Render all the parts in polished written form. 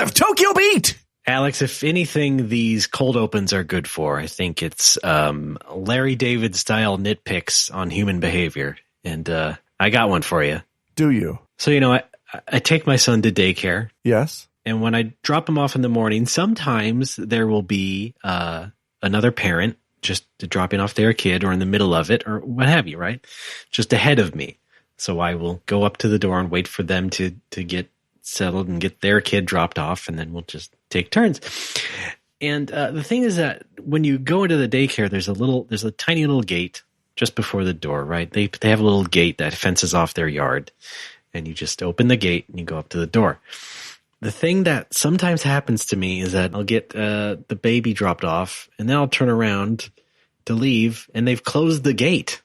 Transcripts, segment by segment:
exclusive Tokyo Beat. Alex, if anything these cold opens are good for, I think it's Larry David style nitpicks on human behavior. And I got one for you. Do you? So, I take my son to daycare. Yes. And when I drop him off in the morning, sometimes there will be another parent just dropping off their kid or in the middle of it or what have you, right? Just ahead of me. So I will go up to the door and wait for them to get settled and get their kid dropped off, and then we'll just take turns. And the thing is that when you go into the daycare, there's a tiny little gate just before the door, right? They have a little gate that fences off their yard, and you just open the gate and you go up to the door. The thing that sometimes happens to me is that I'll get the baby dropped off, and then I'll turn around to leave, and they've closed the gate.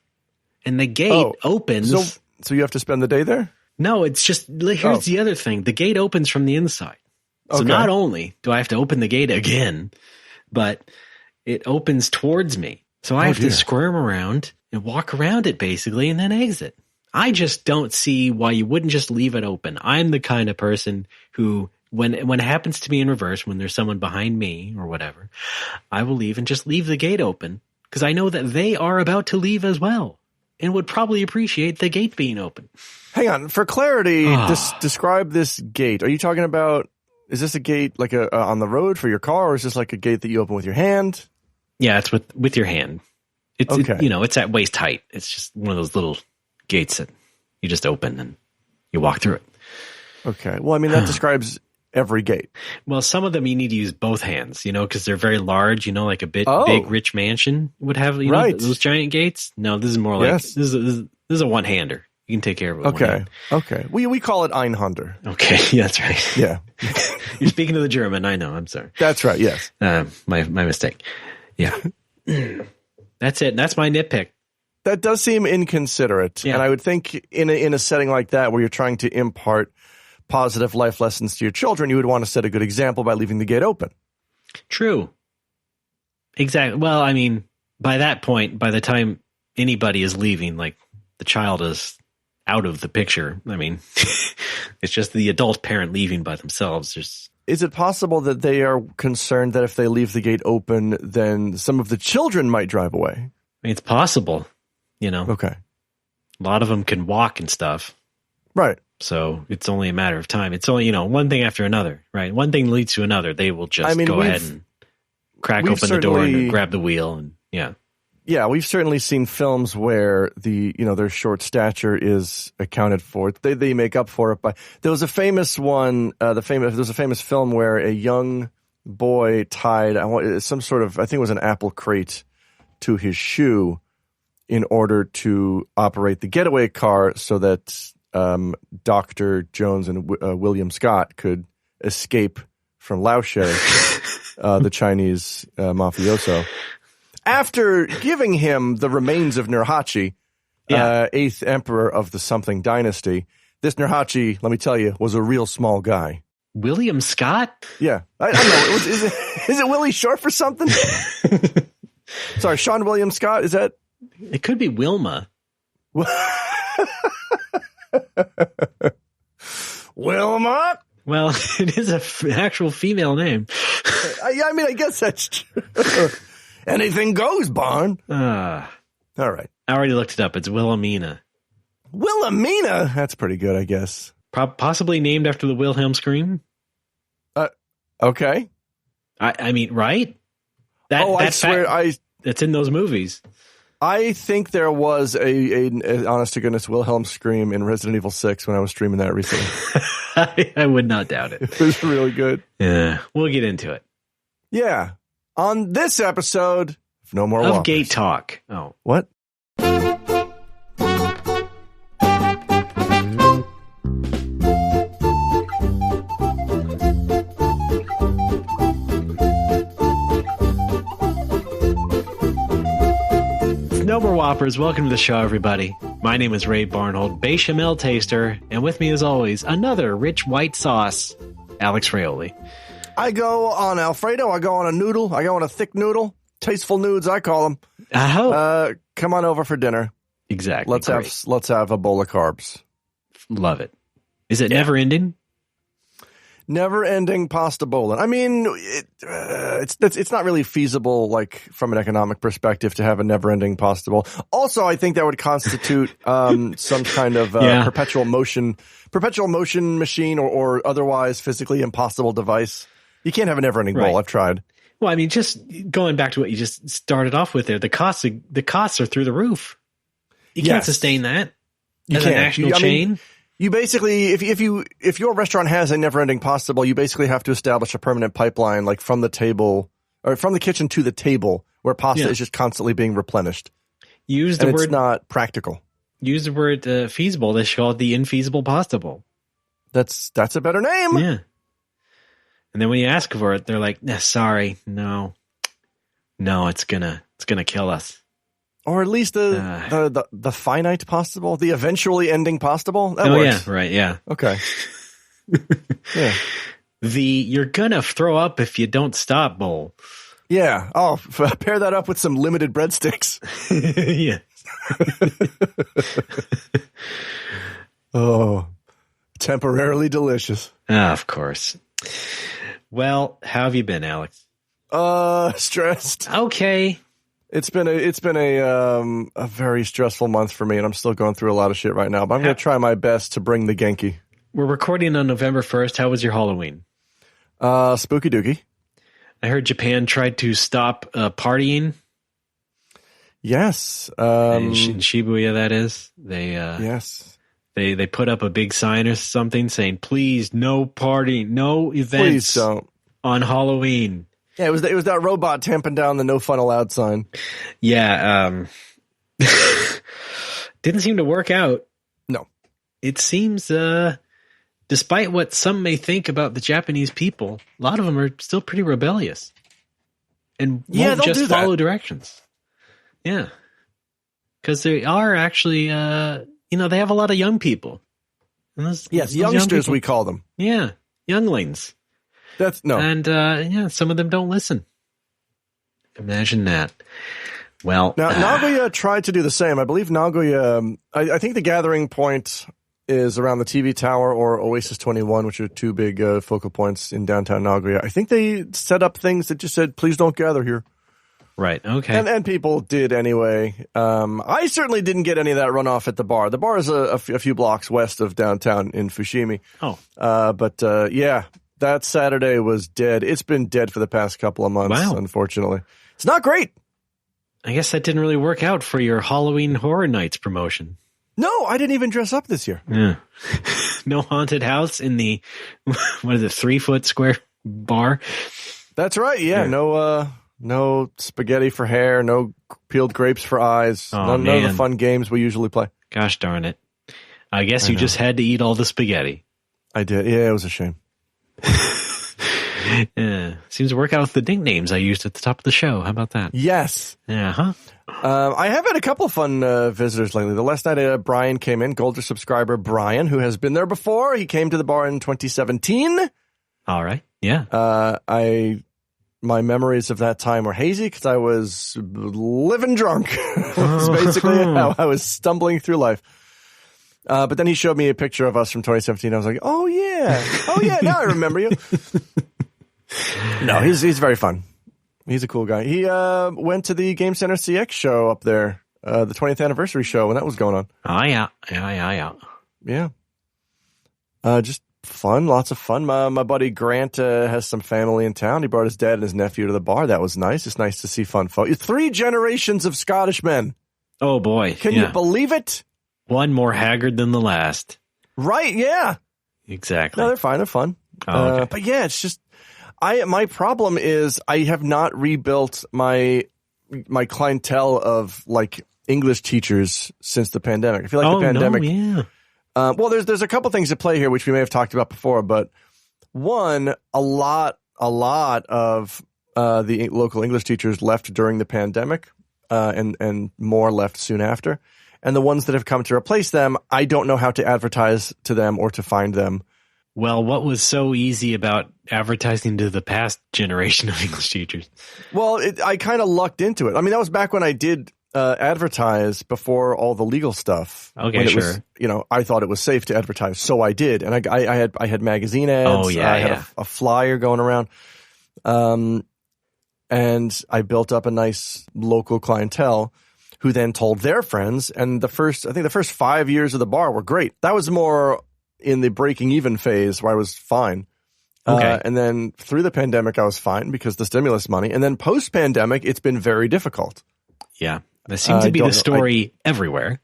And the gate opens. So you have to spend the day there? No, it's just, here's the other thing. The gate opens from the inside. So not only do I have to open the gate again, but it opens towards me. So I have to squirm around and walk around it basically and then exit. I just don't see why you wouldn't just leave it open. I'm the kind of person who, when it happens to me in reverse, when there's someone behind me or whatever, I will leave and just leave the gate open because I know that they are about to leave as well and would probably appreciate the gate being open. Hang on. For clarity, describe this gate. Are you talking about, is this a gate like on the road for your car, or is this like a gate that you open with your hand? Yeah, it's with your hand. It's it's at waist height. It's just one of those little gates that you just open and you walk through it. Okay. Well, I mean, that describes every gate. Well, some of them you need to use both hands, because they're very large, like a big rich mansion would have, those giant gates. No, this is more like, this is a one-hander. You can take care of it. Okay. Okay. We call it Einhander. Okay. Yeah, that's right. Yeah. You're speaking to the German. I know. I'm sorry. That's right. Yes. My mistake. Yeah. That's it. That's my nitpick. That does seem inconsiderate. Yeah. And I would think in a setting like that where you're trying to impart positive life lessons to your children, you would want to set a good example by leaving the gate open. True. Exactly. Well, I mean, by that point, by the time anybody is leaving, like the child is out of the picture. I mean, it's just the adult parent leaving by themselves. Is it possible that they are concerned that if they leave the gate open, then some of the children might drive away? I mean, it's possible, Okay. A lot of them can walk and stuff. Right. So it's only a matter of time. It's only, one thing after another, right? One thing leads to another. They will just go ahead and crack open the door and grab the wheel. And yeah, we've certainly seen films where their short stature is accounted for. They make up for it by. There was a famous one. There was a famous film where a young boy tied some sort of, I think it was an apple crate, to his shoe in order to operate the getaway car so that Dr. Jones and William Scott could escape from Laoshe, the Chinese mafioso. After giving him the remains of Nurhaci, 8th emperor of the something dynasty, this Nurhaci, let me tell you, was a real small guy. William Scott? Yeah. I don't know. Is it Willie short for something? Sorry, Sean William Scott, is that? It could be Wilma. Wilma? Well, it is an actual female name. I mean, I guess that's true. Anything goes, Barn. All right. I already looked it up. It's Wilhelmina. Wilhelmina? That's pretty good, I guess. Possibly named after the Wilhelm scream. Okay. I mean, right? I swear, that's in those movies. I think there was a honest to goodness Wilhelm scream in Resident Evil 6 when I was streaming that recently. I would not doubt it. It was really good. Yeah. We'll get into it. Yeah. On this episode of No More Whoppers. Gate Talk. Oh. What? No More Whoppers. Welcome to the show, everybody. My name is Ray Barnhold, Bechamel Taster, and with me as always, another rich white sauce, Alex Raioli. I go on Alfredo. I go on a noodle. I go on a thick noodle. Tasteful nudes, I call them. I hope. Come on over for dinner. Exactly. Let's have a bowl of carbs. Love it. Is it never ending? Never-ending pasta bowling. I mean, it's not really feasible, like from an economic perspective, to have a never-ending pasta bowl. Also, I think that would constitute some kind of perpetual motion machine or otherwise physically impossible device. You can't have a never-ending bowl. I've tried. Well, I mean, just going back to what you just started off with there, the costs are through the roof. You can't sustain that as a national chain. You basically, if your restaurant has a never-ending pasta bowl, you basically have to establish a permanent pipeline, like from the table or from the kitchen to the table, where pasta is just constantly being replenished. It's not practical. Use the word feasible. They should call it the infeasible pasta bowl. That's a better name. Yeah. And then when you ask for it, they're like, sorry, no, it's gonna kill us. Or at least the finite pasta bowl, the eventually ending pasta bowl. That works. Yeah, right, yeah. Okay. Yeah. The you're gonna throw up if you don't stop bowl. Yeah. Oh, pair that up with some limited breadsticks. Yeah. Oh, temporarily delicious. Of course. Well, how have you been, Alex? Stressed. Okay. It's been a very stressful month for me, and I'm still going through a lot of shit right now. But I'm going to try my best to bring the Genki. We're recording on November 1st. How was your Halloween? Spooky dooky. I heard Japan tried to stop partying. Yes. In Shibuya, that is. Yes. They put up a big sign or something saying, "Please, no partying, no events on Halloween." Yeah, it was that robot tamping down the "No fun allowed" sign. Yeah, didn't seem to work out. No, it seems, despite what some may think about the Japanese people, a lot of them are still pretty rebellious and won't just follow directions. Yeah, because they are actually, they have a lot of young people. And those youngsters we call them. Yeah, younglings. And some of them don't listen. Imagine that. Well, now Nagoya tried to do the same. I believe Nagoya. I think the gathering point is around the TV Tower or Oasis 21, which are two big focal points in downtown Nagoya. I think they set up things that just said, "Please don't gather here." Right. Okay. And people did anyway. I certainly didn't get any of that runoff at the bar. The bar is a few blocks west of downtown in Fushimi. Oh. But yeah. That Saturday was dead. It's been dead for the past couple of months, unfortunately. It's not great. I guess that didn't really work out for your Halloween Horror Nights promotion. No, I didn't even dress up this year. Yeah. No haunted house in the, 3-foot square bar? That's right, yeah. No spaghetti for hair, no peeled grapes for eyes. None of the fun games we usually play. Gosh darn it. I guess you just had to eat all the spaghetti. I did. Yeah, it was a shame. Yeah, seems to work out with the nicknames I used at the top of the show. How about that? Yes. Yeah, huh? I have had a couple of fun visitors lately. The last night, Brian came in, Golder subscriber Brian, who has been there before. He came to the bar in 2017. All right. Yeah. My memories of that time were hazy because I was living drunk. That's basically how I was stumbling through life. But then he showed me a picture of us from 2017. I was like, oh yeah, now I remember you. No, he's very fun. He's a cool guy. He went to the Game Center CX show up there, the 20th anniversary show when that was going on. Oh, yeah. Yeah. Just fun, lots of fun. My buddy Grant has some family in town. He brought his dad and his nephew to the bar. That was nice. It's nice to see fun folks. 3 generations of Scottish men. Oh, boy. Can you believe it? One more haggard than the last. Right, yeah. Exactly. No, they're fine. They're fun. Oh, okay. But yeah, it's just, my problem is I have not rebuilt my clientele of like English teachers since the pandemic. I feel like the pandemic. No, yeah. Well, there's a couple things at play here, which we may have talked about before, but one, a lot of the local English teachers left during the pandemic, and more left soon after. And the ones that have come to replace them, I don't know how to advertise to them or to find them. Well, what was so easy about advertising to the past generation of English teachers? Well, I kind of lucked into it. I mean, that was back when I did advertise before all the legal stuff. Okay, sure. Was, I thought it was safe to advertise, so I did, and I had magazine ads. Oh yeah, I had a flyer going around, and I built up a nice local clientele, who then told their friends. And the first 5 years of the bar were great. That was more in the breaking even phase where I was fine. Okay. And then through the pandemic, I was fine because the stimulus money. And then post pandemic, it's been very difficult. Yeah. That seems to be the story everywhere.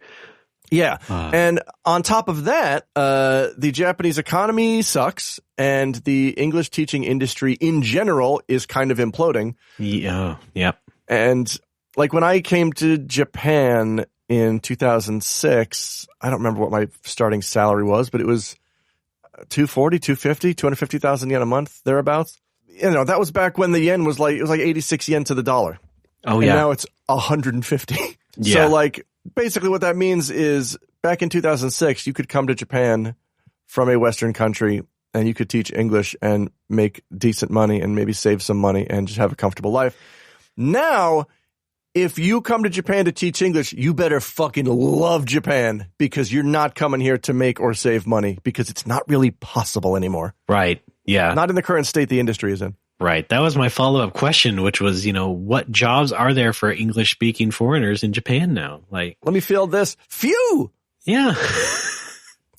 Yeah. And on top of that, the Japanese economy sucks and the English teaching industry in general is kind of imploding. Yeah. Yep. And like when I came to Japan in 2006, I don't remember what my starting salary was, but it was 240, 250, 250,000 yen a month, thereabouts. That was back when the yen was like 86 yen to the dollar. Oh, and yeah. now it's 150. Yeah. So basically what that means is back in 2006, you could come to Japan from a Western country and you could teach English and make decent money and maybe save some money and just have a comfortable life. Now, if you come to Japan to teach English, you better fucking love Japan because you're not coming here to make or save money because it's not really possible anymore. Right. Yeah. Not in the current state the industry is in. Right. That was my follow-up question, which was, what jobs are there for English-speaking foreigners in Japan now? Let me field this. Few. Yeah.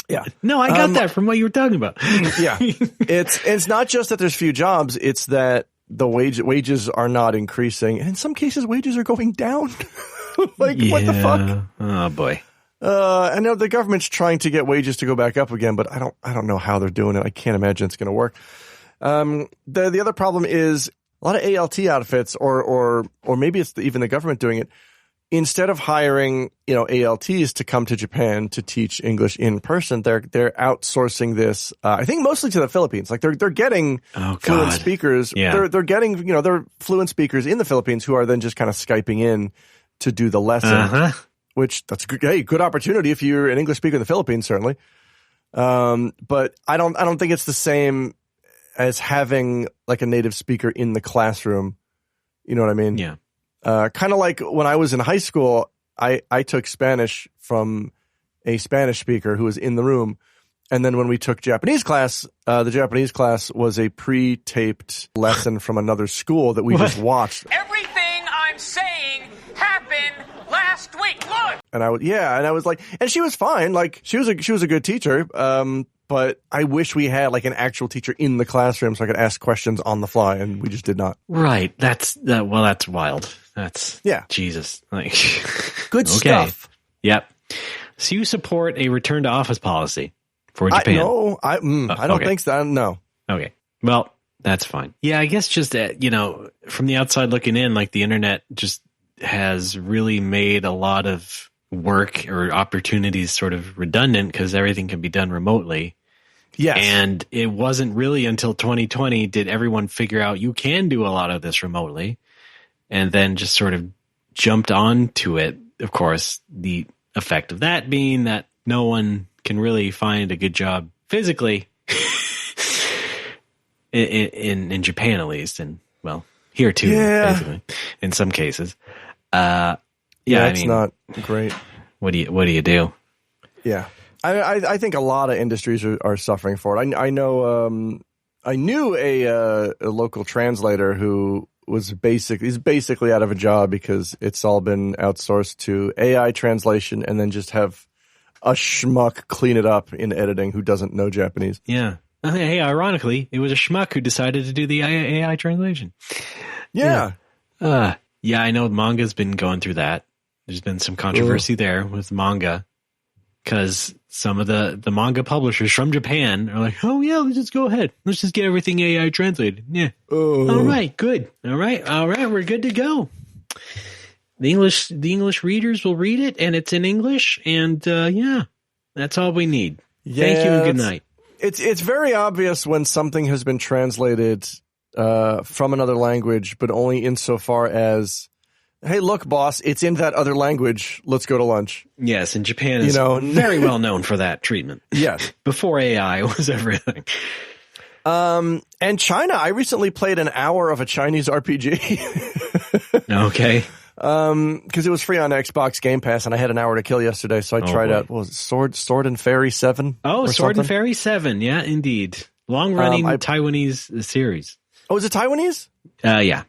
Yeah. No, I got that from what you were talking about. Yeah. It's not just that there's few jobs. It's that the wages are not increasing. And in some cases, wages are going down. What the fuck? Oh, boy. I know the government's trying to get wages to go back up again, but I don't know how they're doing it. I can't imagine it's going to work. The other problem is a lot of ALT outfits or maybe it's even the government doing it. Instead of hiring, ALTs to come to Japan to teach English in person, they're outsourcing this. I think mostly to the Philippines. Like they're getting fluent speakers. Yeah. They're getting, they're fluent speakers in the Philippines who are then just kind of Skyping in to do the lesson, which that's good opportunity if you're an English speaker in the Philippines, certainly. But I don't think it's the same as having like a native speaker in the classroom. You know what I mean? Yeah. Kind of like when I was in high school, I took Spanish from a Spanish speaker who was in the room. And then when we took Japanese class, the Japanese class was a pre-taped lesson from another school that we just watched. Everything I'm saying happened last week. Look! And I was like, and she was fine. Like she was a good teacher. But I wish we had like an actual teacher in the classroom so I could ask questions on the fly, and we just did not. Right. That's wild. That's Jesus. Good stuff. Yep. So you support a return to office policy for Japan? I don't think so. No. Okay. Well, that's fine. Yeah, I guess just from the outside looking in, like the internet just has really made a lot of work or opportunities sort of redundant because everything can be done remotely. Yes. And it wasn't really until 2020 did everyone figure out you can do a lot of this remotely and then just sort of jumped on to it. Of course, the effect of that being that no one can really find a good job physically in Japan, at least. And well, here too, basically, in some cases. It's not great. What do you do? Yeah. I think a lot of industries are suffering for it. I know I knew a local translator who was basically out of a job because it's all been outsourced to AI translation and then just have a schmuck clean it up in editing who doesn't know Japanese. Yeah. Hey, ironically, it was a schmuck who decided to do the AI translation. Yeah. Yeah, I know manga's been going through that. There's been some controversy there with manga because some of the manga publishers from Japan are like, oh, yeah, let's just go ahead. Let's just get everything AI translated. Yeah. All right, good. All right, we're good to go. The English readers will read it, and it's in English, and that's all we need. Thank you and good night. It's very obvious when something has been translated from another language, but only insofar as, hey, look, boss, it's in that other language. Let's go to lunch. Yes, and Japan is very well known for that treatment. Yes. Before AI was everything. And China, I recently played an hour of a Chinese RPG. Okay. Because it was free on Xbox Game Pass, and I had an hour to kill yesterday, so I tried out, what was it, Sword and Fairy 7? Oh, Sword and Fairy 7, yeah, indeed. Long-running Taiwanese series. Oh, is it Taiwanese? Yeah.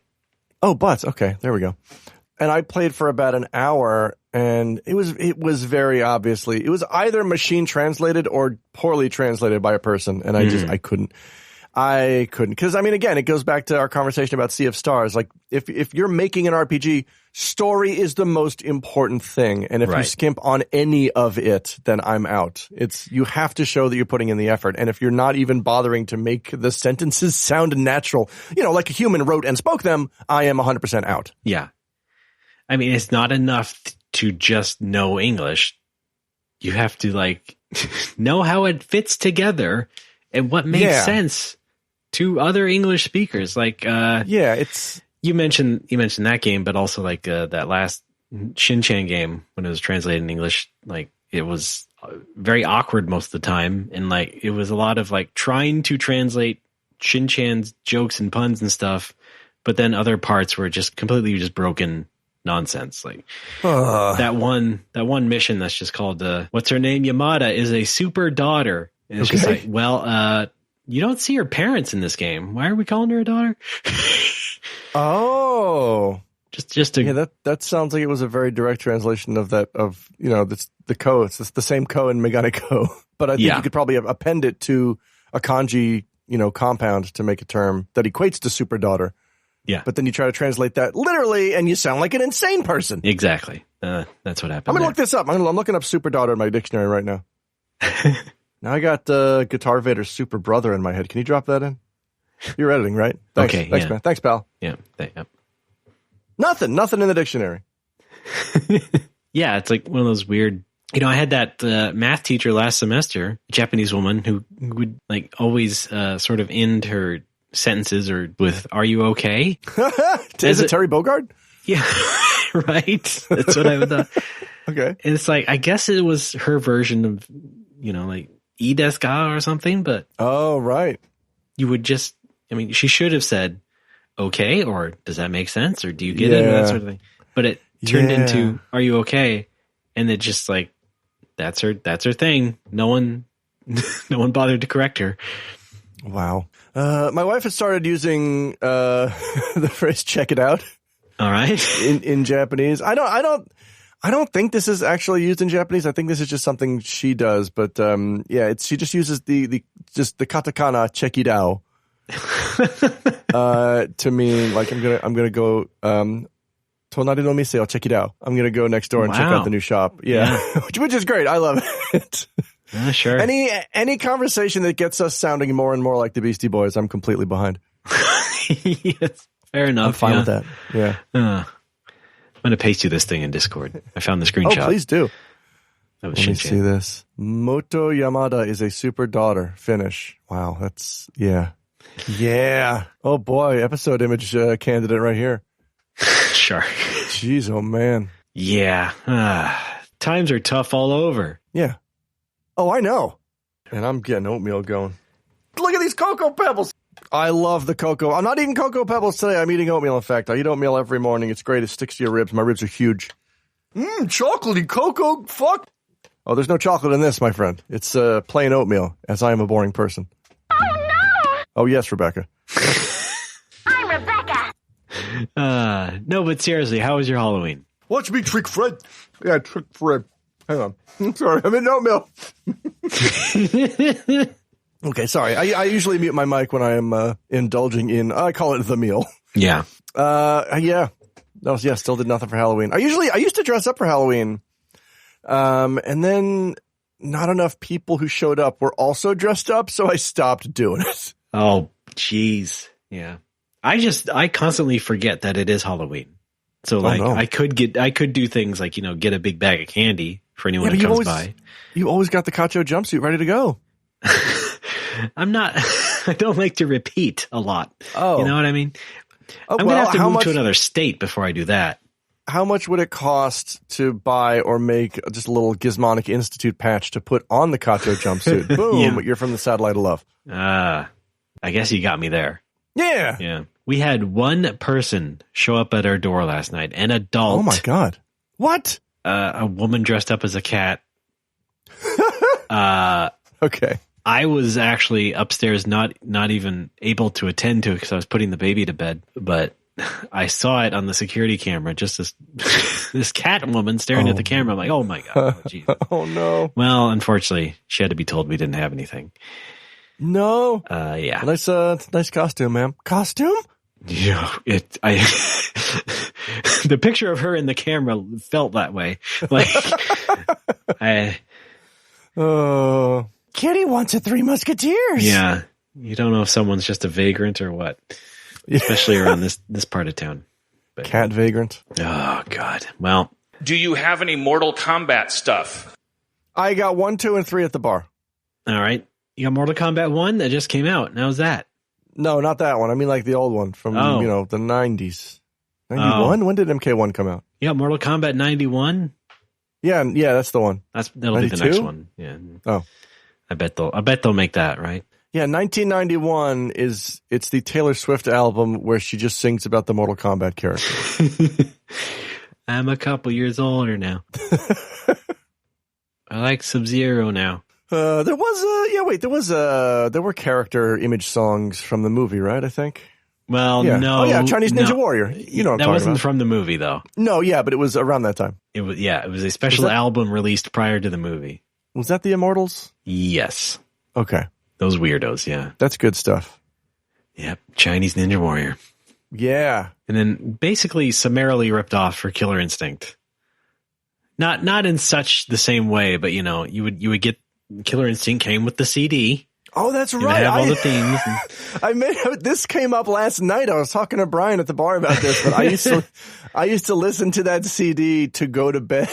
Oh, but, okay, there we go. And I played for about an hour, and it was very obviously, it was either machine translated or poorly translated by a person, and I couldn't. Because, I mean, again, it goes back to our conversation about Sea of Stars. Like, if you're making an RPG, story is the most important thing. And if you skimp on any of it, then I'm out. You have to show that you're putting in the effort. And if you're not even bothering to make the sentences sound natural, like a human wrote and spoke them, I am 100% out. Yeah. I mean, it's not enough to just know English. You have to, know how it fits together and what makes sense to other English speakers. You mentioned that game, but also that last Shin-Chan game when it was translated in English, it was very awkward most of the time, and it was a lot of trying to translate Shin-Chan's jokes and puns and stuff, but then other parts were just completely broken nonsense. That one mission that's just called what's her name, Yamada, is a super daughter, and it's just you don't see her parents in this game. Why are we calling her a daughter? Oh, that sounds like it was a very direct translation of the ko. It's the same ko in Megane Ko, but I think you could probably append it to a kanji, compound to make a term that equates to super daughter. Yeah, but then you try to translate that literally, and you sound like an insane person. Exactly. That's what happened. I'm gonna look this up. I'm looking up super daughter in my dictionary right now. Now I got Guitar Vader's super brother in my head. Can you drop that in? You're editing, right? Thanks. Okay. Thanks, man. Thanks, pal. Yeah. Nothing in the dictionary. Yeah, it's one of those weird. I had that math teacher last semester, a Japanese woman who would always sort of end her sentences or with "Are you okay?" Is it Terry Bogard? Yeah, right. That's what I would thought. Okay, and it's I guess it was her version of "I desu ka" or something, but right. You would just, she should have said, okay, or does that make sense, or do you get it, or that sort of thing. But it turned into, are you okay? And it just that's her thing. No one bothered to correct her. Wow. My wife has started using the phrase "check it out." All right. in Japanese. I don't think this is actually used in Japanese. I think this is just something she does. But she just uses the katakana "chekidao" to mean I'm gonna go tonari no mise o chekidao. I'm gonna go next door and check out the new shop. Yeah. which is great. I love it. Sure. Any conversation that gets us sounding more and more like the Beastie Boys, I'm completely behind. Yes, fair enough. I'm fine with that. Yeah. I'm going to paste you this thing in Discord. I found the screenshot. Oh, please do. That was Let me see this. Moto Yamada is a super daughter. Finish. Wow, that's, yeah. Oh boy, episode image candidate right here. Sure. Jeez, oh man. Yeah. Times are tough all over. Yeah. Oh, I know. And I'm getting oatmeal going. Look at these Cocoa Pebbles. I love the cocoa. I'm not eating Cocoa Pebbles today. I'm eating oatmeal, in fact. I eat oatmeal every morning. It's great. It sticks to your ribs. My ribs are huge. Chocolatey cocoa. Fuck. Oh, there's no chocolate in this, my friend. It's plain oatmeal, as I am a boring person. Oh, no. Oh, yes, Rebecca. I'm Rebecca. No, but seriously, how was your Halloween? Watch me trick Fred. Yeah, trick Fred. Hang on. I'm sorry. I'm in oatmeal. Okay, sorry. I usually mute my mic when I am indulging in, I call it the meal. Yeah. Yeah. Still did nothing for Halloween. I used to dress up for Halloween. And then not enough people who showed up were also dressed up, so I stopped doing it. Oh, jeez. Yeah. I constantly forget that it is Halloween. So I could do things like, get a big bag of candy for anyone who comes by. You always got the Cacho jumpsuit ready to go. I don't like to repeat a lot. Oh. You know what I mean? I'm going to have to move to another state before I do that. How much would it cost to buy or make just a little Gizmonic Institute patch to put on the Cacho jumpsuit? Boom, You're from the satellite of love. I guess you got me there. Yeah. Yeah. We had one person show up at our door last night, an adult. Oh my God. What? A woman dressed up as a cat. Okay. I was actually upstairs, not even able to attend to it because I was putting the baby to bed, but I saw it on the security camera, just this cat woman staring at the camera. I'm like, oh my God. Oh, Jesus. Oh no. Well, unfortunately, she had to be told we didn't have anything. No. Yeah. Nice costume, ma'am. Costume? Yeah. The picture of her in the camera felt that way. Like, Kitty wants a Three Musketeers. Yeah. You don't know if someone's just a vagrant or what, especially around this part of town. But, cat vagrant. Oh God. Well, Do you have any Mortal Kombat stuff? I got 1, 2, and 3 at the bar. all right. You got Mortal Kombat 1 that just came out. How's that? No, not that one. I mean like the old one from, the 90s. 91? When did MK1 come out? You got Mortal Kombat 91? Yeah, that's the one. That'll 92? be the next one. Yeah. Oh. I bet they'll make that, right? Yeah, 1991 it's the Taylor Swift album where she just sings about the Mortal Kombat character. I'm a couple years older now. I like Sub-Zero now. There were character image songs from the movie, right? I think. Well, yeah. no. Oh yeah, Chinese Ninja Warrior. You know what I'm that talking wasn't about. from the movie though. No, yeah, but it was around that time. It was a special album released prior to the movie. Was that the Immortals? Yes. Okay. Those weirdos, yeah. That's good stuff. Yep. Chinese Ninja Warrior. Yeah. And then basically summarily ripped off for Killer Instinct. Not in such the same way, but you would get Killer Instinct came with the CD. Oh, that's You would right. have all the themes. This came up last night. I was talking to Brian at the bar about this, but I used to listen to that CD to go to bed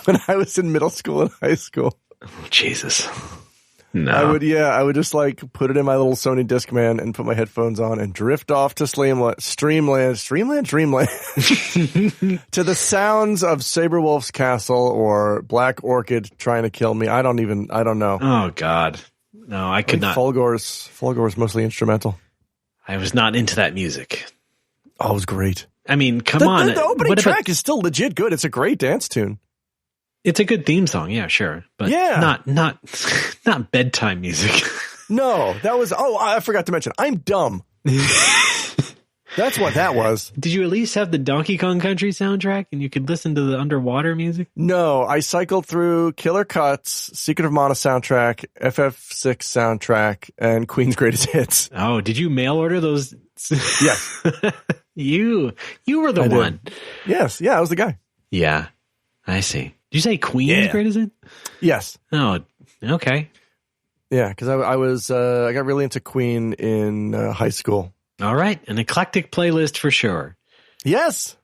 when I was in middle school and high school. Oh, Jesus. No. I would just like put it in my little Sony Discman and put my headphones on and drift off to Dreamland, to the sounds of Saberwolf's Castle or Black Orchid trying to kill me. I don't know. Oh God. No, I could not. Fulgore was mostly instrumental. I was not into that music. Oh, it was great. I mean, come on. The opening track is still legit good. It's a great dance tune. It's a good theme song, yeah, sure, but not bedtime music. No, that was. Oh, I forgot to mention. I'm dumb. That's what that was. Did you at least have the Donkey Kong Country soundtrack and you could listen to the underwater music? No, I cycled through Killer Kuts, Secret of Mana soundtrack, FF6 soundtrack, and Queen's Greatest Hits. Oh, did you mail order those? Yes. You were the one. Yes, yeah, I was the guy. Yeah, I see. Did you say Queen's Greatest Hits? Yes. Oh, okay. Yeah, because I got really into Queen in high school. All right, an eclectic playlist for sure. Yes.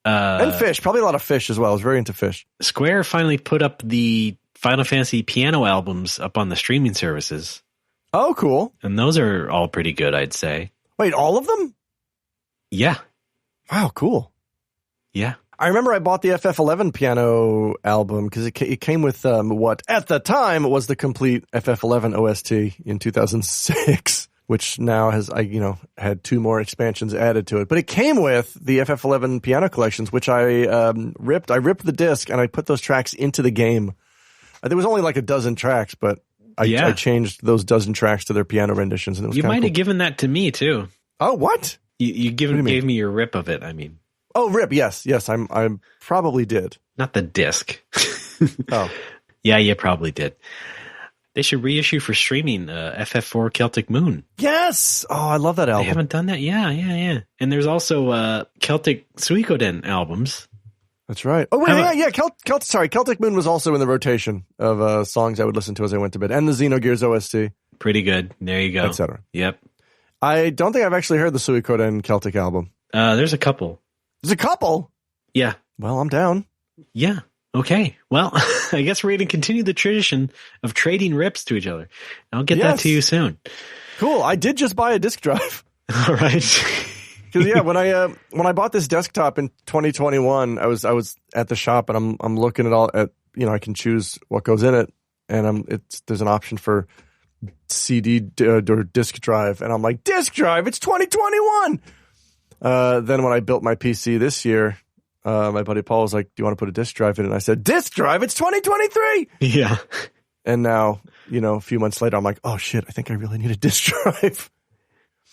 And Fish, probably a lot of Fish as well. I was very into Fish. Square finally put up the Final Fantasy piano albums up on the streaming services. Oh, cool. And those are all pretty good, I'd say. Wait, all of them? Yeah. Wow, cool. Yeah. I remember I bought the FF11 piano album because it came with what at the time was the complete FF11 OST in 2006, which now has had 2 more expansions added to it. But it came with the FF11 piano collections, which I ripped. I ripped the disc and I put those tracks into the game. There was only like a dozen tracks, but I changed those dozen tracks to their piano renditions, and it was you might cool. have given that to me too. Oh, what? You gave me your rip of it. I mean. Oh, rip. Yes. I probably did. Not the disc. Oh. Yeah, you probably did. They should reissue for streaming FF4 Celtic Moon. Yes. Oh, I love that album. They haven't done that. Yeah. And there's also Celtic Suikoden albums. That's right. Oh, wait, yeah. Celtic Moon was also in the rotation of songs I would listen to as I went to bed. And the Xenogears OST. Pretty good. There you go. Etc. Yep. I don't think I've actually heard the Suikoden Celtic album. There's a couple. There's a couple? Yeah. Well, I'm down. Yeah. Okay. Well, I guess we're going to continue the tradition of trading rips to each other. I'll get that to you soon. Cool. I did just buy a disk drive. All right. Because when I bought this desktop in 2021, I was at the shop and I'm looking at I can choose what goes in it, and there's an option for CD or disk drive. And I'm like, disk drive, it's 2021. Then when I built my PC this year, my buddy Paul was like, do you want to put a disk drive in it? And I said, disk drive, it's 2023. Yeah. And now, a few months later, I'm like, oh shit, I think I really need a disk drive.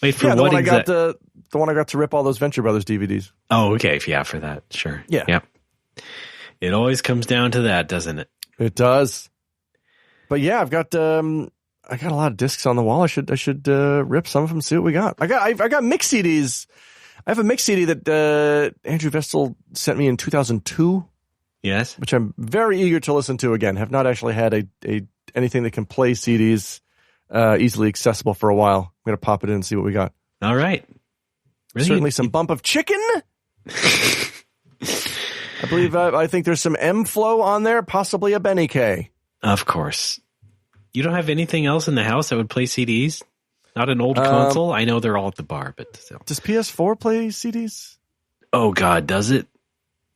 Wait, for the what one the one I got to rip all those Venture Brothers DVDs. Oh, okay. Yeah, for that. Sure. Yeah. Yep. It always comes down to that, doesn't it? It does. But yeah, I've got a lot of discs on the wall. I should rip some of them and see what we got. I got mix CDs. I have a mix CD that Andrew Vestal sent me in 2002. Yes. Which I'm very eager to listen to again. Have not actually had anything that can play CDs easily accessible for a while. I'm going to pop it in and see what we got. All right. Really? Certainly some Bump of Chicken. I think there's some M-Flow on there, possibly a Benny K. Of course. You don't have anything else in the house that would play CDs? Not an old console? I know they're all at the bar, but still. Does PS4 play CDs? Oh, God, does it?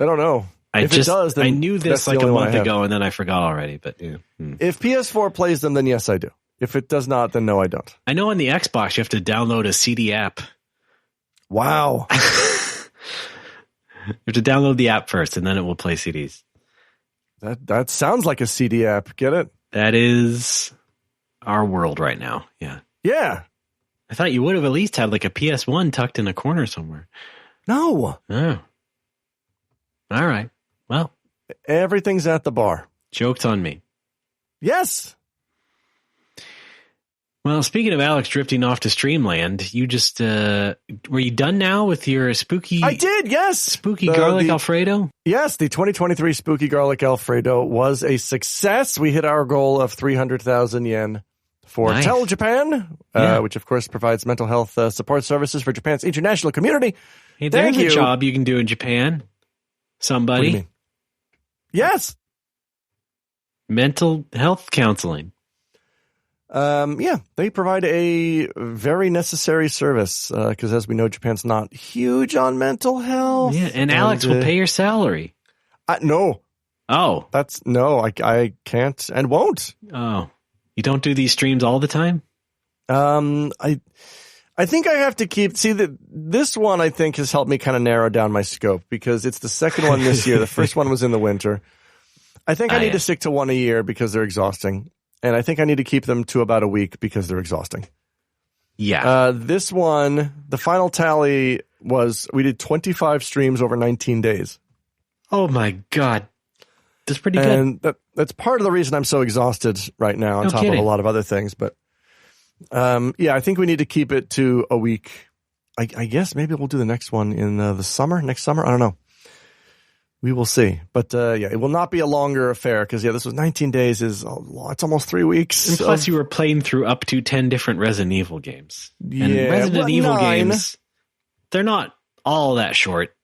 I don't know. It does, then I knew this like a month ago, and then I forgot already. But yeah. If PS4 plays them, then yes, I do. If it does not, then no, I don't. I know on the Xbox you have to download a CD app. Wow. You have to download the app first, and then it will play CDs. That sounds like a CD app. Get it? That is our world right now. Yeah. Yeah. I thought you would have at least had like a PS1 tucked in a corner somewhere. No. Oh. All right. Well. Everything's at the bar. Joke's on me. Yes. Well, speaking of Alex drifting off to Streamland, you just, were you done now with your spooky? I did, yes. Spooky garlic Alfredo? Yes, the 2023 spooky garlic Alfredo was a success. We hit our goal of 300,000 yen for Tell Japan, which of course provides mental health support services for Japan's international community. Hey, there's a job you can do in Japan. Somebody. What do you mean? Yes. Mental health counseling. Yeah, they provide a very necessary service because, as we know, Japan's not huge on mental health. Yeah, and Alex will pay your salary. No. Oh. I can't and won't. Oh. You don't do these streams all the time? I think I have to keep... See, this one, I think, has helped me kind of narrow down my scope because it's the second one this year. The first one was in the winter. I think I need to stick to one a year because they're exhausting. And I think I need to keep them to about a week because they're exhausting. Yeah. This one, the final tally was we did 25 streams over 19 days. Oh, my God. That's pretty good. And that's part of the reason I'm so exhausted right now on top of a lot of other things. But I think we need to keep it to a week. I guess maybe we'll do the next one in next summer. I don't know. We will see. But it will not be a longer affair because, this was 19 days. It's almost 3 weeks. And plus, you were playing through up to 10 different Resident Evil games. Yeah, and Resident Evil games, they're not all that short,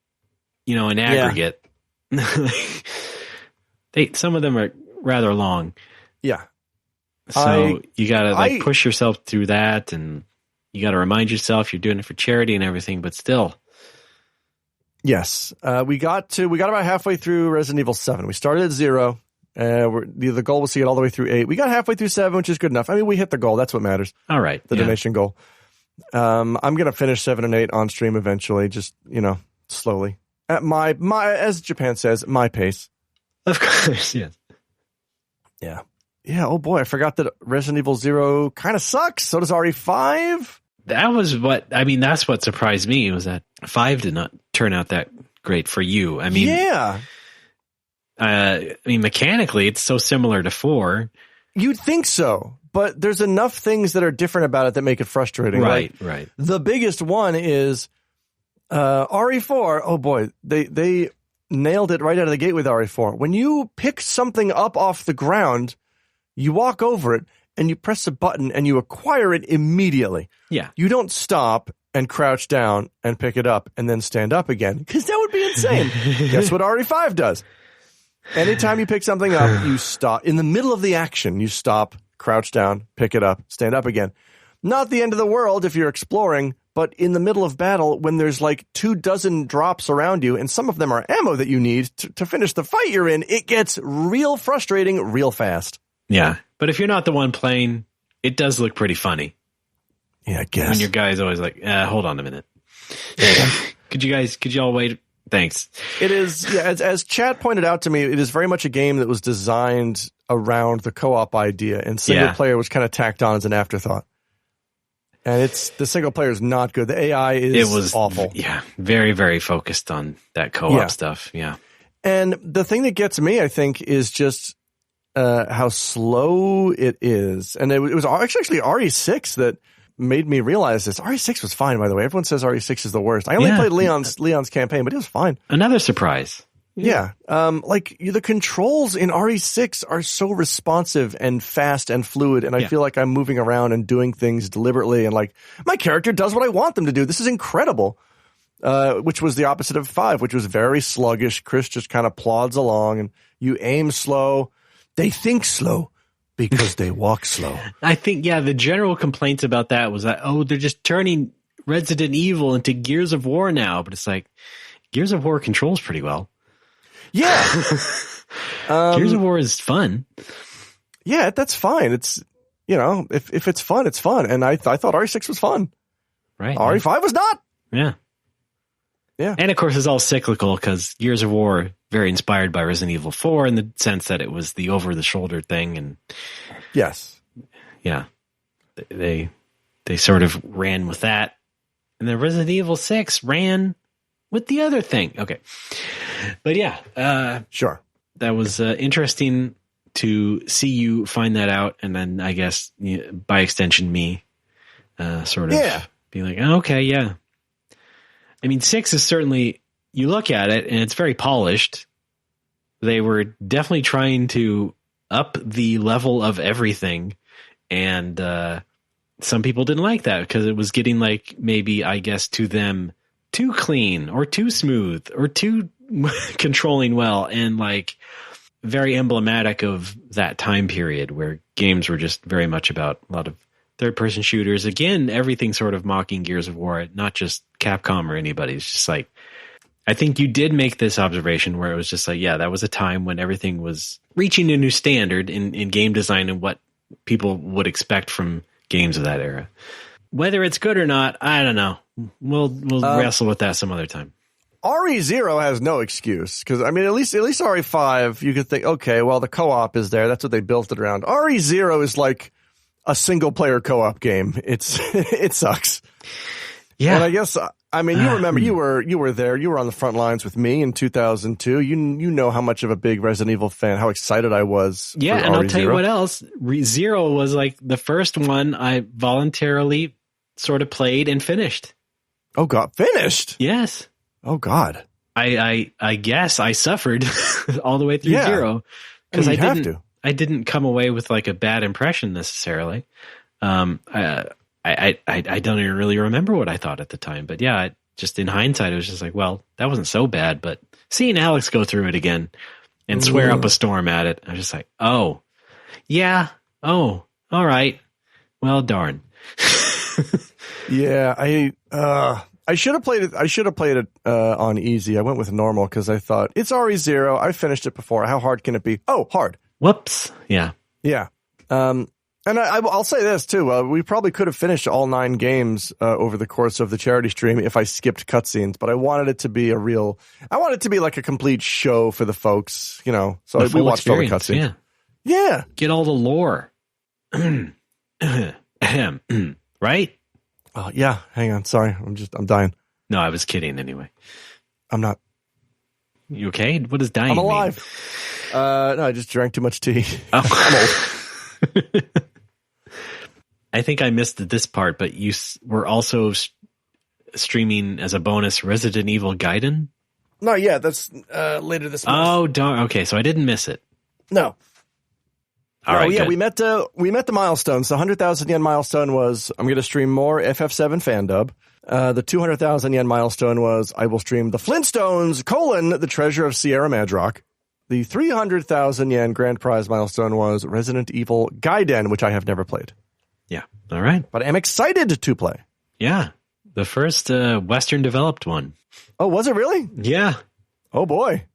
in aggregate. Some of them are rather long. Yeah. So you got to push yourself through that, and you got to remind yourself you're doing it for charity and everything, but still. Yes. We got about halfway through Resident Evil 7. We started at 0. The goal was to get all the way through 8. We got halfway through 7, which is good enough. I mean, we hit the goal. That's what matters. All right. The donation goal. I'm going to finish 7 and 8 on stream eventually, just, slowly. At my, as Japan says, my pace. Of course, yes. Yeah. Yeah, oh boy, I forgot that Resident Evil 0 kind of sucks. So does RE5. That's what surprised me was that 5 did not turn out that great for you. Mechanically, it's so similar to 4. You'd think so, but there's enough things that are different about it that make it frustrating. Right. The biggest one is RE4. Oh boy, they nailed it right out of the gate with RE4. When you pick something up off the ground, you walk over it and you press a button and you acquire it immediately. Yeah. You don't stop and crouch down and pick it up and then stand up again because that would be insane. Guess what RE5 does? Anytime you pick something up, you stop. In the middle of the action, you stop, crouch down, pick it up, stand up again. Not the end of the world if you're exploring, but in the middle of battle when there's like 24 drops around you and some of them are ammo that you need to finish the fight you're in, it gets real frustrating real fast. Yeah. But if you're not the one playing, It does look pretty funny. Yeah, I guess. When your guy's always like, hold on a minute. Could you all wait? Thanks. It is, yeah, as Chad pointed out to me, it is very much a game that was designed around the co-op idea, and single player was kind of tacked on as an afterthought. And the single player is not good. The AI is awful. Yeah, very, very focused on that co-op stuff. Yeah. And the thing that gets me, I think, is just how slow it is. And it was actually RE6 that made me realize this. RE6 was fine, by the way. Everyone says RE6 is the worst. I only played Leon's campaign, but it was fine. Another surprise. Yeah. The controls in RE6 are so responsive and fast and fluid, and I feel like I'm moving around and doing things deliberately, and like my character does what I want them to do. This is incredible. Which was the opposite of 5, which was very sluggish. Chris just kind of plods along, and you aim slow. They think slow because they walk slow. I think, the general complaints about that was that, they're just turning Resident Evil into Gears of War now. But it's like, Gears of War controls pretty well. Yeah. Gears of War is fun. Yeah, that's fine. It's, if it's fun, it's fun. And I thought RE6 was fun. Right. RE5 was not. Yeah. Yeah. And of course, it's all cyclical because Gears of War very inspired by Resident Evil 4 in the sense that it was the over-the-shoulder thing. And yes. Yeah. They sort of ran with that. And then Resident Evil 6 ran with the other thing. Okay. But yeah. Sure. That was interesting to see you find that out. And then I guess by extension, me sort of be like, okay, yeah. I mean, 6 is certainly, you look at it and it's very polished. They were definitely trying to up the level of everything. And some people didn't like that because it was getting like maybe, I guess, to them too clean or too smooth or too controlling well, and like very emblematic of that time period where games were just very much about a lot of third-person shooters. Again, everything sort of mocking Gears of War, not just Capcom or anybody. It's just like, I think you did make this observation where it was just like, that was a time when everything was reaching a new standard in game design and what people would expect from games of that era. Whether it's good or not, I don't know. We'll wrestle with that some other time. RE0 has no excuse because, I mean, at least RE5, you could think, okay, well, the co-op is there. That's what they built it around. RE0 is like a single player co-op game. It sucks. Yeah. And I guess, I mean, you remember you were there. You were on the front lines with me in 2002. You know how much of a big Resident Evil fan, how excited I was. Yeah. And I'll tell you what else. Zero was like the first one I voluntarily sort of played and finished. Oh God. Finished? Yes. Oh God. I guess I suffered all the way through Zero because I didn't come away with like a bad impression necessarily. I don't even really remember what I thought at the time, but just in hindsight, it was just like, well, that wasn't so bad. But seeing Alex go through it again and swear up a storm at it, I was just like, oh, yeah, oh, all right, well, darn. Yeah, I should have played it. On easy. I went with normal because I thought it's RE0. I finished it before. How hard can it be? Oh, hard. Whoops. Yeah. Yeah. And I'll say this too. We probably could have finished all 9 games over the course of the charity stream if I skipped cutscenes, but I wanted it to be like a complete show for the folks, So we watched all the cutscenes. Yeah. Get all the lore. Right? Oh yeah. Hang on. Sorry. I'm dying. No, I was kidding anyway. I'm not. You okay? What does dying I'm alive. mean? No, I just drank too much tea. Oh. I'm old. I think I missed this part, but you were also streaming as a bonus Resident Evil Gaiden? No, yeah, that's later this month. Oh, darn. Okay, so I didn't miss it. No. All right, yeah, good. we met the milestones. The 100,000 yen milestone was I'm going to stream more FF7 Fandub. The 200,000 yen milestone was I will stream the Flintstones, the Treasure of Sierra Madrock. The 300,000 yen grand prize milestone was Resident Evil Gaiden, which I have never played. Yeah. All right. But I'm excited to play. Yeah. The first Western developed one. Oh, was it really? Yeah. Oh, boy.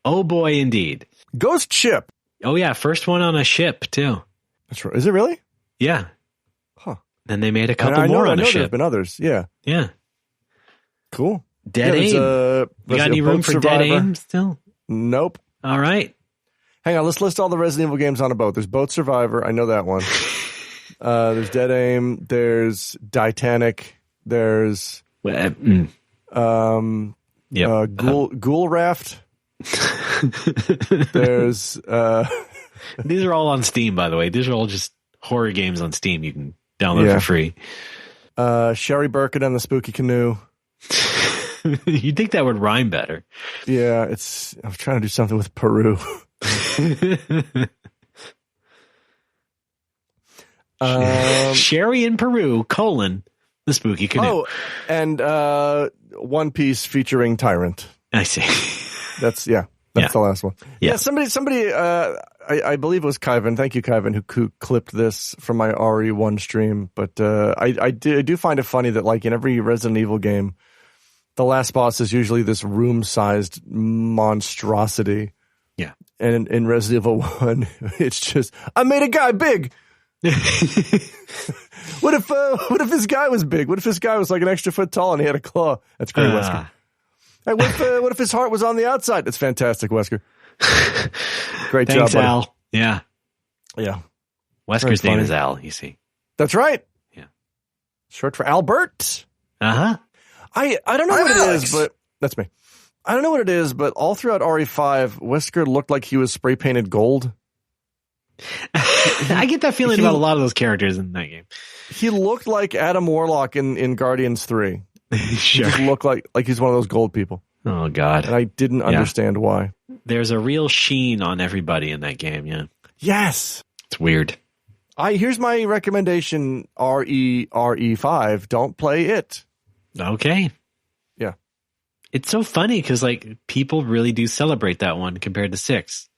Oh, boy, indeed. Ghost Ship. Oh, yeah. First one on a ship, too. That's right. Is it really? Yeah. Huh. Then they made a couple more on the ship. There have been others. Yeah. Yeah. Cool. Dead aim. You got any room for Dead Aim still? Nope. All right. Hang on. Let's list all the Resident Evil games on a boat. There's Boat Survivor. I know that one. There's Dead Aim. There's Titanic. There's Ghoul Raft. There's these are all on Steam, by the way. These are all just horror games on Steam you can download for free. Sherry Birkin and the Spooky Canoe. You'd think that would rhyme better. Yeah, I'm trying to do something with Peru. Sherry in Peru, the Spooky Canoe. Oh, and One Piece featuring Tyrant. I see. That's the last one. Yeah, somebody I believe it was Kyvan. Thank you, Kyvan, who clipped this from my RE1 stream. But I do find it funny that, like, in every Resident Evil game, the last boss is usually this room-sized monstrosity. Yeah. And in Resident Evil 1, it's just, I made a guy big. What if this guy was big? What if this guy was like an extra foot tall and he had a claw? That's great, Wesker. Hey, what if his heart was on the outside? That's fantastic, Wesker. Great Thanks, job, buddy. Al. Yeah. Yeah. Wesker's name is Al, you see. That's right. Yeah. Short for Albert. Uh-huh. I don't know what it is, but that's me. I don't know what it is, but all throughout RE5, Wesker looked like he was spray painted gold. I get that feeling about a lot of those characters in that game. He looked like Adam Warlock in Guardians 3. Sure. He just looked like he's one of those gold people. Oh, God. And I didn't understand why. There's a real sheen on everybody in that game, yeah. Yes. It's weird. Here's my recommendation, RE5. Don't play it. Okay. Yeah. It's so funny because, like, people really do celebrate that one compared to 6.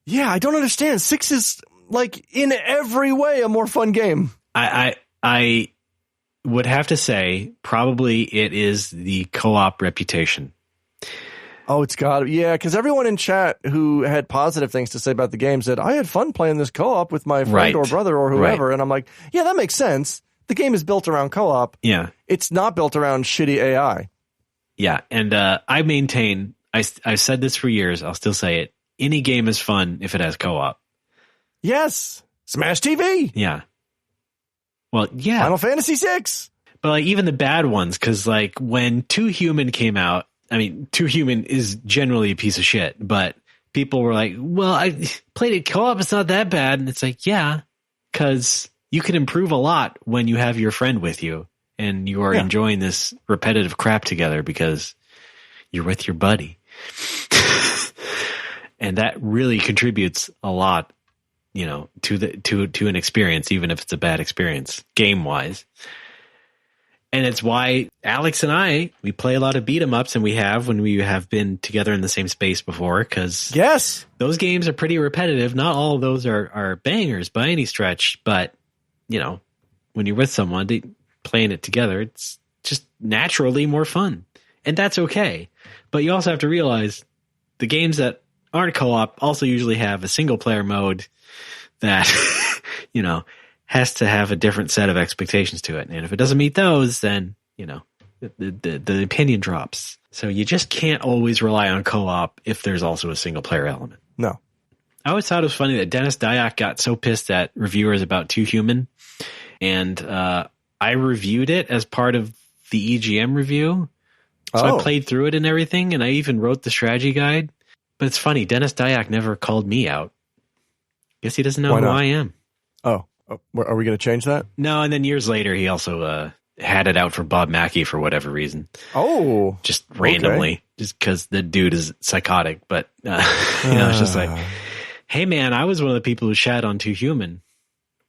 Yeah, I don't understand. 6 is, like, in every way a more fun game. I would have to say probably it is the co-op reputation. Oh, it's got to. Yeah, because everyone in chat who had positive things to say about the game said, I had fun playing this co-op with my friend or brother or whoever. Right. And I'm like, yeah, that makes sense. The game is built around co-op. Yeah. It's not built around shitty AI. Yeah, and I maintain, I've said this for years, I'll still say it, any game is fun if it has co-op. Yes. Smash TV. Yeah. Well, yeah. Final Fantasy VI. But, like, even the bad ones, because, like, when 2 Human came out, I mean, 2 Human is generally a piece of shit, but people were like, well, I played it co-op, it's not that bad. And it's like, yeah, because you can improve a lot when you have your friend with you and you are enjoying this repetitive crap together because you're with your buddy. And that really contributes a lot, you know, to an experience, even if it's a bad experience, game-wise. And it's why Alex and we play a lot of beat 'em ups, and we have when we have been together in the same space before, because those games are pretty repetitive. Not all of those are bangers by any stretch, but, you know, when you're with someone playing it together, it's just naturally more fun. And that's okay. But you also have to realize the games that aren't co-op also usually have a single player mode that, you know, has to have a different set of expectations to it. And if it doesn't meet those, then, you know, the opinion drops. So you just can't always rely on co-op if there's also a single player element. No. I always thought it was funny that Dennis Dyack got so pissed at reviewers about 2 Human. And I reviewed it as part of the EGM review. So I played through it and everything, and I even wrote the strategy guide. But it's funny, Dennis Dyack never called me out. Guess he doesn't know who I am. Oh. Are we going to change that? No, and then years later, he also had it out for Bob Mackey for whatever reason. Oh. Just randomly, just because the dude is psychotic. But, you know, it's just like, hey, man, I was one of the people who shat on 2 Human.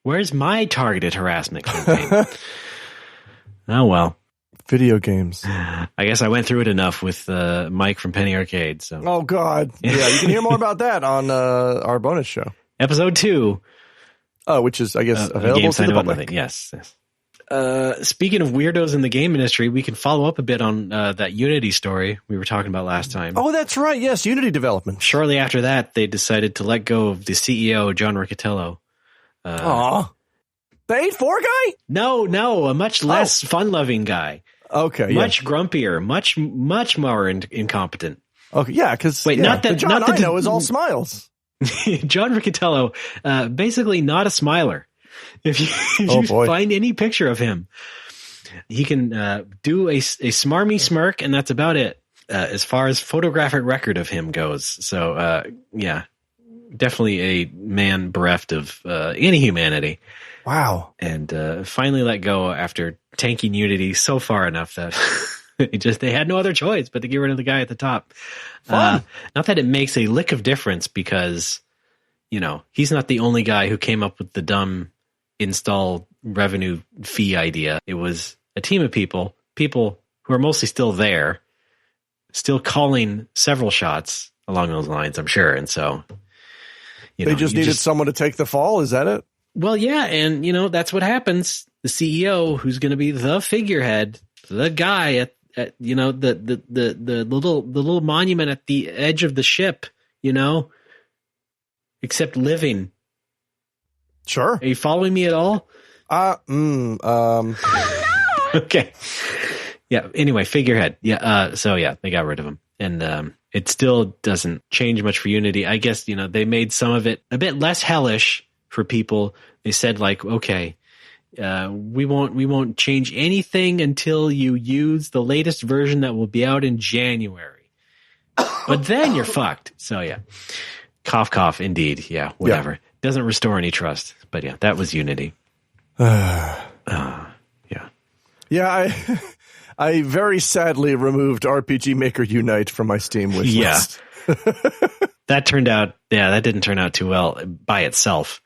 Where's my targeted harassment campaign? Oh, well. Video games. I guess I went through it enough with Mike from Penny Arcade. So. Oh, God. Yeah, you can hear more about that on our bonus show. Episode 2. Oh, which is, I guess, available to the public. Yes. Speaking of weirdos in the game industry, we can follow up a bit on that Unity story we were talking about last time. Oh, that's right. Yes, Unity development. Shortly after that, they decided to let go of the CEO, John Riccitiello. Aw. The 8-4 guy? No, a much less fun-loving guy. Okay, much grumpier, much more incompetent. Okay, yeah, because not that the John I know is all smiles. John Riccatello, basically not a smiler. If you find any picture of him, he can do a smarmy smirk, and that's about it as far as photographic record of him goes. So, definitely a man bereft of any humanity. Wow. And finally let go after tanking Unity so far enough that they had no other choice but to get rid of the guy at the top. Not that it makes a lick of difference because, he's not the only guy who came up with the dumb install revenue fee idea. It was a team of people who are mostly still there, still calling several shots along those lines, I'm sure. And so, they just needed someone to take the fall. Is that it? Well, yeah, and that's what happens. The CEO, who's going to be the figurehead, the guy at the little monument at the edge of the ship, except living. Sure. Are you following me at all? Okay. Yeah. Anyway, figurehead. Yeah. So yeah, they got rid of him, and it still doesn't change much for Unity. I guess they made some of it a bit less hellish for people. They said okay, we won't change anything until you use the latest version that will be out in January. But then you're fucked. So yeah, cough, cough. Indeed. Yeah. Whatever. Yeah. Doesn't restore any trust. But yeah, that was Unity. Yeah. Yeah. I very sadly removed RPG Maker Unite from my Steam wish list. That didn't turn out too well by itself.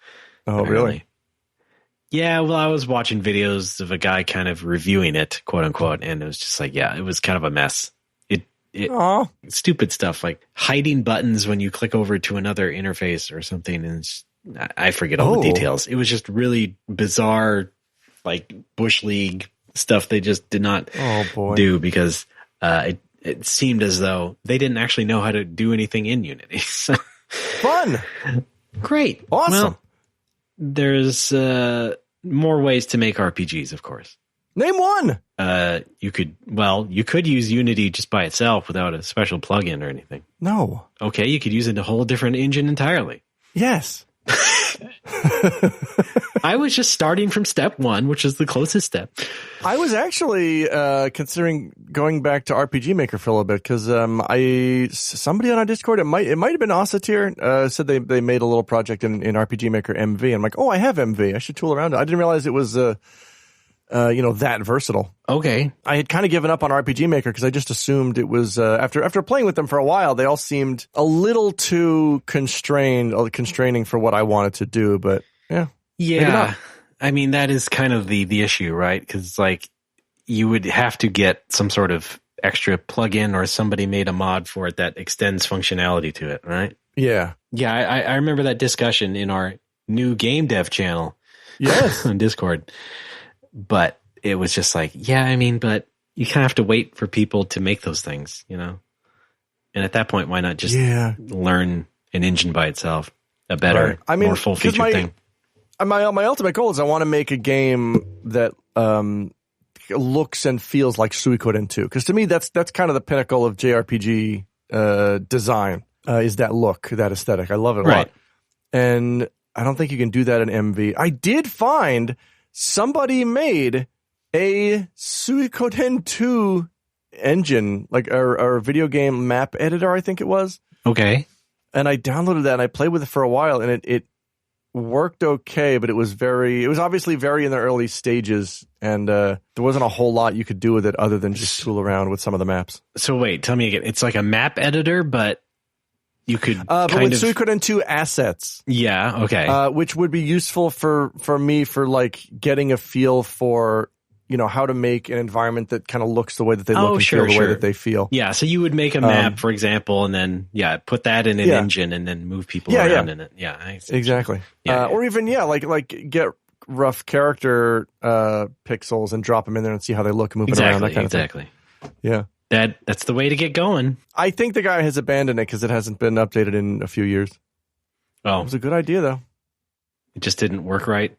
Oh, really? Yeah, well, I was watching videos of a guy kind of reviewing it, quote unquote, and it was just it was kind of a mess. Stupid stuff like hiding buttons when you click over to another interface or something, and I forget all the details. It was just really bizarre, like Bush League stuff they just did not do because it seemed as though they didn't actually know how to do anything in Unity. Fun. Great. Awesome. Well, there's more ways to make RPGs, of course. Name one. You could use Unity just by itself without a special plugin or anything. No. Okay, you could use a whole different engine entirely. Yes. I was just starting from step one, which is the closest step. I was actually considering going back to RPG Maker for a little bit because somebody on our Discord, it might have been Osseteer, said they made a little project in RPG Maker MV. I'm like, I have MV. I should tool around it. I didn't realize it was that versatile. Okay. I had kind of given up on RPG Maker because I just assumed it was after playing with them for a while, they all seemed a little too constraining for what I wanted to do. But yeah. I mean, that is kind of the issue, right? Because you would have to get some sort of extra plugin or somebody made a mod for it that extends functionality to it, right? Yeah. Yeah, I remember that discussion in our new game dev channel. Yes. On Discord. But it was just but you kind of have to wait for people to make those things, And at that point, why not just learn an engine by itself, a better, more full-featured thing? My ultimate goal is I want to make a game that looks and feels like Suikoden 2. Because to me, that's kind of the pinnacle of JRPG design, is that look, that aesthetic. I love it a lot. And I don't think you can do that in MV. I did find somebody made a Suikoden 2 engine, like a video game map editor, I think it was. Okay. And I downloaded that and I played with it for a while, and it worked okay, but it was obviously very in the early stages, and there wasn't a whole lot you could do with it other than just tool around with some of the maps. So wait, tell me again. It's like a map editor, but you could but with Suikoden 2 assets. Yeah, okay. Which would be useful for me for getting a feel for how to make an environment that kind of looks the way that they look and feel the way that they feel. Yeah, so you would make a map, for example, and then put that in an engine and then move people around in it. Yeah, exactly. Or even get rough character pixels and drop them in there and see how they look moving around. That kind of thing. Yeah. That's the way to get going. I think the guy has abandoned it because it hasn't been updated in a few years. Oh. It was a good idea, though. It just didn't work right.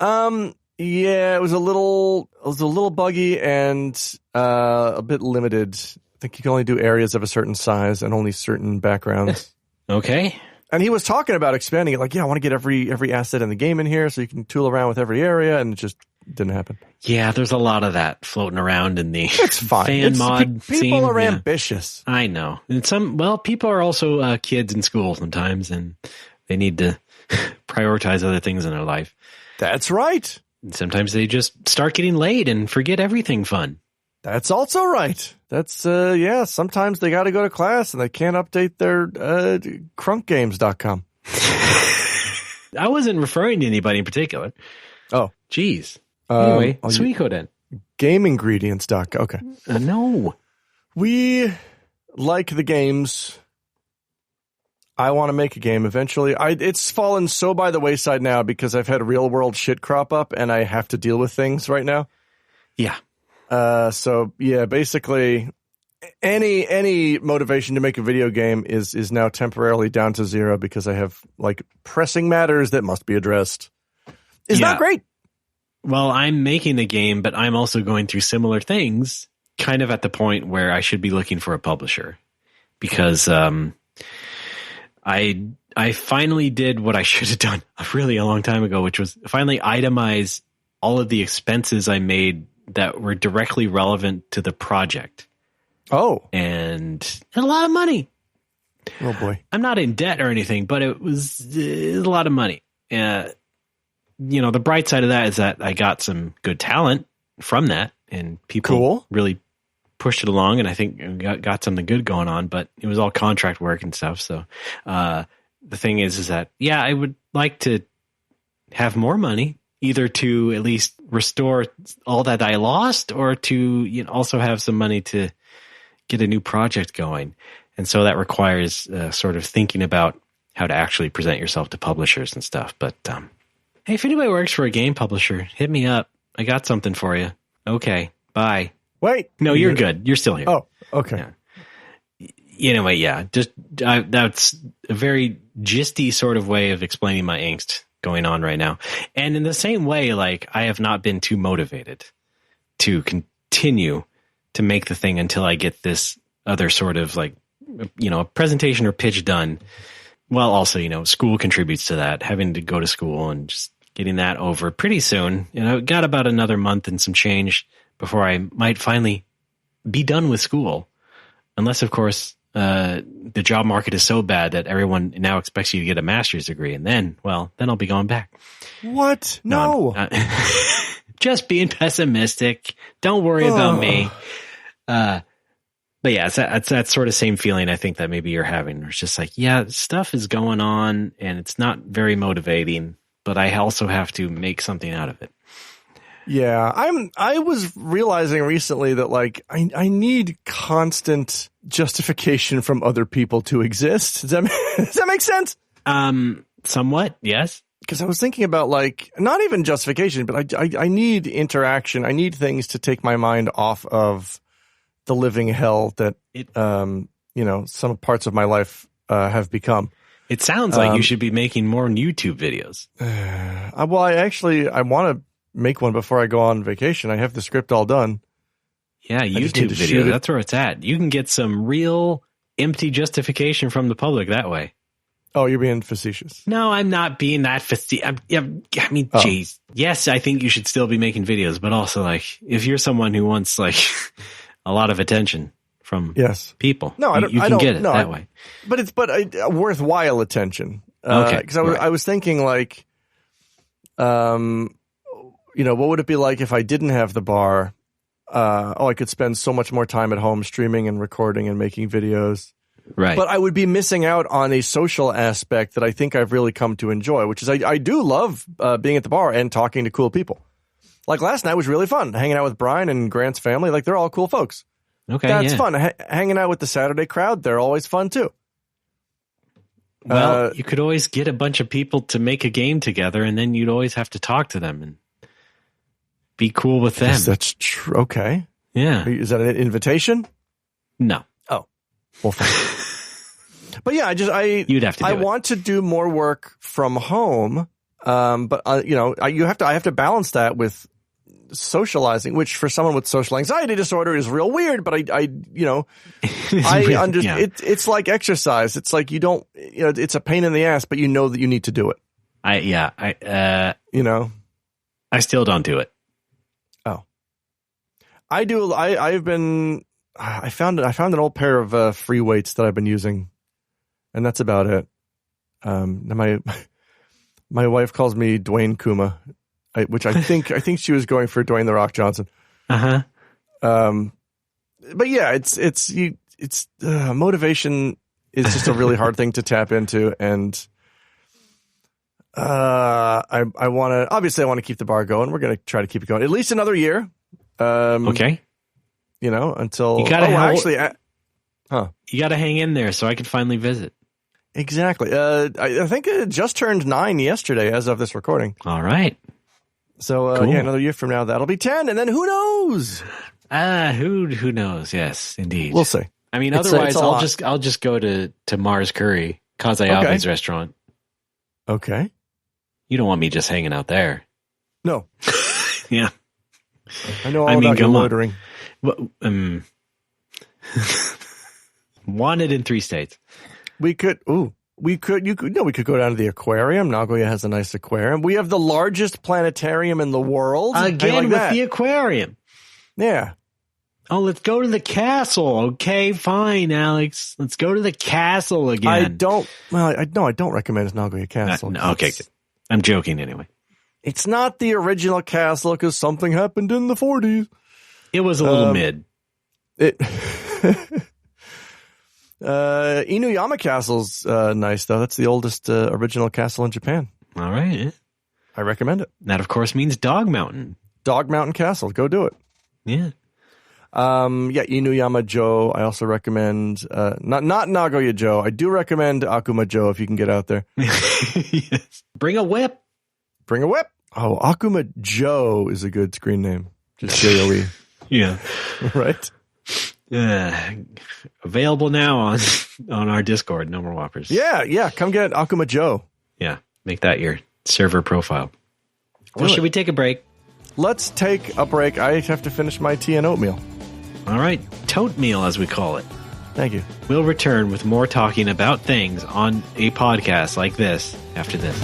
Yeah, it was a little buggy and a bit limited. I think you can only do areas of a certain size and only certain backgrounds. Okay. And he was talking about expanding it, like, yeah, I want to get every asset in the game in here so you can tool around with every area, and it just didn't happen. Yeah, there's a lot of that floating around in the it's fine. fan mod people scene. Are ambitious. I know. And people are also kids in school sometimes, and they need to prioritize other things in their life. That's right. And sometimes they just start getting laid and forget everything fun. That's also right. That's, sometimes they got to go to class and they can't update their crunkgames.com. I wasn't referring to anybody in particular. Oh. Jeez. Anyway, Suiko then. GameIngredients.com. Okay. No. We like the games. I want to make a game eventually. It's fallen so by the wayside now because I've had real world shit crop up and I have to deal with things right now. Yeah. So yeah, basically any motivation to make a video game is now temporarily down to zero because I have like pressing matters that must be addressed. Is not great. Well, I'm making a game, but I'm also going through similar things, kind of at the point where I should be looking for a publisher because, I finally did what I should have done really a long time ago, which was finally itemize all of the expenses I made that were directly relevant to the project. Oh. And a lot of money. Oh, boy. I'm not in debt or anything, but it was a lot of money. The bright side of that is that I got some good talent from that, and people really pushed it along, and I think got something good going on, but it was all contract work and stuff. So the thing is that, yeah, I would like to have more money, either to at least restore all that I lost or to also have some money to get a new project going. And so that requires sort of thinking about how to actually present yourself to publishers and stuff. But hey, if anybody works for a game publisher, hit me up. I got something for you. Okay, bye. Wait. No, you're good. You're still here. Oh, okay. Yeah. Anyway, yeah, that's a very gisty sort of way of explaining my angst going on right now. And in the same way, like, I have not been too motivated to continue to make the thing until I get this other sort of like, a presentation or pitch done. Well, also, school contributes to that, having to go to school and just getting that over pretty soon. Got about another month and some change before I might finally be done with school. Unless, of course, the job market is so bad that everyone now expects you to get a master's degree. And then I'll be going back. What? No. Just being pessimistic. Don't worry about me. But yeah, it's that sort of same feeling I think that maybe you're having. It's just like, yeah, stuff is going on and it's not very motivating, but I also have to make something out of it. Yeah, I was realizing recently that like I need constant justification from other people to exist. Does that make sense? Somewhat, yes. Because I was thinking about like not even justification, but I need interaction. I need things to take my mind off of the living hell that some parts of my life have become. It sounds like you should be making more YouTube videos. Well, I want to make one before I go on vacation. I have the script all done. Yeah, YouTube video. That's where it's at. You can get some real empty justification from the public that way. Oh, you're being facetious. No, I'm not being that facetious. Geez. Yes, I think you should still be making videos, but also like if you're someone who wants like a lot of attention from people, you can get it that way. But it's worthwhile attention. Okay, because I was thinking like, what would it be like if I didn't have the bar? I could spend so much more time at home streaming and recording and making videos. Right. But I would be missing out on a social aspect that I think I've really come to enjoy, which is I do love being at the bar and talking to cool people. Like last night was really fun, hanging out with Brian and Grant's family. Like they're all cool folks. Okay, that's fun. Hanging out with the Saturday crowd, they're always fun too. Well, you could always get a bunch of people to make a game together, and then you'd always have to talk to them and be cool with them. Yes, that's true. Okay. Yeah. Is that an invitation? No. Oh. Well, fine. But yeah, You'd have to do I it. want to do more work from home. But I have to balance that with socializing, which for someone with social anxiety disorder is real weird. But I understand. It's like exercise. It's like it's a pain in the ass, but you know that you need to do it. I still don't do it. Oh, I do. I found an old pair of free weights that I've been using, and that's about it. My wife calls me Dwayne Kuma, which I think she was going for Dwayne the Rock Johnson. But yeah, it's motivation is just a really hard thing to tap into, and I want to keep the bar going. We're going to try to keep it going at least another year. Okay. Until you gotta you gotta hang in there so I can finally visit. Exactly. I think it just turned 9 yesterday as of this recording. All right. So cool. Yeah, another year from now that'll be 10, and then who knows? Who knows? Yes, indeed. We'll see. I mean, otherwise I'll just go to Mars Curry, Kazayabe's restaurant. Okay. You don't want me just hanging out there. No. Yeah. I know all about your loitering. Wanted in 3 states. We could go down to the aquarium. Nagoya has a nice aquarium. We have the largest planetarium in the world. Again, with the aquarium. Yeah. Oh, let's go to the castle. Okay, fine, Alex. Let's go to the castle again. I don't recommend Nagoya Castle. No, okay, good. I'm joking anyway. It's not the original castle because something happened in the 40s. It was a little mid. Inuyama Castle's nice, though. That's the oldest original castle in Japan. All right. I recommend it. That, of course, means Dog Mountain. Dog Mountain Castle. Go do it. Yeah. Inuyama Joe. I also recommend, not Nagoya Joe. I do recommend Akuma Joe if you can get out there. Yes. Bring a whip. Bring a whip. Oh, Akuma Joe is a good screen name. Just Joe. Yeah. Right? Available now on our Discord, No More Whoppers. Yeah. Come get Akuma Joe. Yeah. Make that your server profile. Well, should we take a break? Let's take a break. I have to finish my tea and oatmeal. All right. Tote meal, as we call it. Thank you. We'll return with more talking about things on a podcast like this after this.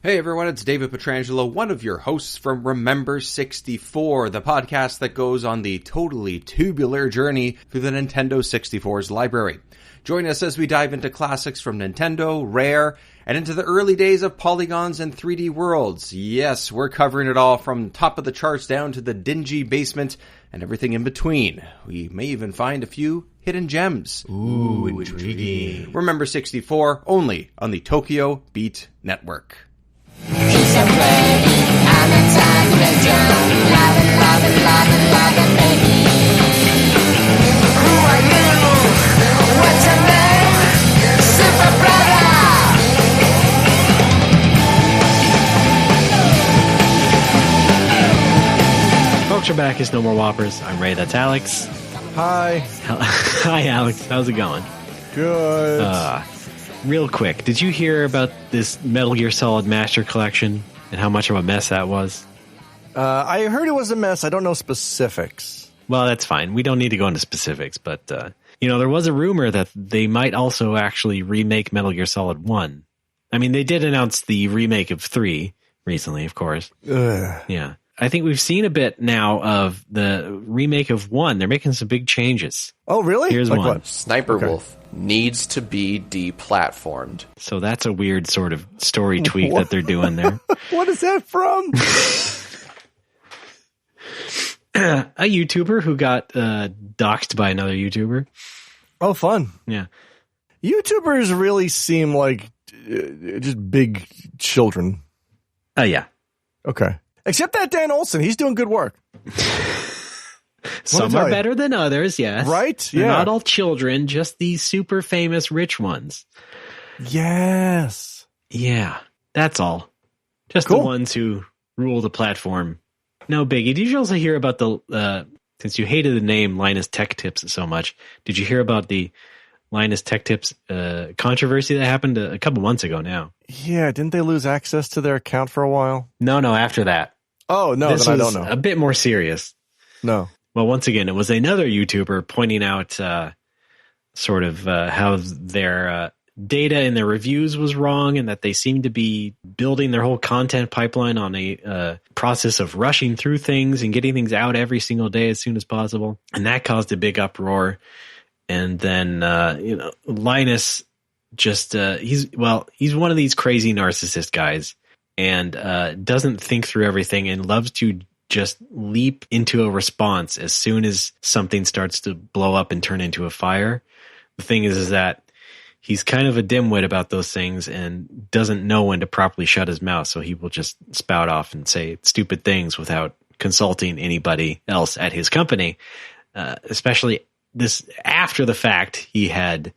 Hey everyone, it's David Petrangelo, one of your hosts from Remember 64, the podcast that goes on the totally tubular journey through the Nintendo 64's library. Join us as we dive into classics from Nintendo, Rare, and into the early days of polygons and 3D worlds. Yes, we're covering it all from top of the charts down to the dingy basement and everything in between. We may even find a few hidden gems. Ooh, intriguing. Remember 64, only on the Tokyo Beat Network. He's so pretty, I'm a tiny Joe. Lovin', baby. Who are you? What's your name? Super Brother! Folks, we're back. It's No More Whoppers. I'm Ray. That's Alex. Hi. Hi, Alex. How's it going? Good. Real quick, did you hear about this Metal Gear Solid Master Collection and how much of a mess that was? I heard it was a mess. I don't know specifics. Well, that's fine. We don't need to go into specifics, but, there was a rumor that they might also actually remake Metal Gear Solid 1. I mean, they did announce the remake of 3 recently, of course. Ugh. Yeah. I think we've seen a bit now of the remake of 1. They're making some big changes. Oh, really? Here's one. What? Sniper Wolf needs to be deplatformed. So that's a weird sort of story tweak that they're doing there. What is that from? A YouTuber who got doxxed by another YouTuber. Oh, fun. Yeah. YouTubers really seem like just big children. Yeah. Okay. Except that Dan Olsen. He's doing good work. Some are better than others, yes. Right? They're Yeah. not all children, just these super famous rich ones. Yes. Yeah, that's all. Just Cool. the ones who rule the platform. No biggie. Did you also hear about the, since you hated the name Linus Tech Tips so much, did you hear about the Linus Tech Tips controversy that happened a couple months ago now? Yeah, didn't they lose access to their account for a while? No, after that. Oh, no, This then I was don't know. a bit more serious. No. Well, once again, it was another YouTuber pointing out sort of how their data in their reviews was wrong and that they seemed to be building their whole content pipeline on a process of rushing through things and getting things out every single day as soon as possible. And that caused a big uproar. And then, Linus just, he's one of these crazy narcissist guys and doesn't think through everything and loves to just leap into a response as soon as something starts to blow up and turn into a fire. The thing is that he's kind of a dimwit about those things and doesn't know when to properly shut his mouth. So he will just spout off and say stupid things without consulting anybody else at his company, especially this after the fact he had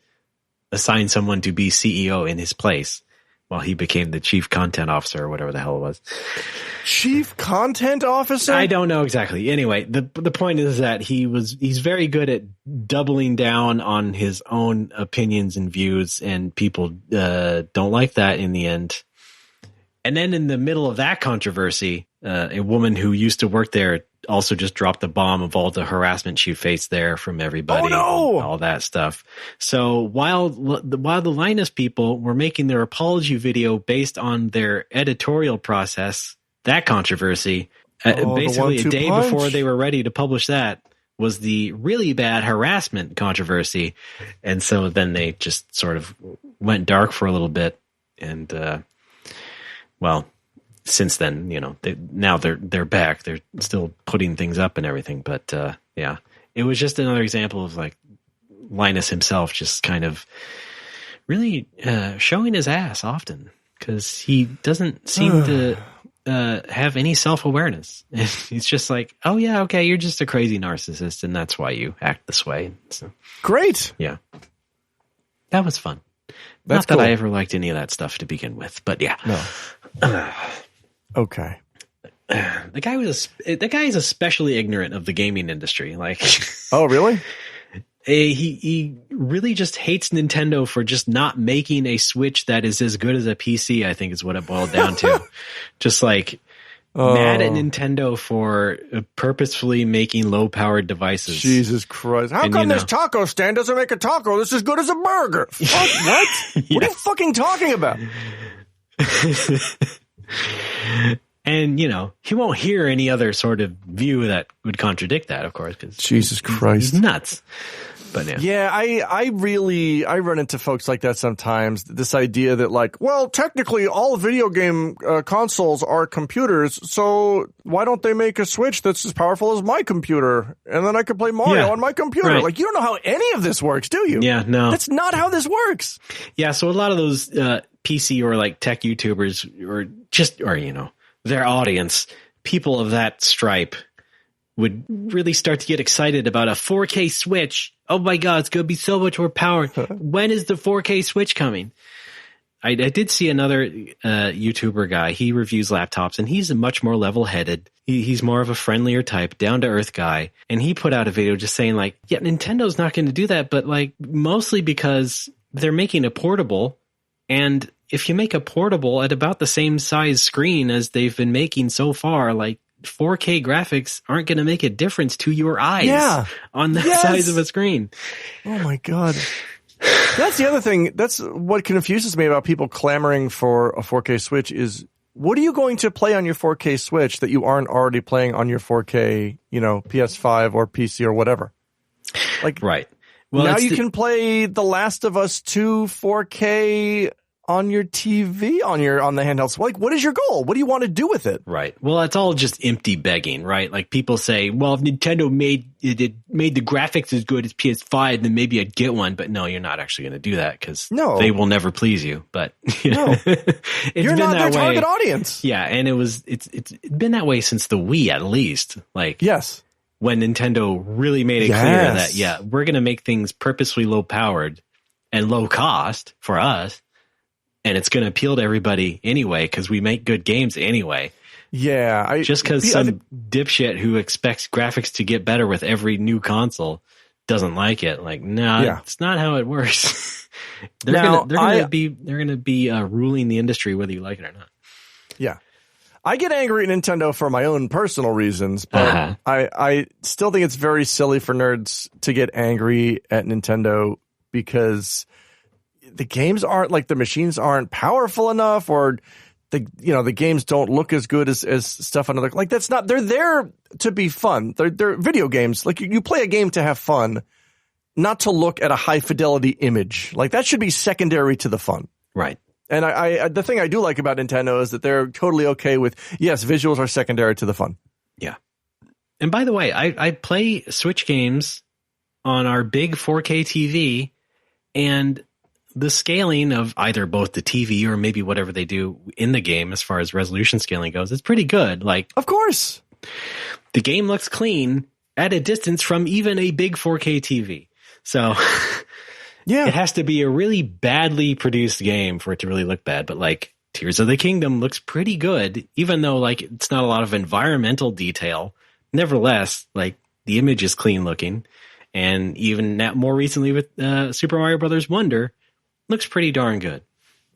assigned someone to be CEO in his place while he became the chief content officer or whatever the hell it was. Chief content officer? I don't know exactly. Anyway, the point is that he's very good at doubling down on his own opinions and views, and people don't like that in the end. And then in the middle of that controversy, a woman who used to work there also just dropped the bomb of all the harassment she faced there from everybody. Oh, no! And all that stuff. So while the Linus people were making their apology video based on their editorial process, that controversy, basically a day before they were ready to publish that, was the really bad harassment controversy. And so then they just sort of went dark for a little bit. And, since then, they're back. They're still putting things up and everything. But, yeah, it was just another example of like Linus himself just kind of really showing his ass often because he doesn't seem to have any self-awareness. He's just like, oh yeah, okay, you're just a crazy narcissist and that's why you act this way. So, great. Yeah. That was fun. That's Not that cool. I ever liked any of that stuff to begin with, but yeah. No. Okay. The guy is especially ignorant of the gaming industry. Like, Oh, really? he really just hates Nintendo for just not making a Switch that is as good as a PC, I think is what it boiled down to. Just like mad at Nintendo for purposefully making low-powered devices. Jesus Christ. How come this taco stand doesn't make a taco that's as good as a burger? Fuck, what? Yeah. What are you fucking talking about? And, he won't hear any other sort of view that would contradict that, of course, because Jesus Christ. he's nuts. But yeah, I run into folks like that sometimes. This idea that like, well, technically all video game consoles are computers, so why don't they make a Switch that's as powerful as my computer, and then I can play Mario on my computer? Right. Like, you don't know how any of this works, do you? Yeah, no. That's not how this works. Yeah, so a lot of those PC or like tech YouTubers or their audience, people of that stripe, would really start to get excited about a 4K Switch. Oh my God, it's going to be so much more power. When is the 4K Switch coming? I did see another YouTuber guy. He reviews laptops and he's much more level-headed. He's more of a friendlier type, down-to-earth guy. And he put out a video just saying like, yeah, Nintendo's not going to do that, but like mostly because they're making a portable. And if you make a portable at about the same size screen as they've been making so far, like 4K graphics aren't going to make a difference to your eyes on that size of a screen. Oh my God. That's the other thing. That's what confuses me about people clamoring for a 4K Switch is, what are you going to play on your 4K Switch that you aren't already playing on your 4K, PS5 or PC or whatever? Like, right. Well, now you can play The Last of Us 2 4K on your TV, on the handhelds. Like, what is your goal? What do you want to do with it? Right. Well, it's all just empty begging, right? Like people say, well, if Nintendo made the graphics as good as PS5, then maybe I'd get one. But no, you're not actually going to do that because they will never please you. But you're not their target audience. Yeah, and it's been that way since the Wii, at least. Like, yes. when Nintendo really made it clear that, yeah, we're going to make things purposely low powered and low cost for us. And it's going to appeal to everybody anyway, because we make good games anyway. Yeah. Just because some dipshit who expects graphics to get better with every new console doesn't like it. Like, no, it's not how it works. they're going to be ruling the industry whether you like it or not. Yeah. I get angry at Nintendo for my own personal reasons, but I still think it's very silly for nerds to get angry at Nintendo because the games aren't, like, the machines aren't powerful enough, or the games don't look as good as stuff on other, like, that's not, they're there to be fun. They're video games. Like, you play a game to have fun, not to look at a high fidelity image. Like, that should be secondary to the fun. Right. And I the thing I do like about Nintendo is that they're totally okay with, yes, visuals are secondary to the fun. Yeah. And by the way, I play Switch games on our big 4K TV, and the scaling of either both the TV or maybe whatever they do in the game as far as resolution scaling goes, it's pretty good. Like, of course, the game looks clean at a distance from even a big 4K TV. So yeah, it has to be a really badly produced game for it to really look bad. But like Tears of the Kingdom looks pretty good, even though like it's not a lot of environmental detail. Nevertheless, like the image is clean looking. And even more recently with Super Mario Brothers Wonder, looks pretty darn good.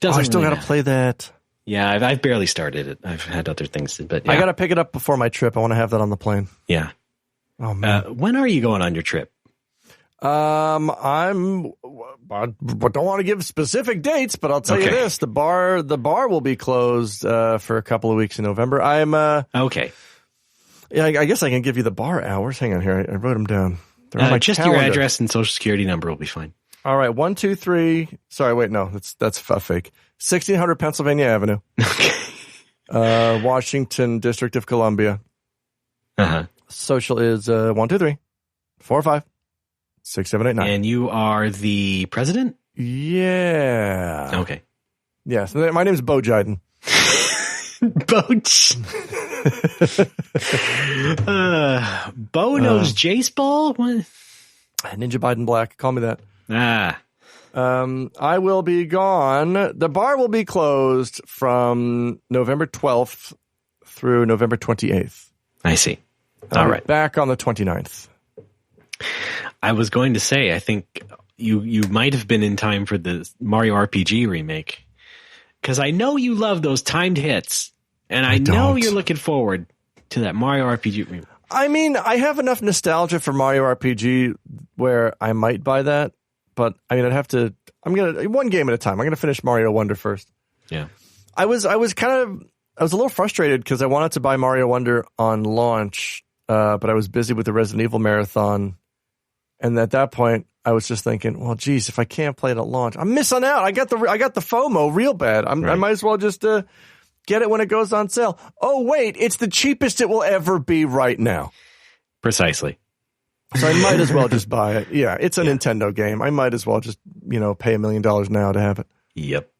I still got to play that. Yeah, I've barely started it. I've had other things, but yeah. I got to pick it up before my trip. I want to have that on the plane. Yeah. Oh man, when are you going on your trip? I don't want to give specific dates, but I'll tell you this: the bar will be closed for a couple of weeks in November. Okay. Yeah, I guess I can give you the bar hours. Hang on here, I wrote them down. Just your address and social security number will be fine. All right, 123. Sorry, wait, no, that's fake. 1600 Pennsylvania Avenue. Okay. Washington, District of Columbia. Social is 123 45 6789. And you are the president? Yeah. Okay. Yes, my name is Bo Jiden. Boach. Bo knows Jace Ball? What? Ninja Biden Black. Call me that. I will be gone. The bar will be closed from November 12th through November 28th. I see. All right. Back on the 29th. I was going to say, I think you might have been in time for the Mario RPG remake. Because I know you love those timed hits. And I know you're looking forward to that Mario RPG remake. I mean, I have enough nostalgia for Mario RPG where I might buy that. But I mean, one game at a time. I'm going to finish Mario Wonder first. Yeah. I was a little frustrated because I wanted to buy Mario Wonder on launch, but I was busy with the Resident Evil marathon. And at that point, I was just thinking, well, geez, if I can't play it at launch, I'm missing out. I got the FOMO real bad. I might as well just get it when it goes on sale. Oh, wait, it's the cheapest it will ever be right now. Precisely. So I might as well just buy it. Yeah, it's a Nintendo game. I might as well just, pay $1 million now to have it. Yep.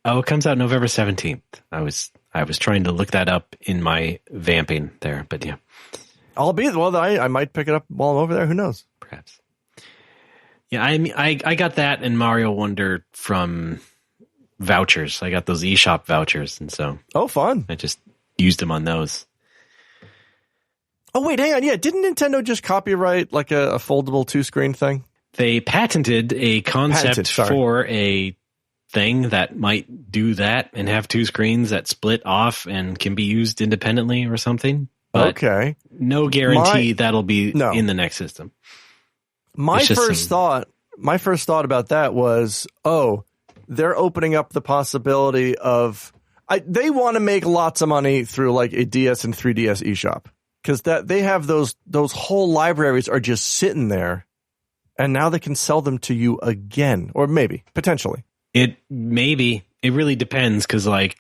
Oh, it comes out November 17th. I was trying to look that up in my vamping there, but yeah. I might pick it up while I'm over there. Who knows? Perhaps. Yeah, I got that and Mario Wonder from vouchers. I got those eShop vouchers, and so fun. I just used them on those. Oh wait, hang on. Yeah, didn't Nintendo just copyright like a foldable 2-screen thing? They patented a concept for a thing that might do that and have 2 screens that split off and can be used independently or something. But no guarantee that'll be in the next system. My first thought about that was, they're opening up the possibility of they want to make lots of money through like a DS and 3DS eShop, because they have those whole libraries are just sitting there, and now they can sell them to you again, or maybe potentially. It really depends, because like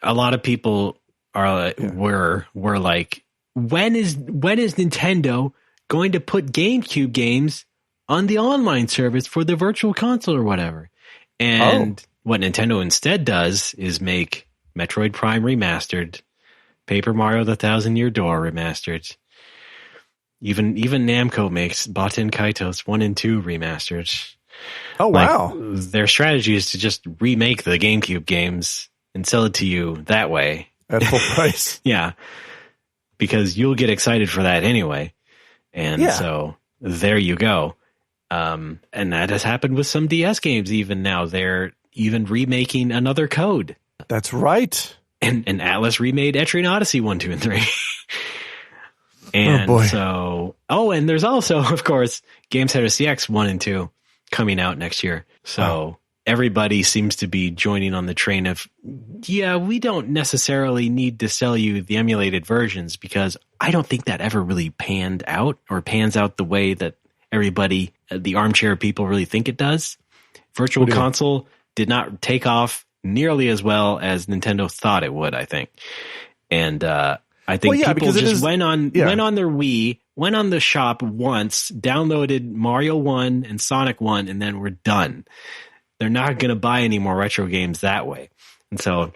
a lot of people are were like, when is Nintendo going to put GameCube games on the online service for the Virtual Console or whatever? And what Nintendo instead does is make Metroid Prime Remastered, Paper Mario: The Thousand Year Door Remastered, Even Namco makes Baten Kaitos 1 and 2 remastered. Oh, wow. Their strategy is to just remake the GameCube games and sell it to you that way. At full price. Yeah. Because you'll get excited for that anyway. And so there you go. And that has happened with some DS games even now. They're even remaking another Code. That's right. And Atlas remade Etrian Odyssey 1, 2, and 3. And and there's also, of course, Game Center CX 1 and 2 coming out next year. So everybody seems to be joining on the train of, we don't necessarily need to sell you the emulated versions, because I don't think that ever really pans out the way that everybody, the armchair people, really think it does. Virtual Console did not take off nearly as well as Nintendo thought it would, I think. And I think people just went on their Wii, went on the shop once, downloaded Mario 1 and Sonic 1, and then we're done. They're not going to buy any more retro games that way. And so,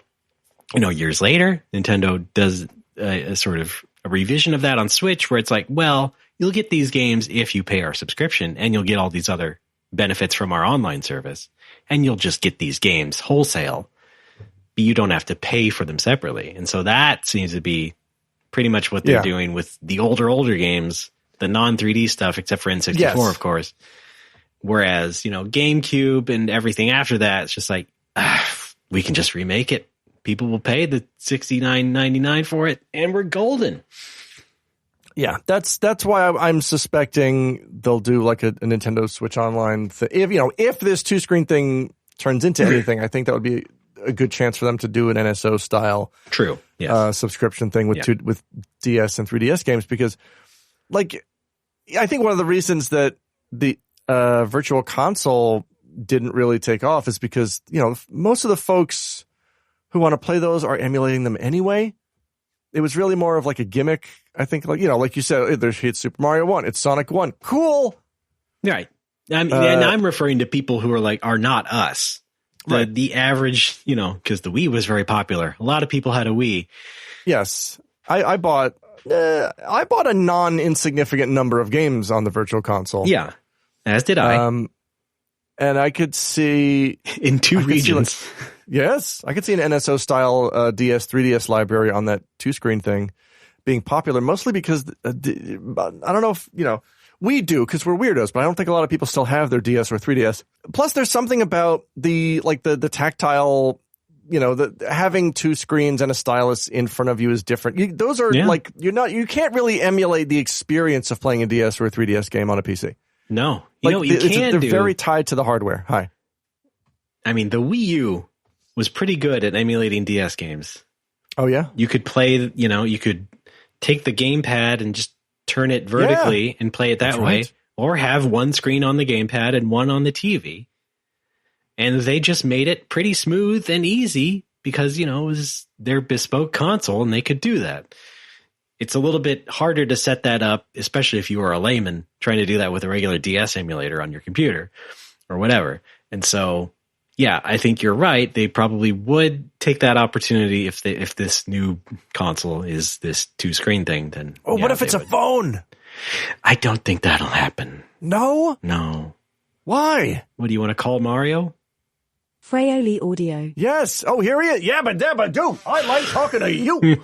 years later, Nintendo does a sort of a revision of that on Switch, where it's like, well, you'll get these games if you pay our subscription, and you'll get all these other benefits from our online service, and you'll just get these games wholesale, but you don't have to pay for them separately. And so that seems to be pretty much what they're doing with the older games, the non-3D stuff, except for N64, of course. Whereas, GameCube and everything after that, it's just like, we can just remake it. People will pay the $69.99 for it, and we're golden. Yeah, that's why I'm suspecting they'll do like a Nintendo Switch Online thing. If this 2-screen thing turns into anything, I think that would be a good chance for them to do an NSO style subscription thing with DS and 3DS games, because I think one of the reasons that the Virtual Console didn't really take off is because most of the folks who want to play those are emulating them anyway. It was really more of like a gimmick. I think like you said, it's Super Mario 1, it's Sonic 1. Cool. Right. And I'm referring to people who are not us. The average, because the Wii was very popular. A lot of people had a Wii. Yes. I bought a non-insignificant number of games on the Virtual Console. Yeah. As did I. And I could see in 2 regions. I could see an NSO style DS 3DS library on that 2-screen thing being popular, mostly because I don't know if we do, because we're weirdos, but I don't think a lot of people still have their DS or 3DS. Plus, there's something about the tactile, having 2 screens and a stylus in front of you is different. Those are you can't really emulate the experience of playing a DS or a 3DS game on a PC. No, they're very tied to the hardware. Hi. I mean, the Wii U was pretty good at emulating DS games. Oh yeah, you could play. You could take the gamepad and just turn it vertically and play it that way, or have one screen on the gamepad and one on the TV. And they just made it pretty smooth and easy because, it was their bespoke console and they could do that. It's a little bit harder to set that up, especially if you are a layman trying to do that with a regular DS emulator on your computer or whatever. And so, I think you're right. They probably would take that opportunity if this new console is this 2-screen thing. Then what if it's a phone? I don't think that'll happen. No. Why? What do you want to call Mario? Fraioli Audio. Yes. Oh, here he is. Yabba dabba do. I like talking to you.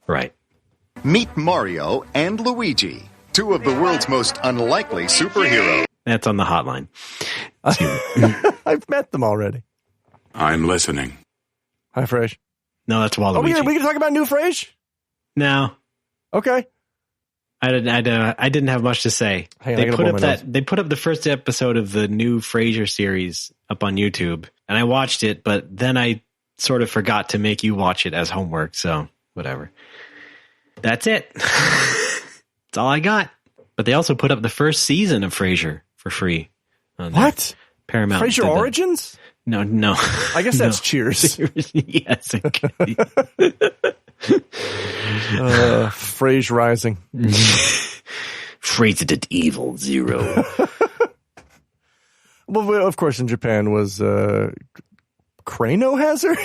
Right. Meet Mario and Luigi, 2 of the world's most unlikely superheroes. That's on the hotline. I've met them already. I'm listening. Hi, Frage. No, that's Waluigi. We can talk about new Frage? No. Okay. I didn't have much to say. They put up the first episode of the new Frasier series up on YouTube, and I watched it, but then I sort of forgot to make you watch it as homework, so whatever. That's it. That's all I got. But they also put up the first season of Frasier for free. What? Paramount. Frasier Origins? No. I guess that's Cheers. Yes. Okay. Frasier Rising. Phrased it evil 0. Well, of course, in Japan was Crane-ohazard?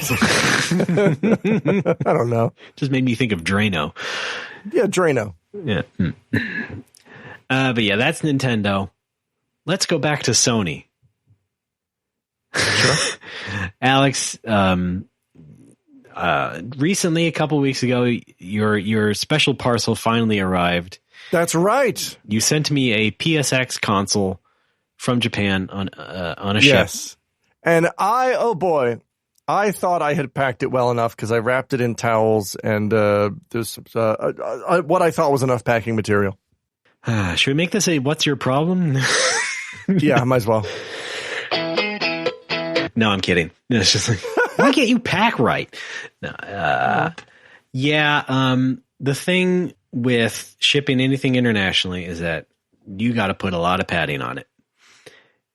I don't know. Just made me think of Drano. Yeah, Drano. Yeah. But yeah, that's Nintendo. Let's go back to Sony. Sure. Alex, recently, a couple weeks ago, your special parcel finally arrived. That's right. You sent me a PSX console from Japan on a ship. Yes. And oh boy, I thought I had packed it well enough because I wrapped it in towels and there's what I thought was enough packing material. Should we make this a "What's your problem"? Yeah, might as well. No, I'm kidding. It's just like, why can't you pack right? No, the thing with shipping anything internationally is that you got to put a lot of padding on it,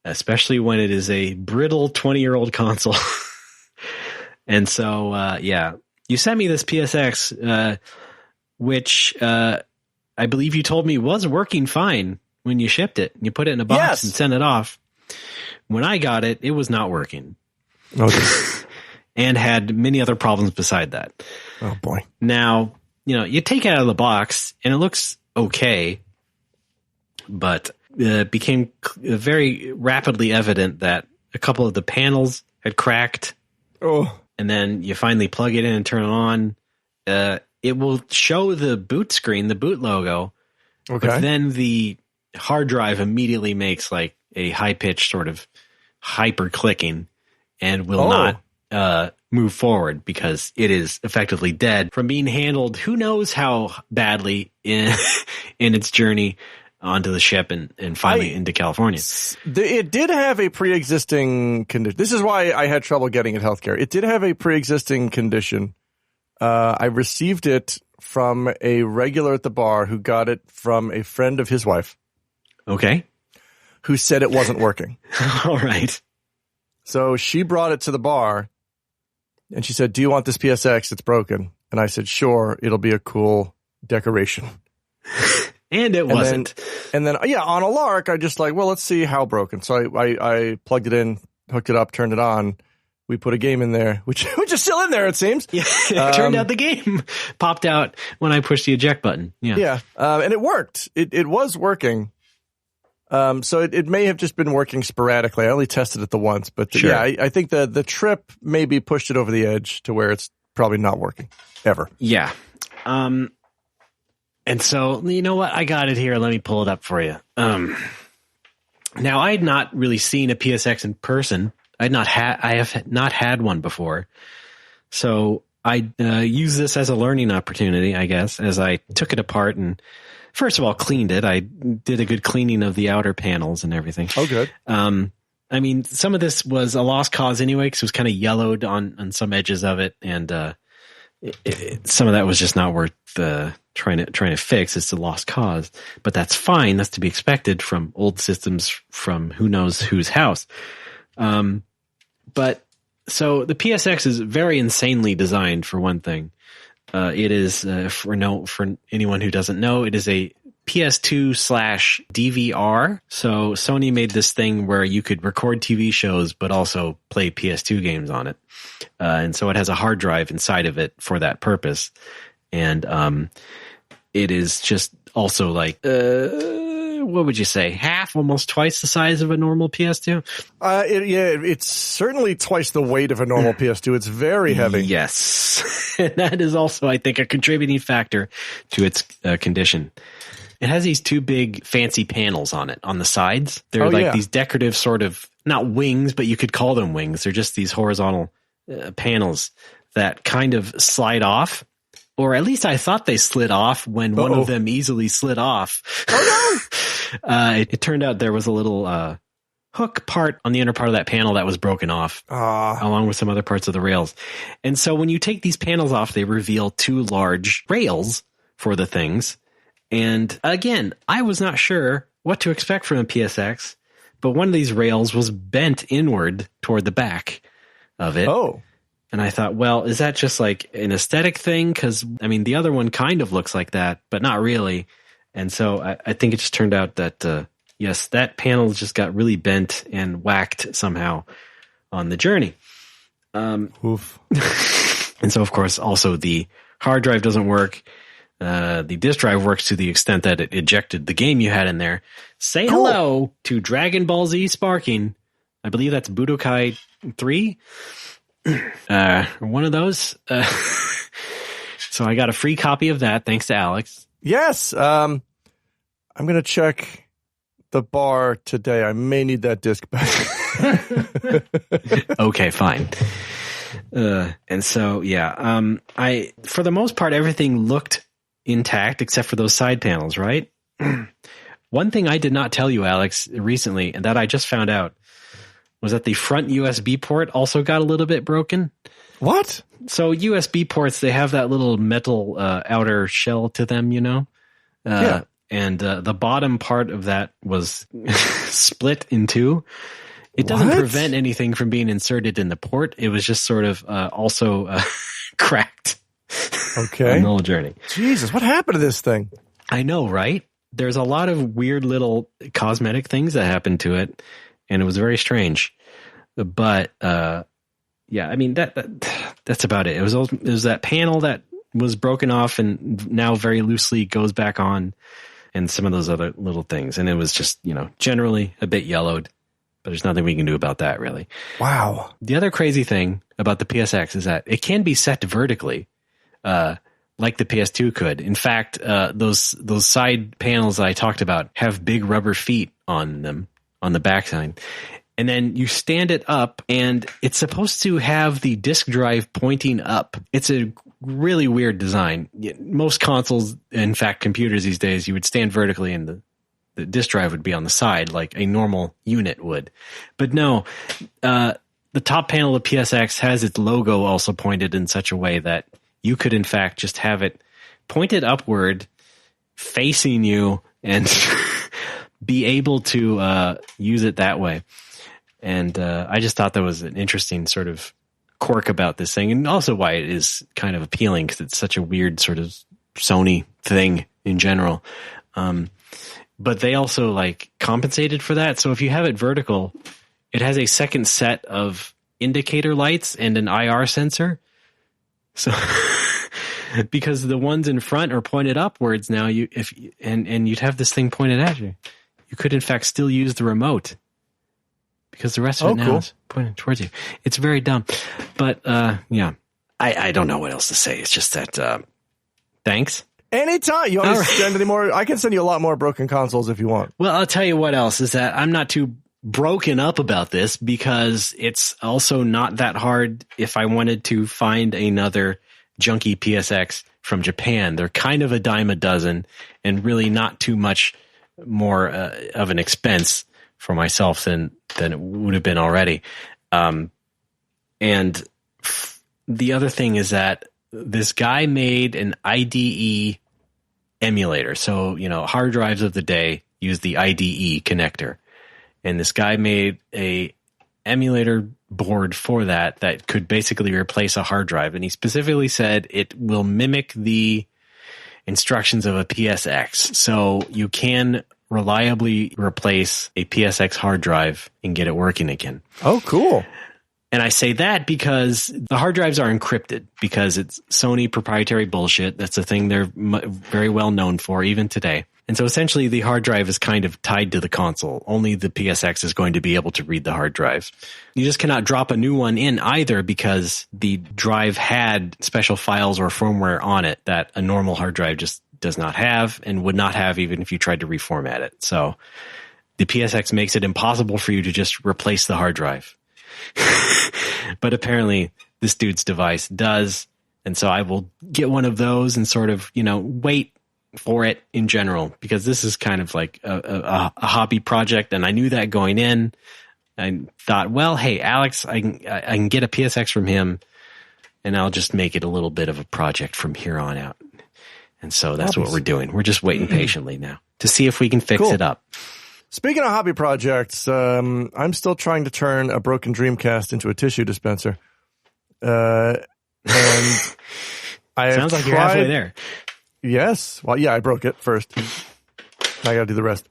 especially when it is a brittle 20-year-old console. And so, you sent me this PSX, which I believe you told me was working fine when you shipped it. You put it in a box and sent it off. When I got it, it was not working. Okay. And had many other problems beside that. Oh boy. Now, you take it out of the box and it looks okay, but it became very rapidly evident that a couple of the panels had cracked. Oh. And then you finally plug it in and turn it on. It will show the boot screen, the boot logo. Okay. But then the hard drive immediately makes like a high-pitched sort of hyper clicking and will not move forward because it is effectively dead from being handled who knows how badly in its journey onto the ship and finally into California. It did have a pre-existing condition. This is why I had trouble getting it healthcare. It did have a pre-existing condition. I received it from a regular at the bar who got it from a friend of his wife. Okay. Who said it wasn't working. All right. So she brought it to the bar and she said, "Do you want this PSX? It's broken." And I said, "Sure, it'll be a cool decoration." And it wasn't. And then, on a lark, I just like, well, let's see how broken. So I plugged it in, hooked it up, turned it on. We put a game in there, which is still in there, it seems. Yeah, it turned out the game popped out when I pushed the eject button. Yeah. Yeah. And it worked. It was working. So it may have just been working sporadically. I only tested it the once, but sure. I think the trip maybe pushed it over the edge to where it's probably not working ever. Yeah. And so, you know what? I got it here. Let me pull it up for you. Now, I had not really seen a PSX in person. I have not had one before. So I used this as a learning opportunity, I guess, as I took it apart and first of all cleaned it. I did a good cleaning of the outer panels and everything. Oh, good. I mean, some of this was a lost cause anyway, because it was kind of yellowed on some edges of it, and some of that was just not worth trying to fix. It's a lost cause, but that's fine. That's to be expected from old systems from who knows whose house. But so the PSX is very insanely designed for one thing. It is for anyone who doesn't know, it is a PS2/DVR. So Sony made this thing where you could record TV shows, but also play PS2 games on it. And so it has a hard drive inside of it for that purpose. And it is just also like, what would you say? Half, almost twice the size of a normal PS2? It's certainly twice the weight of a normal PS2. It's very heavy. Yes. And that is also, I think, a contributing factor to its condition. It has these two big fancy panels on it, on the sides. They're these decorative sort of, not wings, but you could call them wings. They're just these horizontal panels that kind of slide off. Or at least I thought they slid off when one of them easily slid off. Oh, no! It turned out there was a little hook part on the inner part of that panel that was broken off, along with some other parts of the rails. And so when you take these panels off, they reveal two large rails for the things. And again, I was not sure what to expect from a PSX, but one of these rails was bent inward toward the back of it. Oh. And I thought, well, is that just like an aesthetic thing? Because, I mean, the other one kind of looks like that, but not really. And so I think it just turned out that, yes, that panel just got really bent and whacked somehow on the journey. Oof. And so, of course, also the hard drive doesn't work. The disk drive works to the extent that it ejected the game you had in there. Say hello to Dragon Ball Z Sparking. I believe that's Budokai 3. One of those. So I got a free copy of that thanks to Alex. Yes. I'm going to check the bar today. I may need that disc back. Okay, fine. And so, yeah, I, for the most part, everything looked intact except for those side panels, right? One thing I did not tell you, Alex, recently, and that I just found out, was that the front USB port also got a little bit broken. What? So USB ports, they have that little metal outer shell to them, you know? Yeah. And the bottom part of that was split in two. It doesn't prevent anything from being inserted in the port. It was just sort of also cracked. Okay. On the whole journey. Jesus, what happened to this thing? I know, right? There's a lot of weird little cosmetic things that happened to it, and it was very strange. But yeah, I mean that's about it. It was that panel that was broken off and now very loosely goes back on, and some of those other little things. And it was just, you know, generally a bit yellowed, but there's nothing we can do about that, really. Wow. The other crazy thing about the PSX is that it can be set vertically, like the PS2 could. In fact, those side panels that I talked about have big rubber feet on them on the backside. And then you stand it up, and it's supposed to have the disk drive pointing up. It's a really weird design. Most consoles, in fact, computers these days, you would stand vertically and the disk drive would be on the side like a normal unit would. But no, the top panel of PSX has its logo also pointed in such a way that you could, in fact, just have it pointed upward, facing you, and be able to use it that way. And I just thought that was an interesting sort of quirk about this thing, and also why it is kind of appealing, because it's such a weird sort of Sony thing in general. But they also like compensated for that. So if you have it vertical, it has a second set of indicator lights and an IR sensor. So because the ones in front are pointed upwards now, and you'd have this thing pointed at you, you could in fact still use the remote, because the rest of it now is pointing towards you. It's very dumb. But yeah, I don't know what else to say. It's just that thanks. Anytime. You want to send any more? I can send you a lot more broken consoles if you want. Well, I'll tell you what else is that I'm not too broken up about this, because it's also not that hard if I wanted to find another junky PSX from Japan. They're kind of a dime a dozen, and really not too much more of an expense for myself than it would have been already. And the other thing is that this guy made an IDE emulator. So, you know, hard drives of the day use the IDE connector. And this guy made a emulator board for that could basically replace a hard drive. And he specifically said it will mimic the instructions of a PSX. So you can reliably replace a PSX hard drive and get it working again. Oh, cool. And I say that because the hard drives are encrypted, because it's Sony proprietary bullshit. That's a thing they're very well known for, even today. And so essentially the hard drive is kind of tied to the console. Only the PSX is going to be able to read the hard drive. You just cannot drop a new one in either, because the drive had special files or firmware on it that a normal hard drive just does not have, and would not have even if you tried to reformat it. So the PSX makes it impossible for you to just replace the hard drive. But apparently this dude's device does. And so I will get one of those and sort of, you know, wait for it in general, because this is kind of like a hobby project. And I knew that going in. I thought, well, hey, Alex, I can get a PSX from him, and I'll just make it a little bit of a project from here on out. And so that's what we're doing. We're just waiting patiently now to see if we can fix it up. Speaking of hobby projects, I'm still trying to turn a broken Dreamcast into a tissue dispenser. And I sounds like you're halfway there. Yes. Well, yeah, I broke it first. I got to do the rest.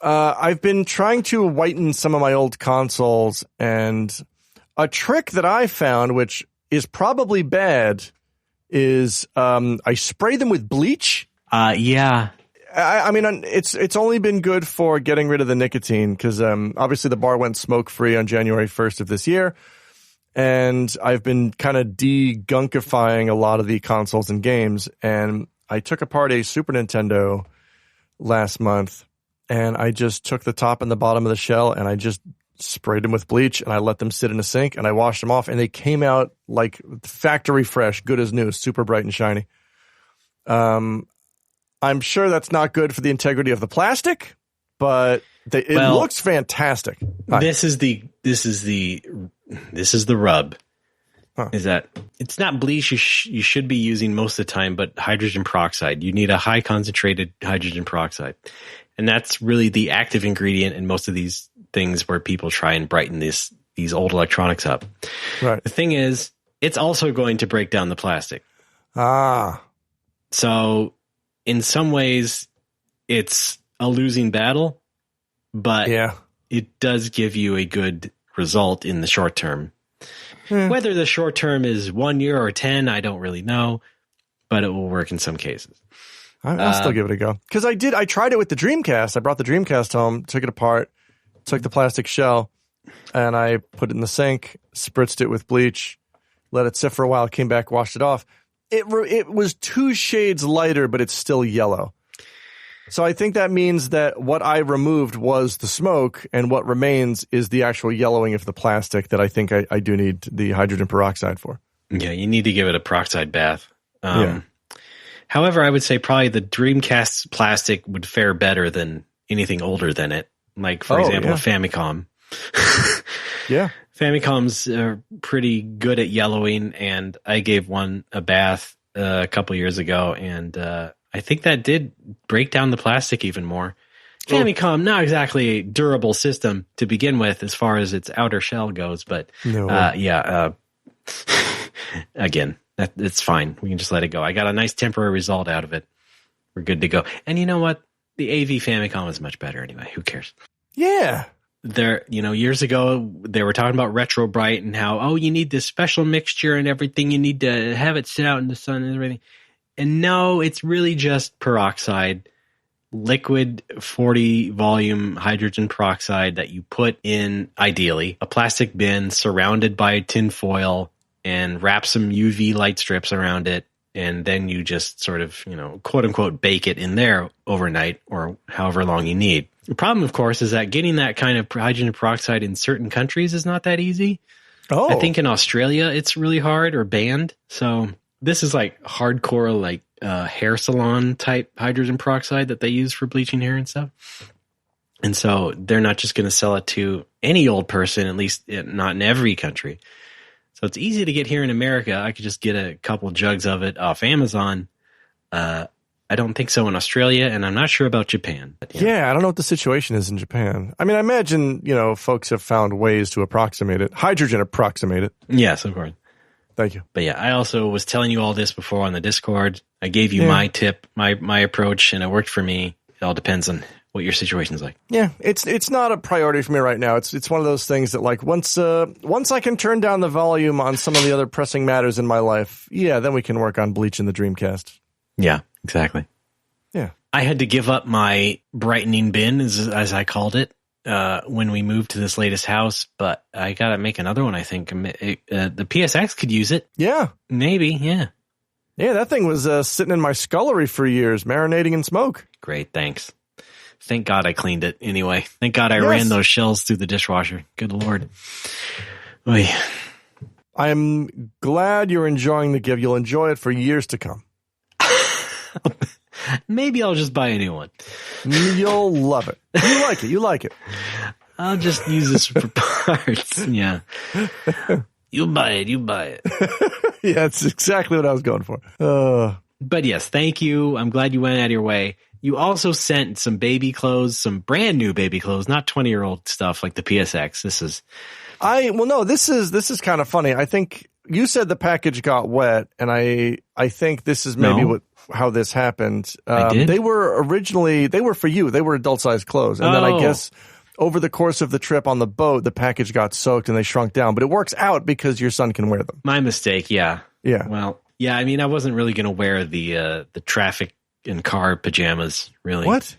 I've been trying to whiten some of my old consoles, and a trick that I found, which is probably bad, is I spray them with bleach. Yeah. I mean, it's only been good for getting rid of the nicotine because obviously the bar went smoke-free on January 1st of this year. And I've been kind of de-gunkifying a lot of the consoles and games. And I took apart a Super Nintendo last month, and I just took the top and the bottom of the shell, and I just sprayed them with bleach, and I let them sit in a sink, and I washed them off, and they came out like factory fresh, good as new, super bright and shiny. I'm sure that's not good for the integrity of the plastic, but it looks fantastic. This is the rub. Huh. Is that it's not bleach you should be using most of the time, but hydrogen peroxide. You need a high concentrated hydrogen peroxide. And that's really the active ingredient in most of these things where people try and brighten these old electronics up. Right. The thing is, it's also going to break down the plastic. So in some ways, it's a losing battle, but it does give you a good result in the short term. Whether the short term is 1 year or 10, I don't really know, but it will work in some cases. I'll still give it a go. Because I tried it with the Dreamcast. I brought the Dreamcast home, took it apart, took the plastic shell, and I put it in the sink, spritzed it with bleach, let it sit for a while, came back, washed it off. It was 2 shades lighter, but it's still yellow. So I think that means that what I removed was the smoke, and what remains is the actual yellowing of the plastic that I think I do need the hydrogen peroxide for. Yeah, you need to give it a peroxide bath. However, I would say probably the Dreamcast plastic would fare better than anything older than it. Like, for example, a Famicom. Yeah. Famicoms are pretty good at yellowing, and I gave one a bath a couple years ago, and I think that did break down the plastic even more. Famicom, not exactly a durable system to begin with as far as its outer shell goes, but again, it's fine. We can just let it go. I got a nice temporary result out of it. We're good to go. And you know what? The AV Famicom is much better anyway. Who cares? Yeah. Years ago, they were talking about Retro Bright and how, you need this special mixture and everything. You need to have it sit out in the sun and everything. And no, it's really just peroxide, liquid 40 volume hydrogen peroxide that you put in, ideally, a plastic bin surrounded by tin foil and wrap some UV light strips around it. And then you just sort of, quote unquote, bake it in there overnight or however long you need. The problem, of course, is that getting that kind of hydrogen peroxide in certain countries is not that easy. I think in Australia it's really hard or banned. So this is like hardcore, hair salon type hydrogen peroxide that they use for bleaching hair and stuff. And so they're not just going to sell it to any old person, at least not in every country. So it's easy to get here in America. I could just get a couple jugs of it off Amazon. I don't think so in Australia, and I'm not sure about Japan. But, I don't know what the situation is in Japan. I mean, I imagine, folks have found ways to approximate it. Hydrogen approximate it. Yes, of course. Thank you. But I also was telling you all this before on the Discord. I gave you my tip, my approach, and it worked for me. It all depends on what your situation's like. Yeah, it's not a priority for me right now. It's one of those things that once I can turn down the volume on some of the other pressing matters in my life, then we can work on bleaching the Dreamcast. Yeah, exactly. Yeah. I had to give up my brightening bin, as I called it, when we moved to this latest house, but I got to make another one, I think. The PSX could use it. Yeah. Maybe, yeah. Yeah, that thing was sitting in my scullery for years, marinating in smoke. Great, thanks. Thank God I cleaned it anyway. Thank God I ran those shells through the dishwasher. Good Lord. Oy. I'm glad you're enjoying the gift. You'll enjoy it for years to come. Maybe I'll just buy a new one. You'll love it. You like it. I'll just use this for parts. Yeah. You buy it. Yeah, it's exactly what I was going for. But yes, thank you. I'm glad you went out of your way. You also sent some baby clothes, some brand new baby clothes, not 20-year-old stuff like the PSX. This is kind of funny. I think you said the package got wet, and I think this is maybe how this happened. They were for you. They were adult-sized clothes. And then I guess over the course of the trip on the boat, the package got soaked and they shrunk down. But it works out because your son can wear them. My mistake, yeah. Yeah. Well, Yeah, I mean, I wasn't really going to wear the traffic and car pajamas, really. What?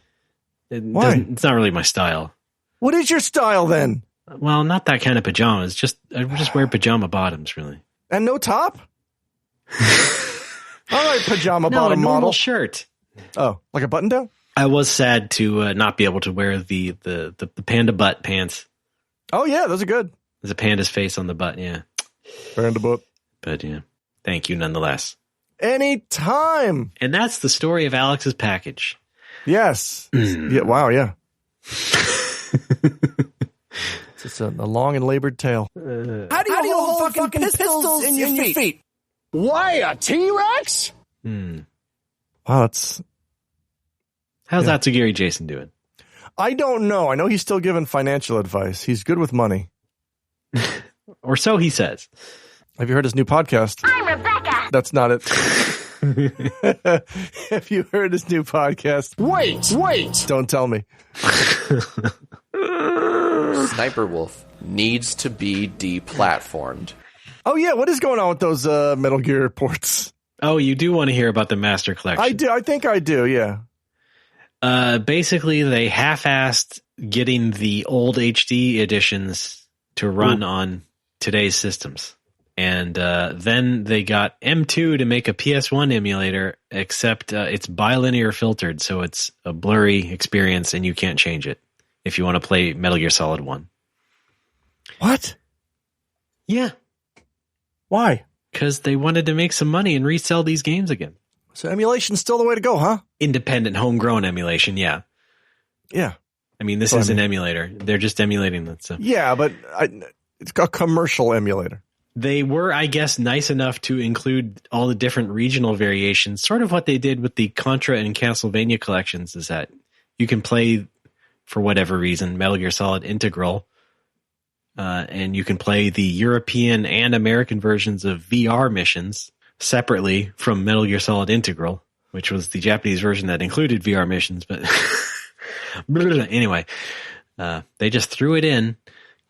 Why? It's not really my style. What is your style then? Well, not that kind of pajamas. I just wear pajama bottoms, really. And no top? All right, pajama bottom a normal model. shirt. Oh, like a button down? I was sad to not be able to wear the panda butt pants. Oh, yeah, those are good. There's a panda's face on the butt, yeah. Panda butt. But, yeah, thank you nonetheless. Anytime. And that's the story of Alex's package. Yes. Yeah. Wow, yeah. It's just a long and labored tale. How do you hold fucking pistols in your feet? Why, a T-Rex? Wow, that's... How's Atsugiri Jason doing? I don't know. I know he's still giving financial advice. He's good with money. Or so he says. Have you heard his new podcast? I'm Rebecca. That's not it. Have you heard his new podcast? Wait. Don't tell me. Sniper Wolf needs to be deplatformed. Oh, yeah. What is going on with those Metal Gear ports? Oh, you do want to hear about the Master Collection. I do. I think I do, yeah. Basically, they half-assed getting the old HD editions to run on today's systems. And then they got M2 to make a PS1 emulator, except it's bilinear filtered, so it's a blurry experience and you can't change it if you want to play Metal Gear Solid 1. What? Yeah. Why? Because they wanted to make some money and resell these games again. So emulation's still the way to go, huh? Independent, homegrown emulation, yeah. Yeah. I mean, this is an emulator. They're just emulating that stuff. Yeah, but it's a commercial emulator. They were, I guess, nice enough to include all the different regional variations. Sort of what they did with the Contra and Castlevania collections is that you can play, for whatever reason, Metal Gear Solid Integral, and you can play the European and American versions of VR missions separately from Metal Gear Solid Integral, which was the Japanese version that included VR missions. But anyway, they just threw it in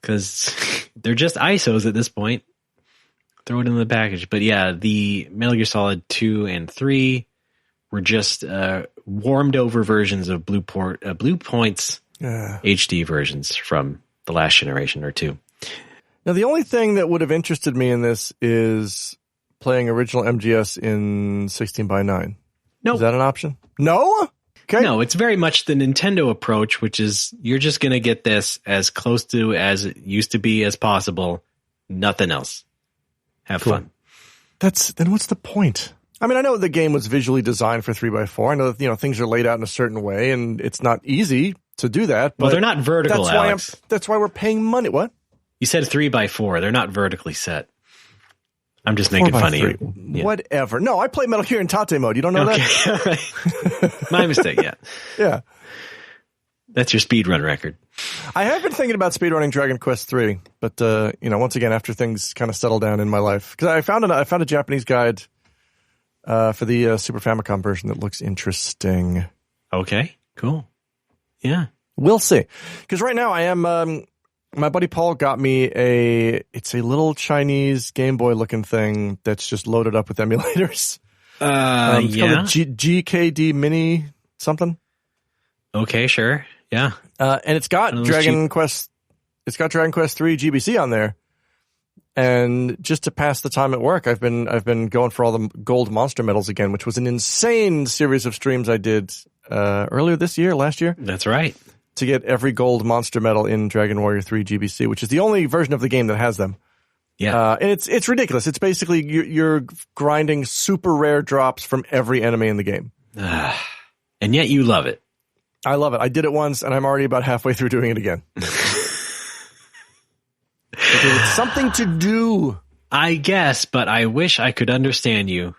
because they're just ISOs at this point. Throw it in the package. But yeah, the Metal Gear Solid 2 and 3 were just warmed over versions of Blue Point's HD versions from the last generation or two. Now, the only thing that would have interested me in this is playing original MGS in 16:9. No. Is that an option? No? Okay. No, it's very much the Nintendo approach, which is you're just going to get this as close to as it used to be as possible. Nothing else. Have fun. Then what's the point? I mean, I know the game was visually designed for 3x4. I know that, things are laid out in a certain way, and it's not easy to do that. But well, they're not vertical, Alex. That's why we're paying money. What? You said 3x4. They're not vertically set. I'm just making fun of you. Yeah. Whatever. No, I play Metal Gear in Tate mode. You don't know that? My mistake, yeah. Yeah. That's your speedrun record. I have been thinking about speedrunning Dragon Quest 3, but once again, after things kind of settle down in my life, because I found a Japanese guide for the Super Famicom version that looks interesting. Okay, cool. Yeah, we'll see. Because right now I am. My buddy Paul got me it's a little Chinese Game Boy looking thing that's just loaded up with emulators. It's called GKD Mini something. Okay, sure. Yeah. And it's got Dragon Quest 3 GBC on there. And just to pass the time at work, I've been going for all the gold monster medals again, which was an insane series of streams I did earlier this year, last year. That's right. To get every gold monster medal in Dragon Warrior 3 GBC, which is the only version of the game that has them. Yeah. And it's ridiculous. It's basically you're grinding super rare drops from every enemy in the game. And yet you love it. I love it. I did it once, and I'm already about halfway through doing it again. Because it's something to do. I guess, but I wish I could understand you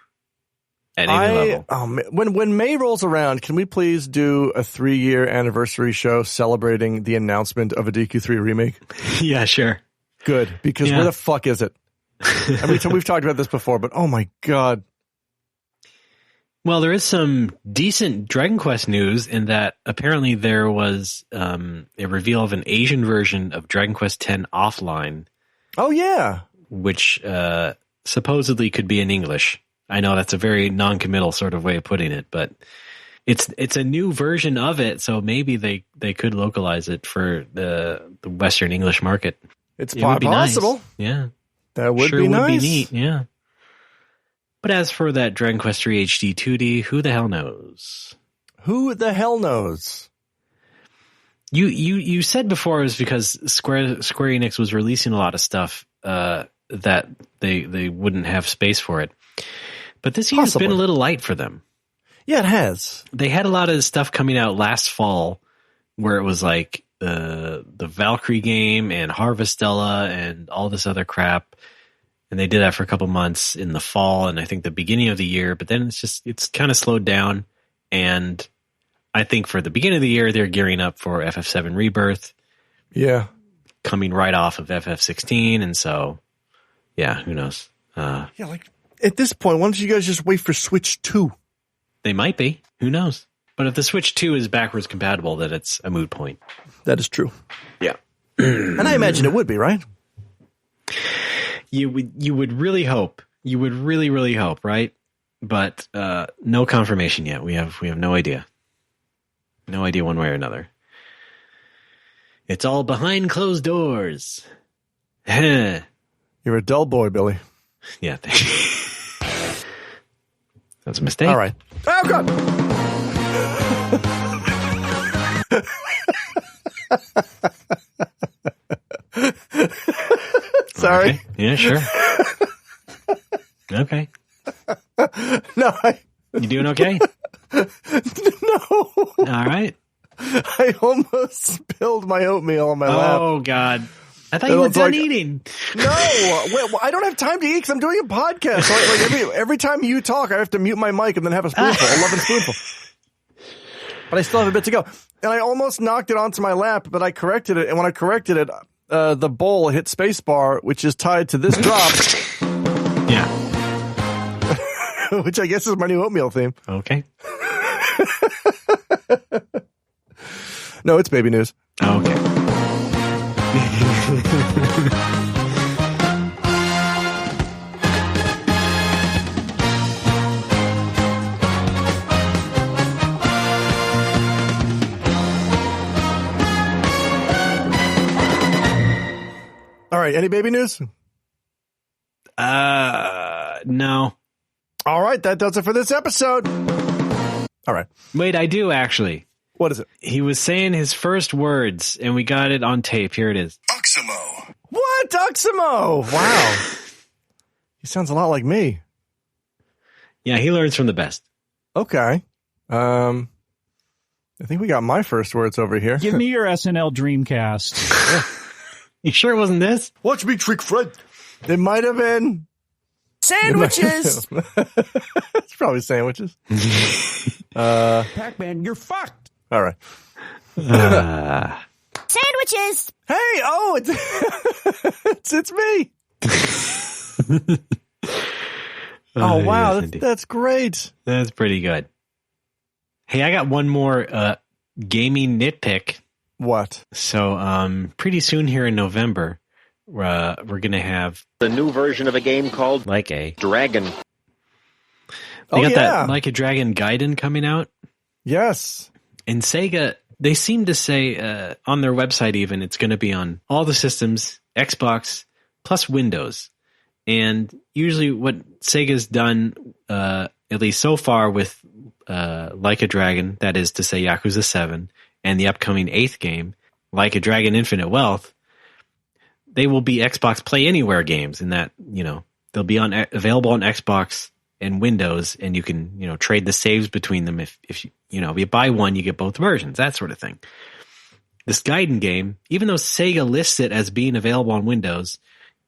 at any level. When May rolls around, can we please do a 3-year anniversary show celebrating the announcement of a DQ3 remake? Yeah, sure. Good, because where the fuck is it? I mean, we've talked about this before, but oh my God. Well, there is some decent Dragon Quest news in that apparently there was a reveal of an Asian version of Dragon Quest X offline. Oh, yeah. Which supposedly could be in English. I know that's a very non-committal sort of way of putting it, but it's a new version of it, so maybe they could localize it for the Western English market. It would be possible. Nice. Yeah. That would sure be would nice. Be neat, yeah. But as for that Dragon Quest III HD 2D, who the hell knows? Who the hell knows? You said before it was because Square Enix was releasing a lot of stuff that they wouldn't have space for it. But this year's been a little light for them. Yeah, it has. They had a lot of stuff coming out last fall where it was like the Valkyrie game and Harvestella and all this other crap. And they did that for a couple months in the fall and I think the beginning of the year. But then it's kind of slowed down. And I think for the beginning of the year, they're gearing up for FF7 Rebirth. Yeah. Coming right off of FF16. And so, yeah, who knows? Yeah, like at this point, why don't you guys just wait for Switch 2? They might be. Who knows? But if the Switch 2 is backwards compatible, then it's a moot point. That is true. Yeah. And I imagine it would be, right? You would really hope. You would really, really hope, right? But no confirmation yet. We have no idea. No idea one way or another. It's all behind closed doors. You're a dull boy, Billy. Yeah, thank you. That's a mistake. All right. Oh, God. Sorry. Okay. Yeah, sure. Okay. No. You doing okay? No. All right. I almost spilled my oatmeal on my lap. Oh, God. I thought you were done eating. No, I don't have time to eat because I'm doing a podcast. So every time you talk, I have to mute my mic and then have a spoonful, 11 spoonful. But I still have a bit to go. And I almost knocked it onto my lap, but I corrected it. And when I corrected it, the bowl hit spacebar, which is tied to this drop. Yeah. Which I guess is my new oatmeal theme. Okay. No, it's baby news. Okay. All right, any baby news? No. All right, that does it for this episode. All right. Wait, I do actually. What is it? He was saying his first words, and we got it on tape. Here it is. Uxamo. What? Uxamo. Wow. He sounds a lot like me. Yeah, he learns from the best. Okay. I think we got my first words over here. Give me your SNL Dreamcast. You sure it wasn't this? Watch me trick Fred. It might have been sandwiches. It's probably sandwiches. Pac-Man, you're fucked. All right. Sandwiches. Hey, oh, it's me. Oh, wow, yes, that's great. That's pretty good. Hey, I got one more gaming nitpick. What? So, pretty soon here in November, we're going to have the new version of a game called Like a Dragon. They got that Like a Dragon Gaiden coming out. Yes. And Sega, they seem to say on their website even, it's going to be on all the systems, Xbox, plus Windows. And usually what Sega's done, at least so far with Like a Dragon, that is to say Yakuza 7, and the upcoming 8th game, Like a Dragon Infinite Wealth, they will be Xbox Play Anywhere games in that, they'll be available on Xbox and Windows, and you can, trade the saves between them. If you buy one, you get both versions, that sort of thing. This Gaiden game, even though Sega lists it as being available on Windows,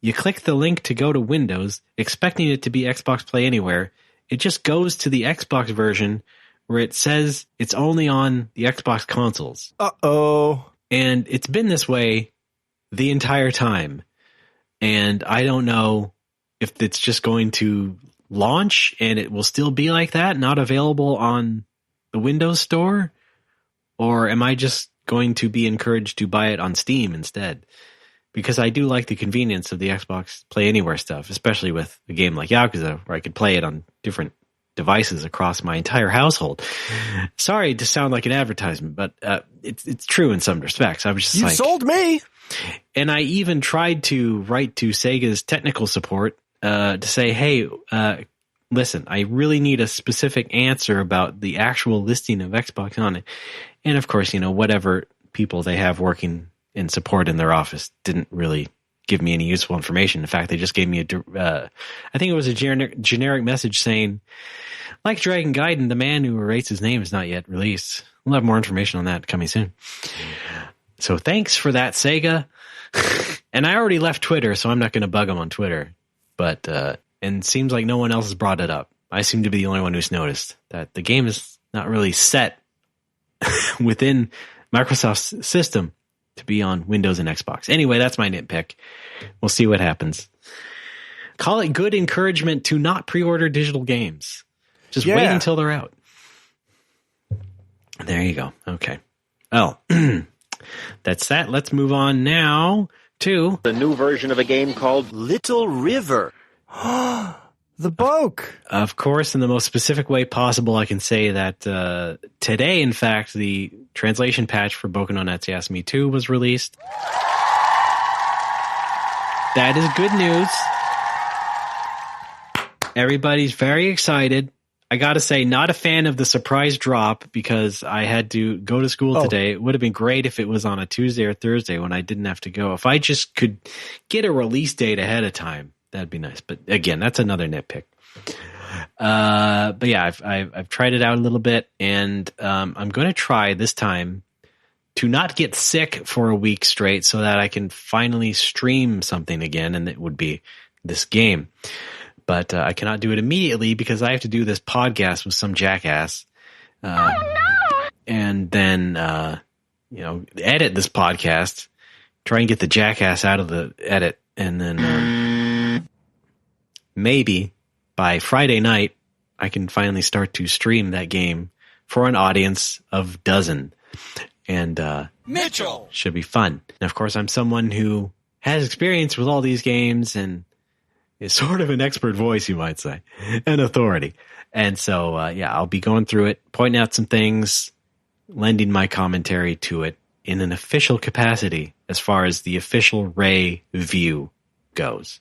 you click the link to go to Windows, expecting it to be Xbox Play Anywhere. It just goes to the Xbox version where it says it's only on the Xbox consoles. Uh-oh. And it's been this way the entire time. And I don't know if it's just going to launch and it will still be like that, not available on the Windows Store, or am I just going to be encouraged to buy it on Steam instead? because I do like the convenience of the Xbox Play Anywhere stuff, especially with a game like Yakuza, where I could play it on different devices across my entire household. Sorry to sound like an advertisement, but it's true in some respects. I was just you sold me. And I even tried to write to Sega's technical support to say, hey, listen, I really need a specific answer about the actual listing of Xbox on it. And of course, whatever people they have working in support in their office didn't really give me any useful information. In fact, they just gave me I think it was a generic message saying, like Dragon Gaiden, the man who erased his name is not yet released. We'll have more information on that coming soon. So thanks for that, Sega. And I already left Twitter, so I'm not going to bug them on Twitter. But, and it seems like no one else has brought it up. I seem to be the only one who's noticed that the game is not really set within Microsoft's system to be on Windows and Xbox. Anyway, that's my nitpick. We'll see what happens. Call it good encouragement to not pre-order digital games. Just wait until they're out. There you go. Okay. Oh, that's that. Let's move on now to the new version of a game called Little River. The Boke. Of course, in the most specific way possible, I can say that today, in fact, the translation patch for Boku no Natsume 2 was released. That is good news. Everybody's very excited. I gotta say, not a fan of the surprise drop because I had to go to school today. It would have been great if it was on a Tuesday or Thursday when I didn't have to go. If I just could get a release date ahead of time, that'd be nice. But again, that's another nitpick. But yeah, I've tried it out a little bit, and I'm going to try this time to not get sick for a week straight so that I can finally stream something again, and it would be this game. But I cannot do it immediately because I have to do this podcast with some jackass. And then, edit this podcast, try and get the jackass out of the edit. And then maybe by Friday night, I can finally start to stream that game for an audience of dozen. And Mitchell should be fun. And of course, I'm someone who has experience with all these games and is sort of an expert voice, you might say, an authority. And so, I'll be going through it, pointing out some things, lending my commentary to it in an official capacity as far as the official Ray view goes.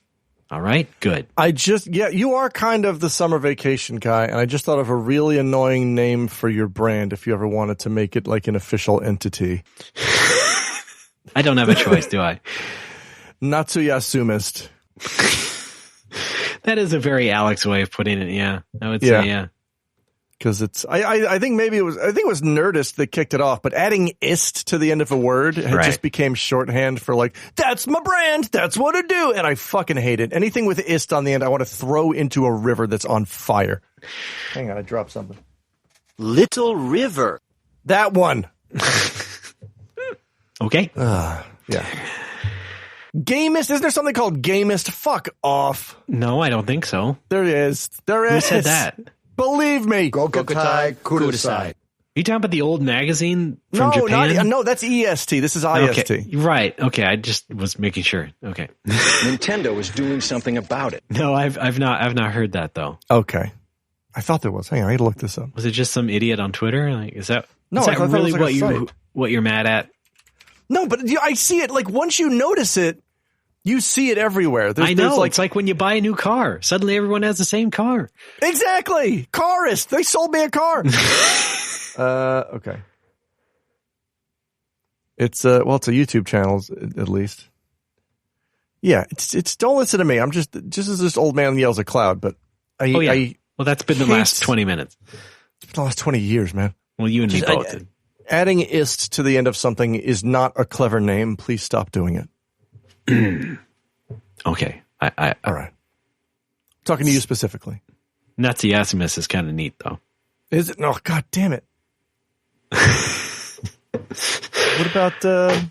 All right? Good. You are kind of the summer vacation guy, and I just thought of a really annoying name for your brand if you ever wanted to make it like an official entity. I don't have a choice, do I? Natsuyasumist. That is a very Alex way of putting it. Yeah, I would say, yeah. Because it's, I think it was Nerdist that kicked it off, but adding "ist" to the end of a word just became shorthand for like, that's my brand, that's what I do, and I fucking hate it. Anything with "ist" on the end, I want to throw into a river that's on fire. Hang on, I dropped something. Little River. That one. Okay. Yeah. Gamist? Is there something called Gamist? Fuck off. No, I don't think so. There is. Who said that? Believe me. Gokutai Kudasai. Are you talking about the old magazine from Japan? No, that's EST. This is IST. Okay. Right. Okay. I just was making sure. Okay. Nintendo is doing something about it. No, I've not heard that though. Okay. I thought there was. Hang on, I gotta look this up. Was it just some idiot on Twitter? Like, is that really what you're mad at? No, but I see it. Like, once you notice it, you see it everywhere. I know. It's like when you buy a new car. Suddenly everyone has the same car. Exactly. Carist. They sold me a car. Okay. It's it's a YouTube channel, at least. Yeah, it's don't listen to me. I'm just as this old man yells at cloud, but well, that's been the last 20 minutes. It's been the last 20 years, man. Well, you and me both. Adding "ist" to the end of something is not a clever name. Please stop doing it. Okay. All right. Talking to you specifically. Natsuyasumist is kind of neat, though. Is it? No, God damn it. What about...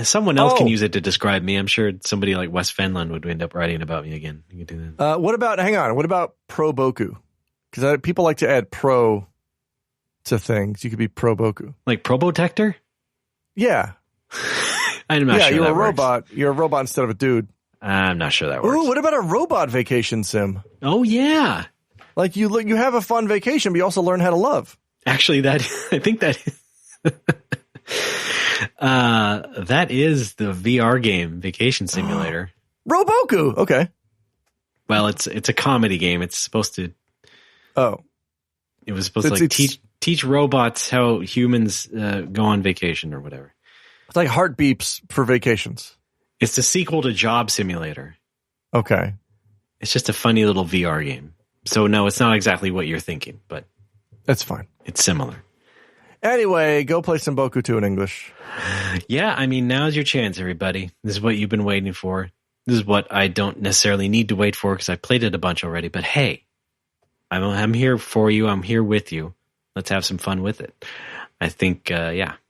Someone else can use it to describe me. I'm sure somebody like Wes Fenlon would end up writing about me again. You can do that. What about Pro Boku? Because people like to add pro to things. You could be Pro Boku. Like Probotector? Yeah. I'm not sure you're that a works. robot. You're a robot instead of a dude. I'm not sure that works. Ooh, what about a robot vacation sim? Oh, yeah. Like you have a fun vacation, but you also learn how to love. Actually, I think that that is the VR game, Vacation Simulator. Roboku. Okay. Well, it's a comedy game. It's supposed to. Oh. It was supposed to teach robots how humans go on vacation or whatever. It's like heart beeps for vacations. It's the sequel to Job Simulator. Okay. It's just a funny little VR game. So no, it's not exactly what you're thinking, but that's fine. It's similar. Anyway, go play some Boku 2 in English. Yeah, I mean, now's your chance, everybody. This is what you've been waiting for. This is what I don't necessarily need to wait for because I played it a bunch already. But hey, I'm here for you. I'm here with you. Let's have some fun with it. I think,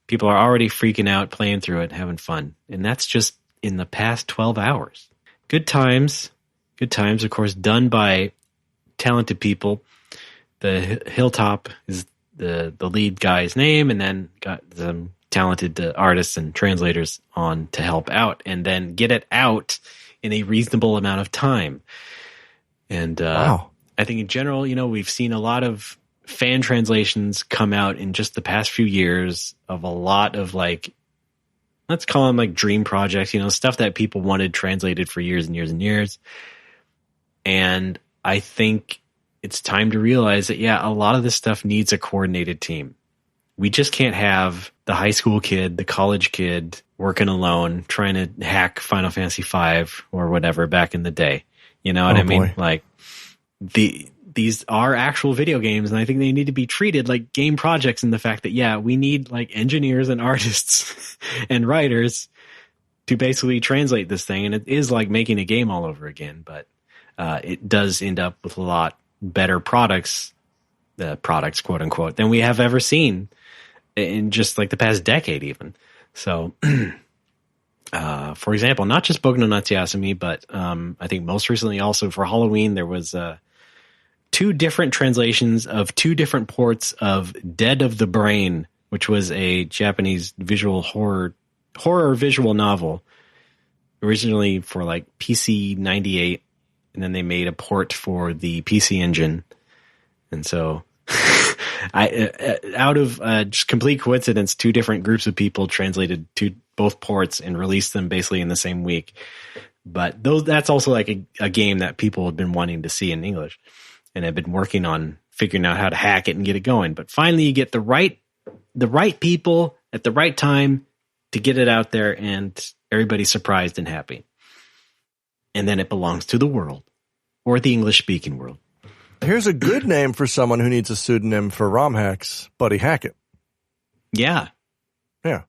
people are already freaking out, playing through it, having fun. And that's just in the past 12 hours. Good times, of course, done by talented people. The Hilltop is the lead guy's name, and then got some talented artists and translators on to help out and then get it out in a reasonable amount of time. And wow. I think in general, we've seen a lot of fan translations come out in just the past few years of a lot of let's call them dream projects, stuff that people wanted translated for years and years and years. And I think it's time to realize that, a lot of this stuff needs a coordinated team. We just can't have the high school kid, the college kid working alone, trying to hack Final Fantasy V or whatever back in the day. You know what I mean? Boy. These are actual video games, and I think they need to be treated like game projects in the fact that, we need engineers and artists and writers to basically translate this thing. And it is like making a game all over again, but it does end up with a lot better products, quote unquote, than we have ever seen in just the past decade even. So, for example, not just Boku no Natsuyasumi, but I think most recently also for Halloween, there was 2 different translations of 2 different ports of Dead of the Brain, which was a Japanese visual horror visual novel originally for PC 98. And then they made a port for the PC Engine. And so out of just complete coincidence, 2 different groups of people translated both ports and released them basically in the same week. But that's also a game that people have been wanting to see in English and have been working on figuring out how to hack it and get it going. But finally you get the right people at the right time to get it out there, and everybody's surprised and happy. And then it belongs to the world, or the English-speaking world. Here's a good name for someone who needs a pseudonym for ROM hacks, Buddy Hackett. Yeah. Yeah.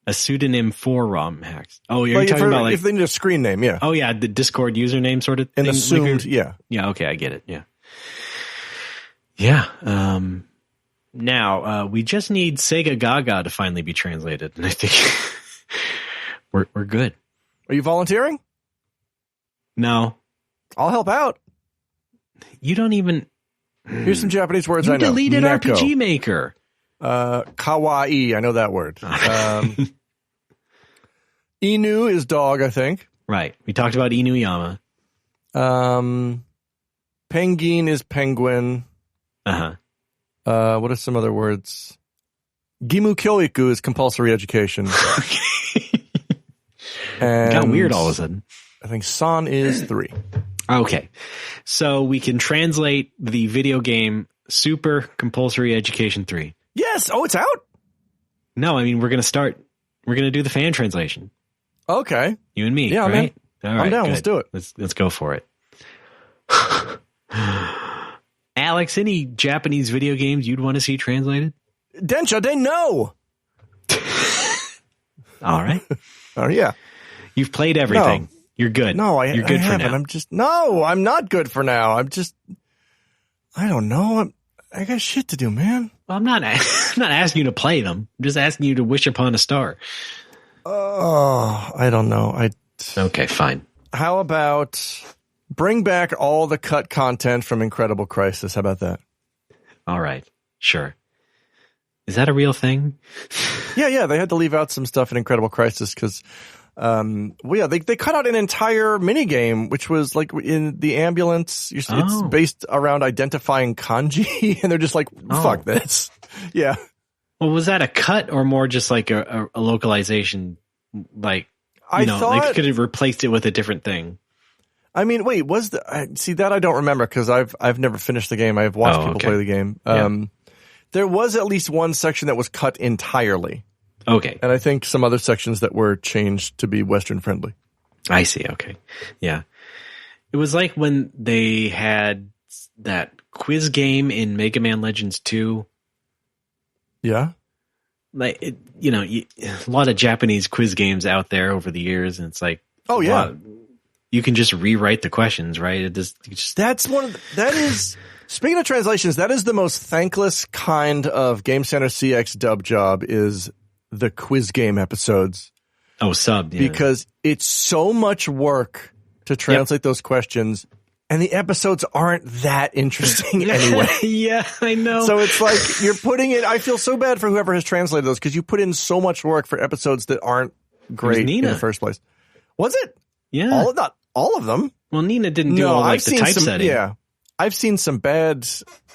A pseudonym for ROM hacks. Oh, you're talking about if they need a screen name, yeah. Oh, yeah, the Discord username sort of thing. And assumed, yeah. Yeah, okay, I get it, yeah. Yeah. Now, we just need Sega Gaga to finally be translated, and I think we're good. Are you volunteering? No. I'll help out. You don't even... Here's some Japanese words I know. You deleted Neko. RPG Maker. Kawaii, I know that word. Inu is dog, I think. Right. We talked about Inuyama. Penguin is penguin. Uh-huh. What are some other words? Gimu kyoiku is compulsory education. And got weird all of a sudden. I think san is 3. Okay. So we can translate the video game Super Compulsory Education 3. Yes. Oh, it's out? No, I mean, we're going to do the fan translation. Okay. You and me, yeah, right? Man. All right, I'm down. good. Let's do it. Let's go for it. Alex, any Japanese video games you'd want to see translated? Densha, they know. All right. Oh, yeah. You've played everything. No. You're good. No, you're good for now. I'm not good for now. I don't know. I got shit to do, man. Well, I'm not asking you to play them. I'm just asking you to wish upon a star. Oh, I don't know. Okay, fine. How about bring back all the cut content from Incredible Crisis? How about that? All right. Sure. Is that a real thing? Yeah. They had to leave out some stuff in Incredible Crisis because, they cut out an entire mini game, which was like in the ambulance. It's based around identifying kanji, and they're just like, fuck this. Yeah. Well, was that a cut or more just like a localization? Like, they could have replaced it with a different thing. I mean, wait, see that I don't remember because I've never finished the game. I've watched people play the game. There was at least one section that was cut entirely. Okay. And I think some other sections that were changed to be Western friendly. I see. Okay. Yeah. It was like when they had that quiz game in Mega Man Legends 2. Yeah. Like, a lot of Japanese quiz games out there over the years, and it's like, you can just rewrite the questions, right? That is speaking of translations, that is the most thankless kind of Game Center CX dub job is the quiz game episodes. Oh, sub, yeah. Because it's so much work to translate those questions, and the episodes aren't that interesting anyway. Yeah, I know. So it's like you're putting in. I feel so bad for whoever has translated those because you put in so much work for episodes that aren't great in the first place. Was it? Yeah. Not all of them. Well, Nina didn't do all the typesetting. Yeah. I've seen some bad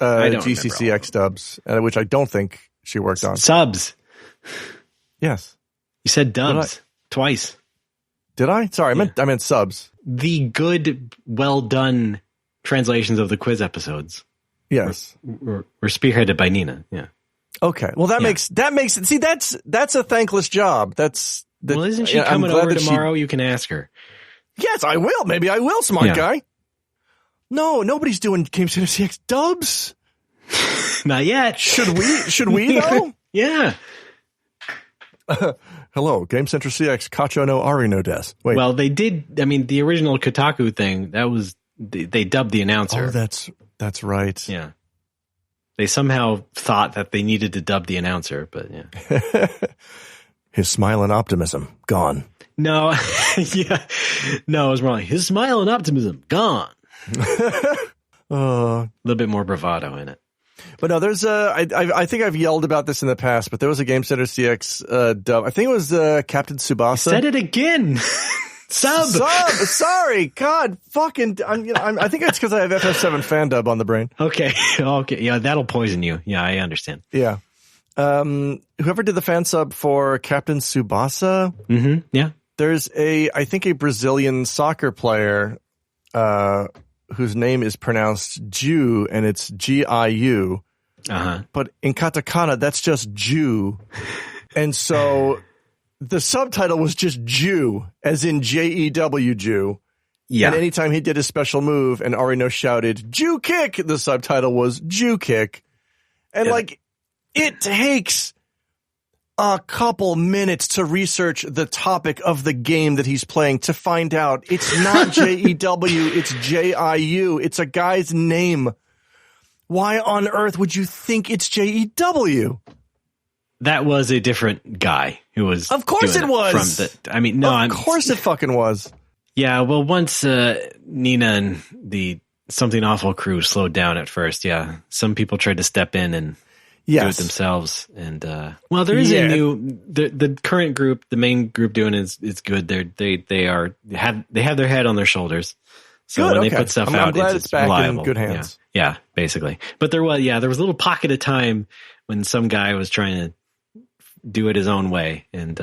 GCCX dubs, which I don't think she worked on. Subs. Yes. You said dubs twice. Did I? Sorry, I meant subs. The good, well done translations of the quiz episodes. Yes. Were spearheaded by Nina. Yeah. Okay. Well, that makes it. See, that's a thankless job. Well, isn't she coming over tomorrow? You can ask her. Yes, I will. Maybe I will, smart guy. No, nobody's doing Game Center CX dubs. Not yet. Should we though? Yeah. Hello, Game Center CX Kacho no Ari no Des. Wait. Well, they did. I mean, the original Kotaku thing, that was, they dubbed the announcer. Oh, that's right. Yeah. They somehow thought that they needed to dub the announcer, but yeah. His smile and optimism, gone. No, yeah. No, it was more like, his smile and optimism, gone. A little bit more bravado in it. But no, there's I think I've yelled about this in the past, but there was a Game Center CX dub. I think it was Captain Tsubasa. You said it again. Sub. Sorry. God, fucking. I think it's because I have FF7 fan dub on the brain. Okay. Yeah, that'll poison you. Yeah, I understand. Yeah. Whoever did the fan sub for Captain Tsubasa. Mm-hmm. Yeah. There's I think a Brazilian soccer player, whose name is pronounced Jew, and it's Giu. Uh-huh. But in katakana, that's just Jew. And so the subtitle was just Jew, as in Jew, Jew. Yeah. And anytime he did a special move and Arino shouted, Jew kick, the subtitle was Jew kick. And it takes a couple minutes to research the topic of the game that he's playing to find out it's not Jew, it's Jiu. It's a guy's name. Why on earth would you think it's Jew? That was a different guy who was. Of course it was. Of course it fucking was. Yeah. Well, once Nina and the Something Awful crew slowed down at first, yeah, some people tried to step in and do it themselves. And there is a new the current group, the main group doing is good. They have their head on their shoulders. So good, when they put stuff out, I'm glad it's back reliable. in good hands. Yeah, basically. But there was a little pocket of time when some guy was trying to do it his own way, and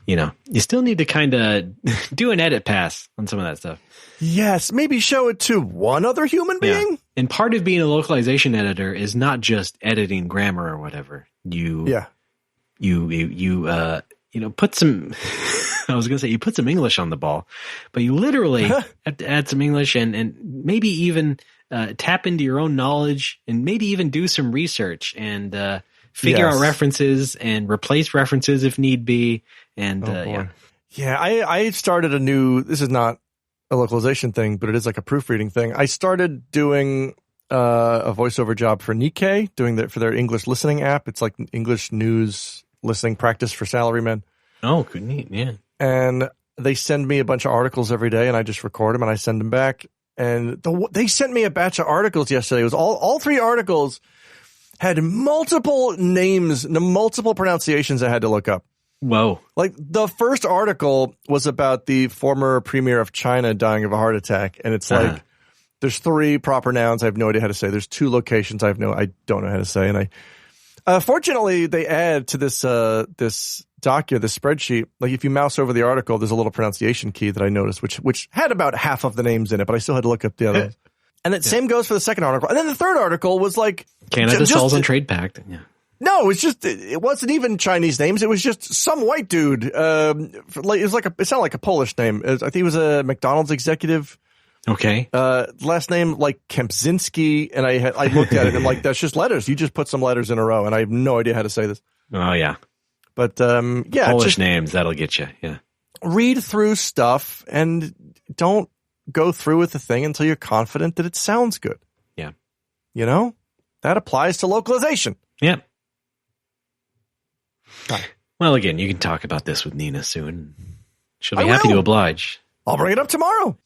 you still need to kind of do an edit pass on some of that stuff. Yes, maybe show it to one other human being. Yeah. And part of being a localization editor is not just editing grammar or whatever. You put some. I was going to say you put some English on the ball, but you literally have to add some English and maybe even tap into your own knowledge and maybe even do some research and figure out references and replace references if need be. And I started a new. This is not a localization thing, but it is like a proofreading thing. I started doing a voiceover job for Nikkei, doing that for their English listening app. It's like English news listening practice for salarymen. Oh, good, neat, yeah. And they send me a bunch of articles every day, and I just record them and I send them back. And they sent me a batch of articles yesterday. It was all 3 articles. had multiple names, multiple pronunciations I had to look up. Whoa. Like, the first article was about the former premier of China dying of a heart attack, and it's like, there's 3 proper nouns I have no idea how to say. There's 2 locations I don't know how to say, and fortunately, they add to this document, this spreadsheet, like if you mouse over the article, there's a little pronunciation key that I noticed, which had about half of the names in it, but I still had to look up the others. And the same goes for the second article. And then the third article was like Canada Souls and Trade Pact. Yeah. No, it wasn't even Chinese names. It was just some white dude. It sounded like a Polish name. I think he was a McDonald's executive. Okay. Last name like Kempczynski, and I looked at it and I'm like, that's just letters. You just put some letters in a row, and I have no idea how to say this. Oh yeah. But yeah, Polish names, that'll get you. Yeah. Read through stuff and don't go through with the thing until you're confident that it sounds good. Yeah. You know? That applies to localization. Yeah. Well, again, you can talk about this with Nina soon. She'll be happy to oblige. I'll bring it up tomorrow.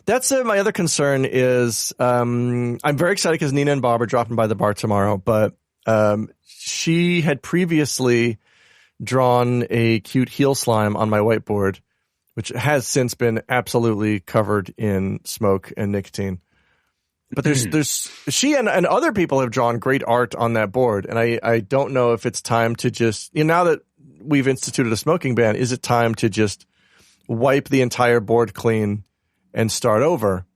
That's my other concern is I'm very excited because Nina and Bob are dropping by the bar tomorrow, but she had previously drawn a cute heel slime on my whiteboard, which has since been absolutely covered in smoke and nicotine. But there's she and other people have drawn great art on that board, and I don't know if it's time to just, now that we've instituted a smoking ban, is it time to just wipe the entire board clean and start over,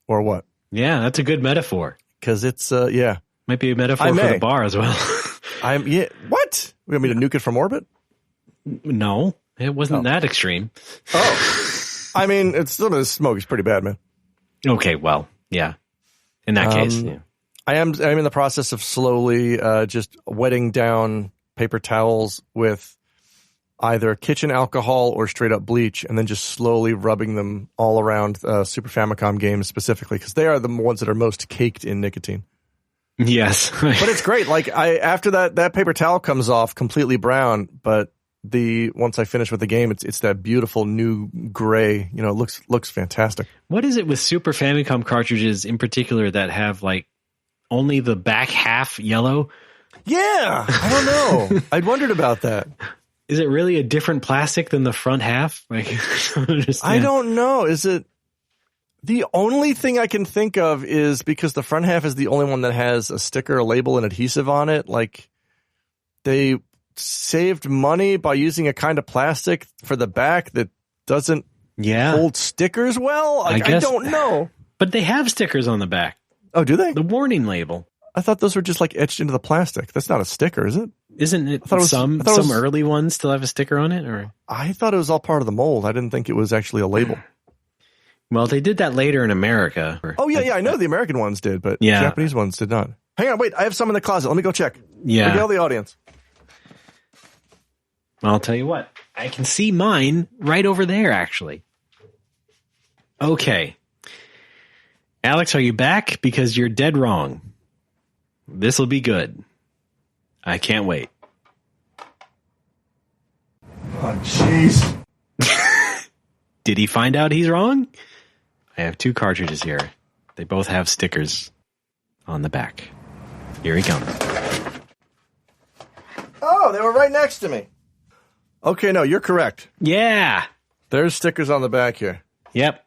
or what? Yeah, that's a good metaphor. Because it's yeah, might be a metaphor for the bar as well. What? We want me to nuke it from orbit? No, it wasn't that extreme. Oh, I mean, it's some of the smoke is pretty bad, man. Okay, well, yeah. In that case, yeah. I'm in the process of slowly just wetting down paper towels with either kitchen alcohol or straight up bleach, and then just slowly rubbing them all around Super Famicom games specifically, because they are the ones that are most caked in nicotine. Yes. But it's great. Like after that paper towel comes off completely brown, but once I finish with the game, it's that beautiful new gray, it looks fantastic. What is it with Super Famicom cartridges in particular that have like only the back half yellow? Yeah, I don't know. I'd wondered about that. Is it really a different plastic than the front half? Like, I don't know. Is it? The only thing I can think of is because the front half is the only one that has a sticker, a label, and adhesive on it. Like, they saved money by using a kind of plastic for the back that doesn't hold stickers well. Like, I don't know. But they have stickers on the back. Oh, do they? The warning label. I thought those were just like etched into the plastic. That's not a sticker, is it? Isn't it some early ones still have a sticker on it? Or I thought it was all part of the mold. I didn't think it was actually a label. Well, they did that later in America. Oh, yeah. I know the American ones did, but Japanese ones did not. Hang on, wait. I have some in the closet. Let me go check. Yeah. Regale the audience. Well, I'll tell you what. I can see mine right over there, actually. Okay. Alex, are you back? Because you're dead wrong. This will be good. I can't wait. Oh, jeez. Did he find out he's wrong? I have 2 cartridges here. They both have stickers on the back. Here he comes. Oh, they were right next to me. Okay, no, you're correct. Yeah. There's stickers on the back here. Yep.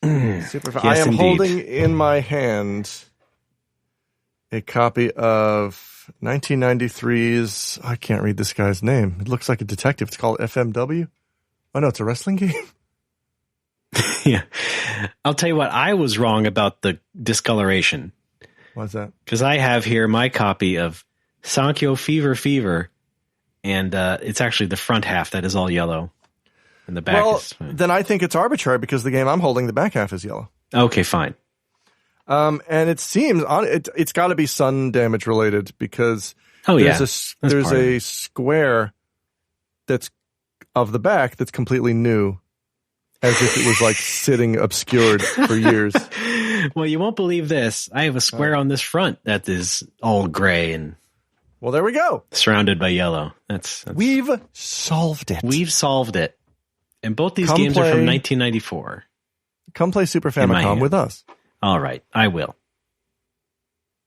Super fun. Yes, I am indeed holding in my hand a copy of 1993's, I can't read this guy's name. It looks like a detective. It's called FMW. Oh, no, it's a wrestling game. Yeah. I'll tell you what, I was wrong about the discoloration. What's that? Because I have here my copy of Sankyo Fever, and it's actually the front half that is all yellow. And the back is fine. Then I think it's arbitrary because the game I'm holding, the back half is yellow. Okay, fine. And it seems it's got to be sun damage related because there's a square that's of the back that's completely new, as if it was like sitting obscured for years. Well, you won't believe this. I have a square on this front that is all gray and there we go, surrounded by yellow. That's we've solved it. We've solved it. And both these games are from 1994. Come play Super Famicom with us. All right, I will.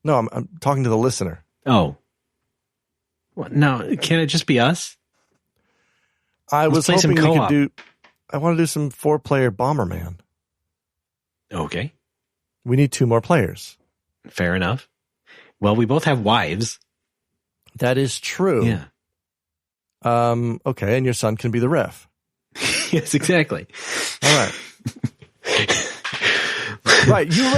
No, I'm talking to the listener. Oh. What? No, can it just be us? I was play some hoping we could co-op. do. I want to do some 4-player Bomberman. Okay. We need 2 more players. Fair enough. Well, we both have wives. That is true. Yeah. Okay, and your son can be the ref. Yes, exactly. All right. Right. You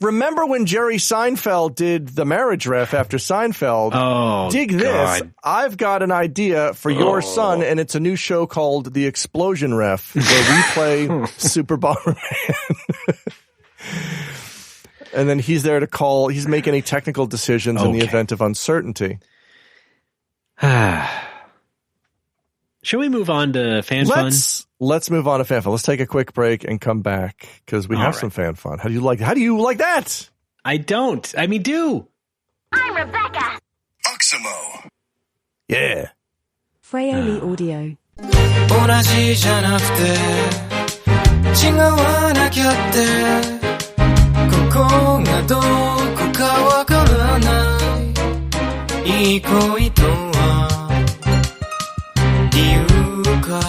remember when Jerry Seinfeld did the marriage ref after Seinfeld? Oh, dig this. God. I've got an idea for your son, and it's a new show called The Explosion Ref, where we play Super Bomberman. And then he's there to call. He's making any technical decisions in the event of uncertainty. Shall we move on to fan fun? Let's move on to fan fun. Let's take a quick break and come back because we have some fan fun. How do you like that? I don't. I mean, do. I'm Rebecca. Oximo. Yeah. Fraioli Audio. 同じじゃなくて違わなきゃってここがどこかわからないいい恋とは理由かい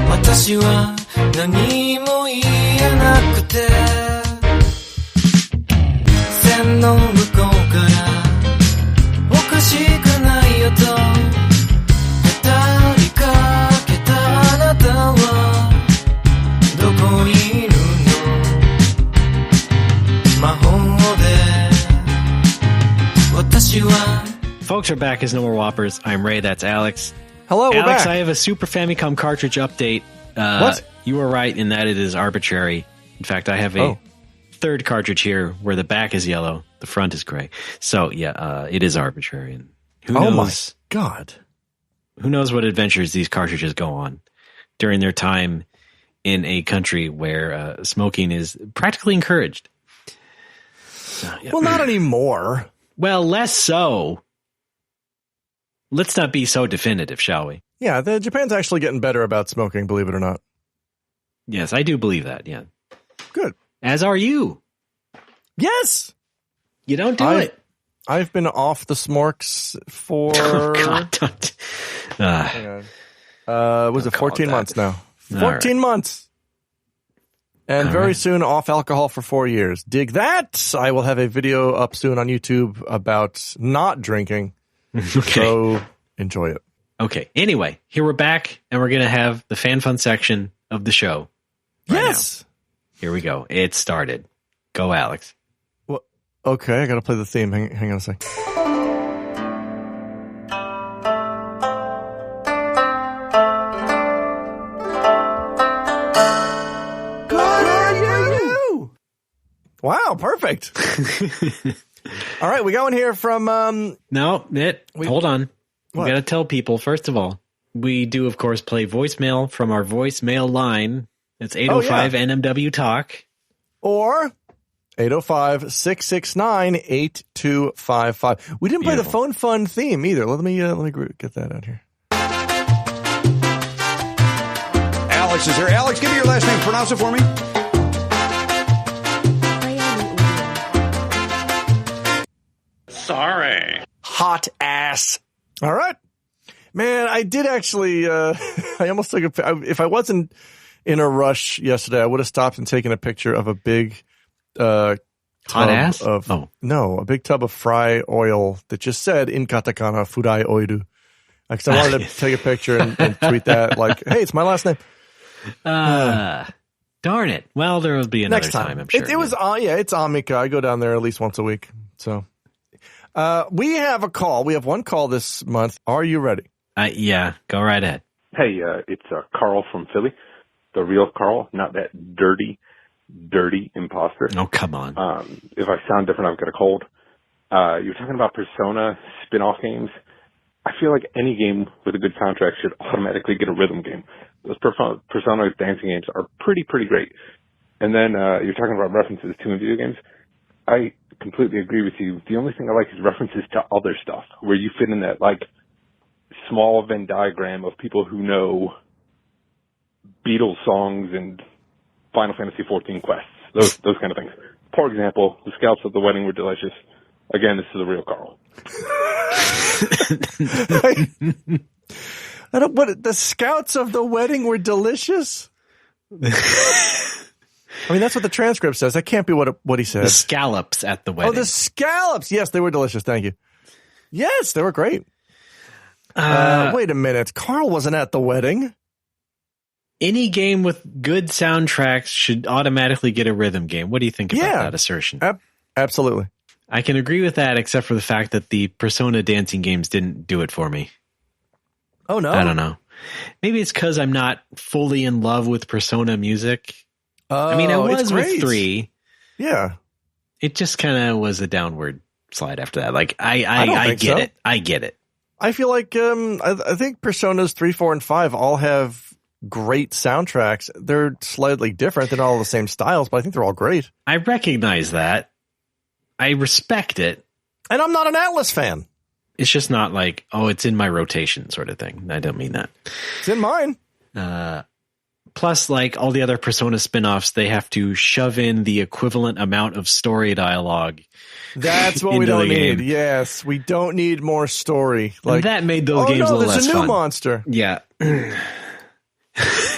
私は何も言えなくて線の向こうからおかしくないよと語りかけたあなたはどこいるの魔法で私は Folks are back as No More Whoppers. I'm Ray, that's Alex. Hello, we're Alex, back. I have a Super Famicom cartridge update. What? You were right in that it is arbitrary. In fact, I have a third cartridge here where the back is yellow, the front is gray. So, yeah, it is arbitrary. And who knows? Oh, my God. Who knows what adventures these cartridges go on during their time in a country where smoking is practically encouraged. So, yeah. Well, not anymore. Well, less so. Let's not be so definitive, shall we? Yeah, Japan's actually getting better about smoking, believe it or not. Yes, I do believe that, yeah. Good. As are you. Yes! You don't do it. I've been off the smorks for... Oh, God, don't. Was it 14 months now? 14 right. months! And All very right. soon, off alcohol for 4 years. Dig that! I will have a video up soon on YouTube about not drinking. Okay. So, enjoy it. Okay. Anyway, here we're back, and we're going to have the fan fun section of the show. Yes! Now. Here we go. It started. Go, Alex. Well, okay, I gotta play the theme. Hang on a sec. Good are you? Wow, perfect. All right, we going here from... No, hold on. What? We got to tell people, first of all, we do, of course, play voicemail from our voicemail line. It's 805 NMW Talk. Or 805-669-8255. We didn't play the phone fun theme either. Let me get that out here. Alex is here. Alex, give me your last name. Pronounce it for me. Sorry. Hot ass. All right. Man, I did actually, I almost took if I wasn't in a rush yesterday, I would have stopped and taken a picture of a big, hot ass? No, a big tub of fry oil that just said in katakana, furai oiru. Because I wanted to take a picture and tweet that like, hey, it's my last name. Darn it. Well, there will be another Next time. I'm sure. It was, it's Amika. I go down there at least once a week. So, we have a call. We have one call this month. Are you ready? Yeah, go right ahead. Hey, it's Carl from Philly. The real Carl, not that dirty imposter. Oh, come on. If I sound different, I've got a cold. You're talking about Persona spin-off games. I feel like any game with a good soundtrack should automatically get a rhythm game. Those Persona dancing games are pretty great. And then you're talking about references to in video games. I completely agree with you. The only thing I like is references to other stuff, where you fit in that, like, small Venn diagram of people who know Beatles songs and Final Fantasy XIV quests. Those kind of things. For example, the scalps of the wedding were delicious. Again, this is the real Carl. I don't. What the scouts of the wedding were delicious. I mean, that's what the transcript says. That can't be what he said. The scallops at the wedding. Oh, the scallops. Yes, they were delicious. Thank you. Yes, they were great. Wait a minute. Carl wasn't at the wedding. Any game with good soundtracks should automatically get a rhythm game. What do you think about that assertion? Absolutely. I can agree with that, except for the fact that the Persona dancing games didn't do it for me. Oh, no? I don't know. Maybe it's because I'm not fully in love with Persona music. I mean, I was with 3. Yeah. It just kind of was a downward slide after that. Like, I get it. I get it. I feel like I think Personas 3, 4, and 5 all have great soundtracks. They're slightly different. They're not all the same styles, but I think they're all great. I recognize that. I respect it. And I'm not an Atlas fan. It's just not like, oh, it's in my rotation sort of thing. I don't mean that. It's in mine. Plus, like all the other Persona spin-offs, they have to shove in the equivalent amount of story dialogue. That's what we don't need. Yes, we don't need more story. Like, and that made those games a little less fun. There's a new monster. Yeah.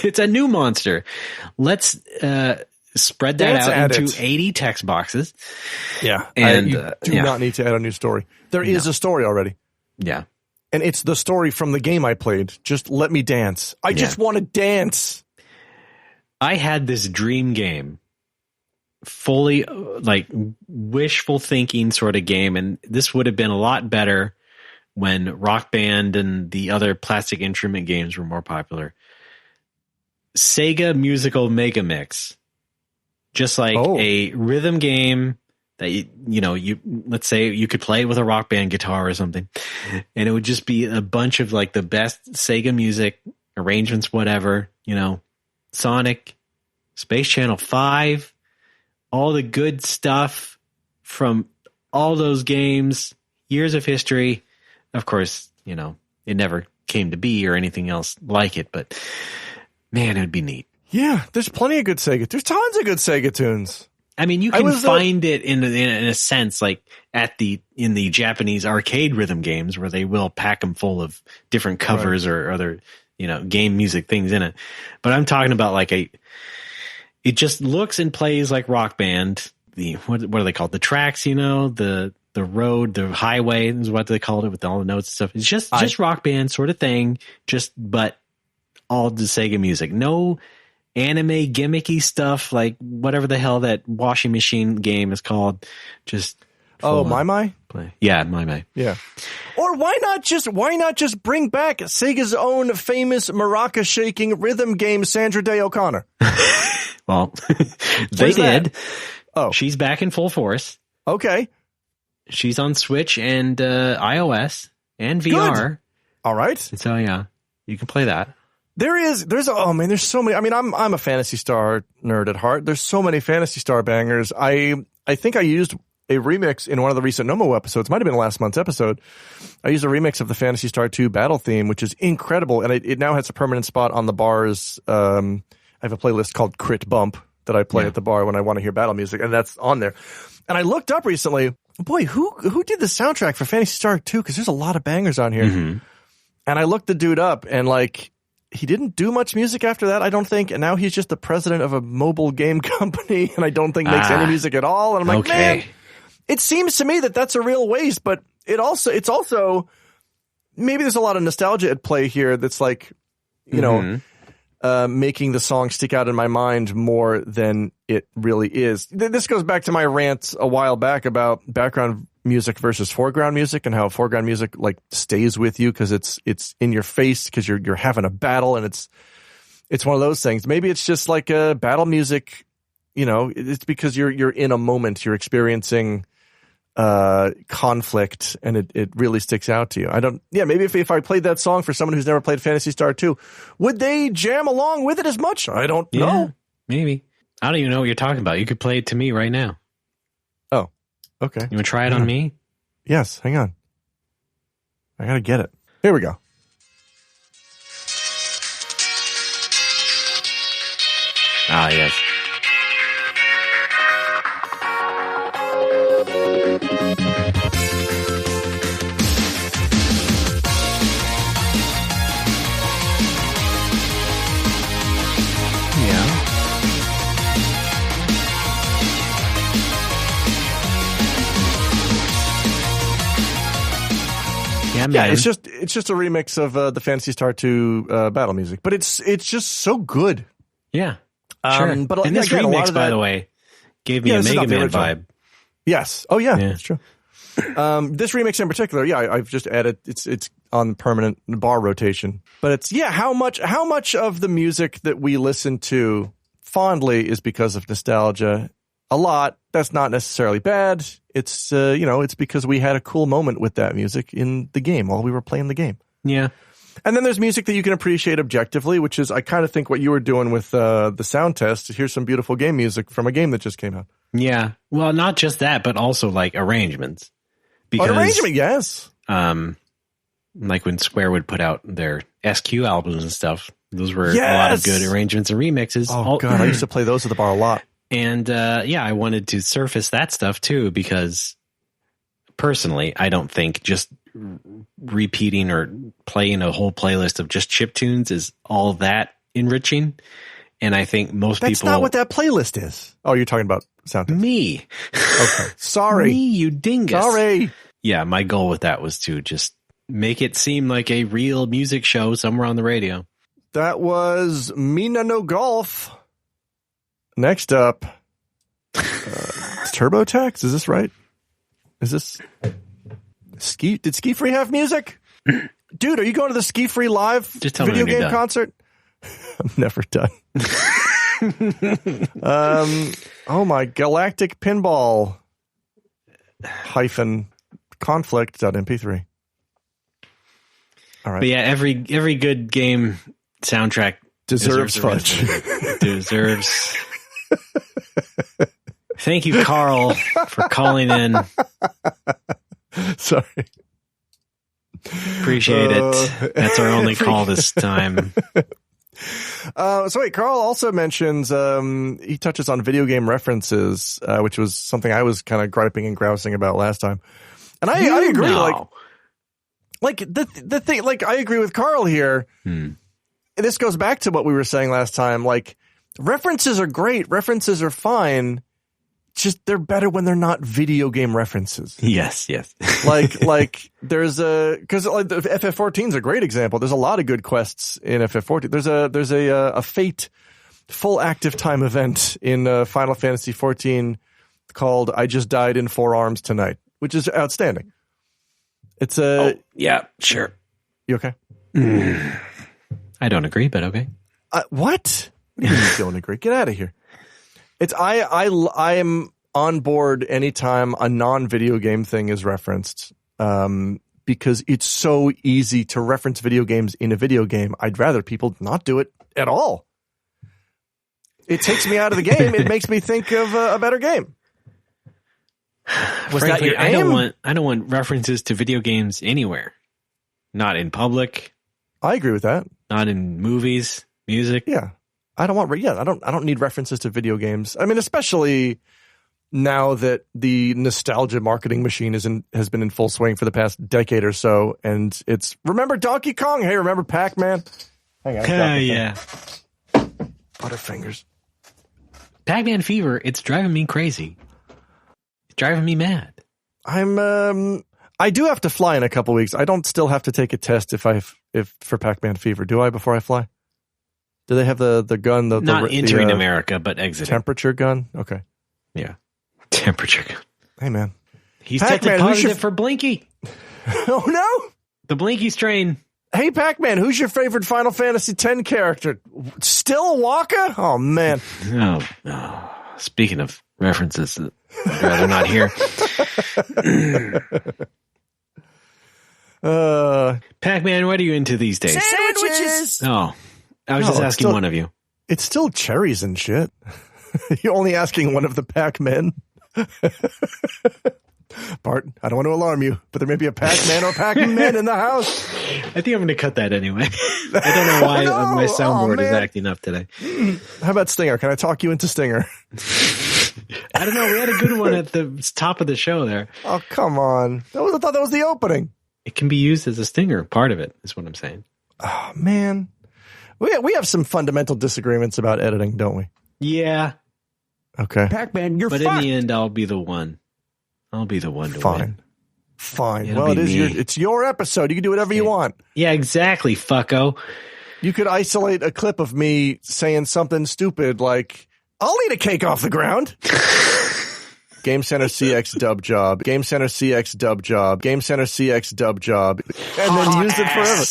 It's a new monster. Let's spread that out into 80 text boxes. Yeah. And you do not need to add a new story. There is a story already. Yeah. And it's the story from the game I played. Just let me dance. I just want to dance. I had this dream game, fully like wishful thinking sort of game. And this would have been a lot better when Rock Band and the other plastic instrument games were more popular. Sega Musical Mega Mix. Just like a rhythm game that, you let's say you could play with a Rock Band guitar or something. And it would just be a bunch of like the best Sega music arrangements, whatever, Sonic, Space Channel 5, all the good stuff from all those games, years of history. Of course, it never came to be or anything else like it, but man, it would be neat. Yeah, there's plenty of good Sega. There's tons of good Sega tunes. I mean, you can find it in a sense, like in the Japanese arcade rhythm games where they will pack them full of different covers or other, game music things in it. But I'm talking about it just looks and plays like Rock Band. What are they called? The tracks, the road, the highway is what they called it with all the notes and stuff. It's just Rock Band sort of thing, but all the Sega music. No anime gimmicky stuff like whatever the hell that washing machine game is called. Just My? Play. Yeah, My. Yeah. Or why not just bring back Sega's own famous maraca shaking rhythm game, Sandra Day O'Connor? Well, they did. Oh, she's back in full force. Okay. She's on Switch and iOS and VR. Good. All right. So yeah, you can play that. There's so many. I mean, I'm a Phantasy Star nerd at heart. There's so many Phantasy Star bangers. I think I used a remix in one of the recent Nomo episodes. Might have been last month's episode. I used a remix of the Phantasy Star 2 battle theme, which is incredible. And it now has a permanent spot on the bars. I have a playlist called Crit Bump that I play at the bar when I want to hear battle music. And that's on there. And I looked up recently, boy, who did the soundtrack for Phantasy Star 2? Cause there's a lot of bangers on here. Mm-hmm. And I looked the dude up and he didn't do much music after that, I don't think. And now he's just the president of a mobile game company and I don't think makes any music at all. And I'm like, man, it seems to me that that's a real waste, but it's also maybe there's a lot of nostalgia at play here. That's making the song stick out in my mind more than it really is. This goes back to my rant a while back about background music versus foreground music and how foreground music stays with you because it's in your face because you're having a battle and it's one of those things. Maybe it's just like a battle music, it's because you're in a moment, you're experiencing conflict and it really sticks out to you. Maybe if I played that song for someone who's never played Phantasy Star 2, would they jam along with it as much? I don't know. Maybe. I don't even know what you're talking about. You could play it to me right now. Oh, okay. You want to try it on me? Yes, hang on. I gotta get it. Here we go. Ah, yes. Yeah, man. it's just a remix of the Phantasy Star 2 battle music, but it's just so good. Yeah, sure. But and this again, remix, by the way, gave me a Mega Man vibe. Yes. Oh yeah, that's true. This remix in particular, I've just added it's on permanent bar rotation. But it's how much of the music that we listen to fondly is because of nostalgia. A lot. That's not necessarily bad. It's it's because we had a cool moment with that music in the game while we were playing the game. Yeah. And then there's music that you can appreciate objectively, which is I kind of think what you were doing with the sound test. Here's some beautiful game music from a game that just came out. Yeah. Well, not just that, but also like arrangements. Because, arrangement, yes. Like when Square would put out their SQ albums and stuff, those were a lot of good arrangements and remixes. Oh, God, I used to play those at the bar a lot. And I wanted to surface that stuff too, because personally, I don't think just repeating or playing a whole playlist of just chiptunes is all that enriching. And I think most people... That's not what that playlist is. Oh, you're talking about sound test. Me. Okay. Sorry. Me, you dingus. Sorry. Yeah, my goal with that was to just make it seem like a real music show somewhere on the radio. That was Mina no Golf. Next up, TurboTax. Is this right? Is this Ski? Did Ski Free have music? Dude, are you going to the Ski Free live video game concert? I'm never done. Oh my, Galactic Pinball -conflict.mp3. All right. But yeah, every good game soundtrack deserves fudge. Deserves. Thank you, Carl, for calling in. Sorry. Appreciate it. That's our only call this time. So wait, Carl also mentions he touches on video game references, which was something I was kind of griping and grousing about last time. And I agree. Like the thing, like I agree with Carl here. This goes back to what we were saying last time. Like references are great. References are fine. Just they're better when they're not video game references. Yes. like there's because like the FF14 is a great example. There's a lot of good quests in FF14. There's a Fate full active time event in Final Fantasy 14 called "I Just Died in 4 Arms Tonight," which is outstanding. It's a yeah, sure. You okay? I don't agree, but okay. What? What do you mean you don't agree? Get out of here. It's I am on board anytime a non-video game thing is referenced, because it's so easy to reference video games in a video game. I'd rather people not do it at all. It takes me out of the game. It makes me think of a better game. Was that your aim? I don't want references to video games anywhere. Not in public. I agree with that. Not in movies, music. Yeah. I don't need references to video games. I mean, especially now that the nostalgia marketing machine has been in full swing for the past decade or so, and it's remember Donkey Kong? Hey, remember Pac-Man? Hang on. Yeah. Butterfingers. Pac-Man fever, it's driving me crazy. It's driving me mad. I do have to fly in a couple weeks. I don't still have to take a test if for Pac-Man fever, do I, before I fly? Do they have the gun? Not entering America, but exiting. Temperature gun? Okay. Yeah. Temperature gun. Hey, man. He's tested positive for Blinky. Oh, no? The Blinky strain. Hey, Pac-Man, who's your favorite Final Fantasy X character? Still Waka? Oh, man. Oh. Speaking of references, I'd rather not hear. Pac-Man, what are you into these days? Sandwiches! Oh. I was just asking one of you. It's still cherries and shit. You're only asking one of the Pac-Men. Bart, I don't want to alarm you, but there may be a Pac-Man or Pac-Man in the house. I think I'm going to cut that anyway. I don't know why my soundboard is acting up today. How about Stinger? Can I talk you into Stinger? I don't know. We had a good one at the top of the show there. Oh, come on. I thought that was the opening. It can be used as a stinger. Part of it is what I'm saying. Oh, man. We have some fundamental disagreements about editing, don't we? Yeah. Okay. Pac-Man, you're But fucked. in the end, I'll be the one. I'll be the one to Fine. win. Fine. It'll Well, be me. it's your episode. You can do whatever you want. Yeah, exactly, fucko. You could isolate a clip of me saying something stupid like, I'll eat a cake off the ground. Game Center CX dub job. Game Center CX dub job. Game Center CX dub job. And then use it forever.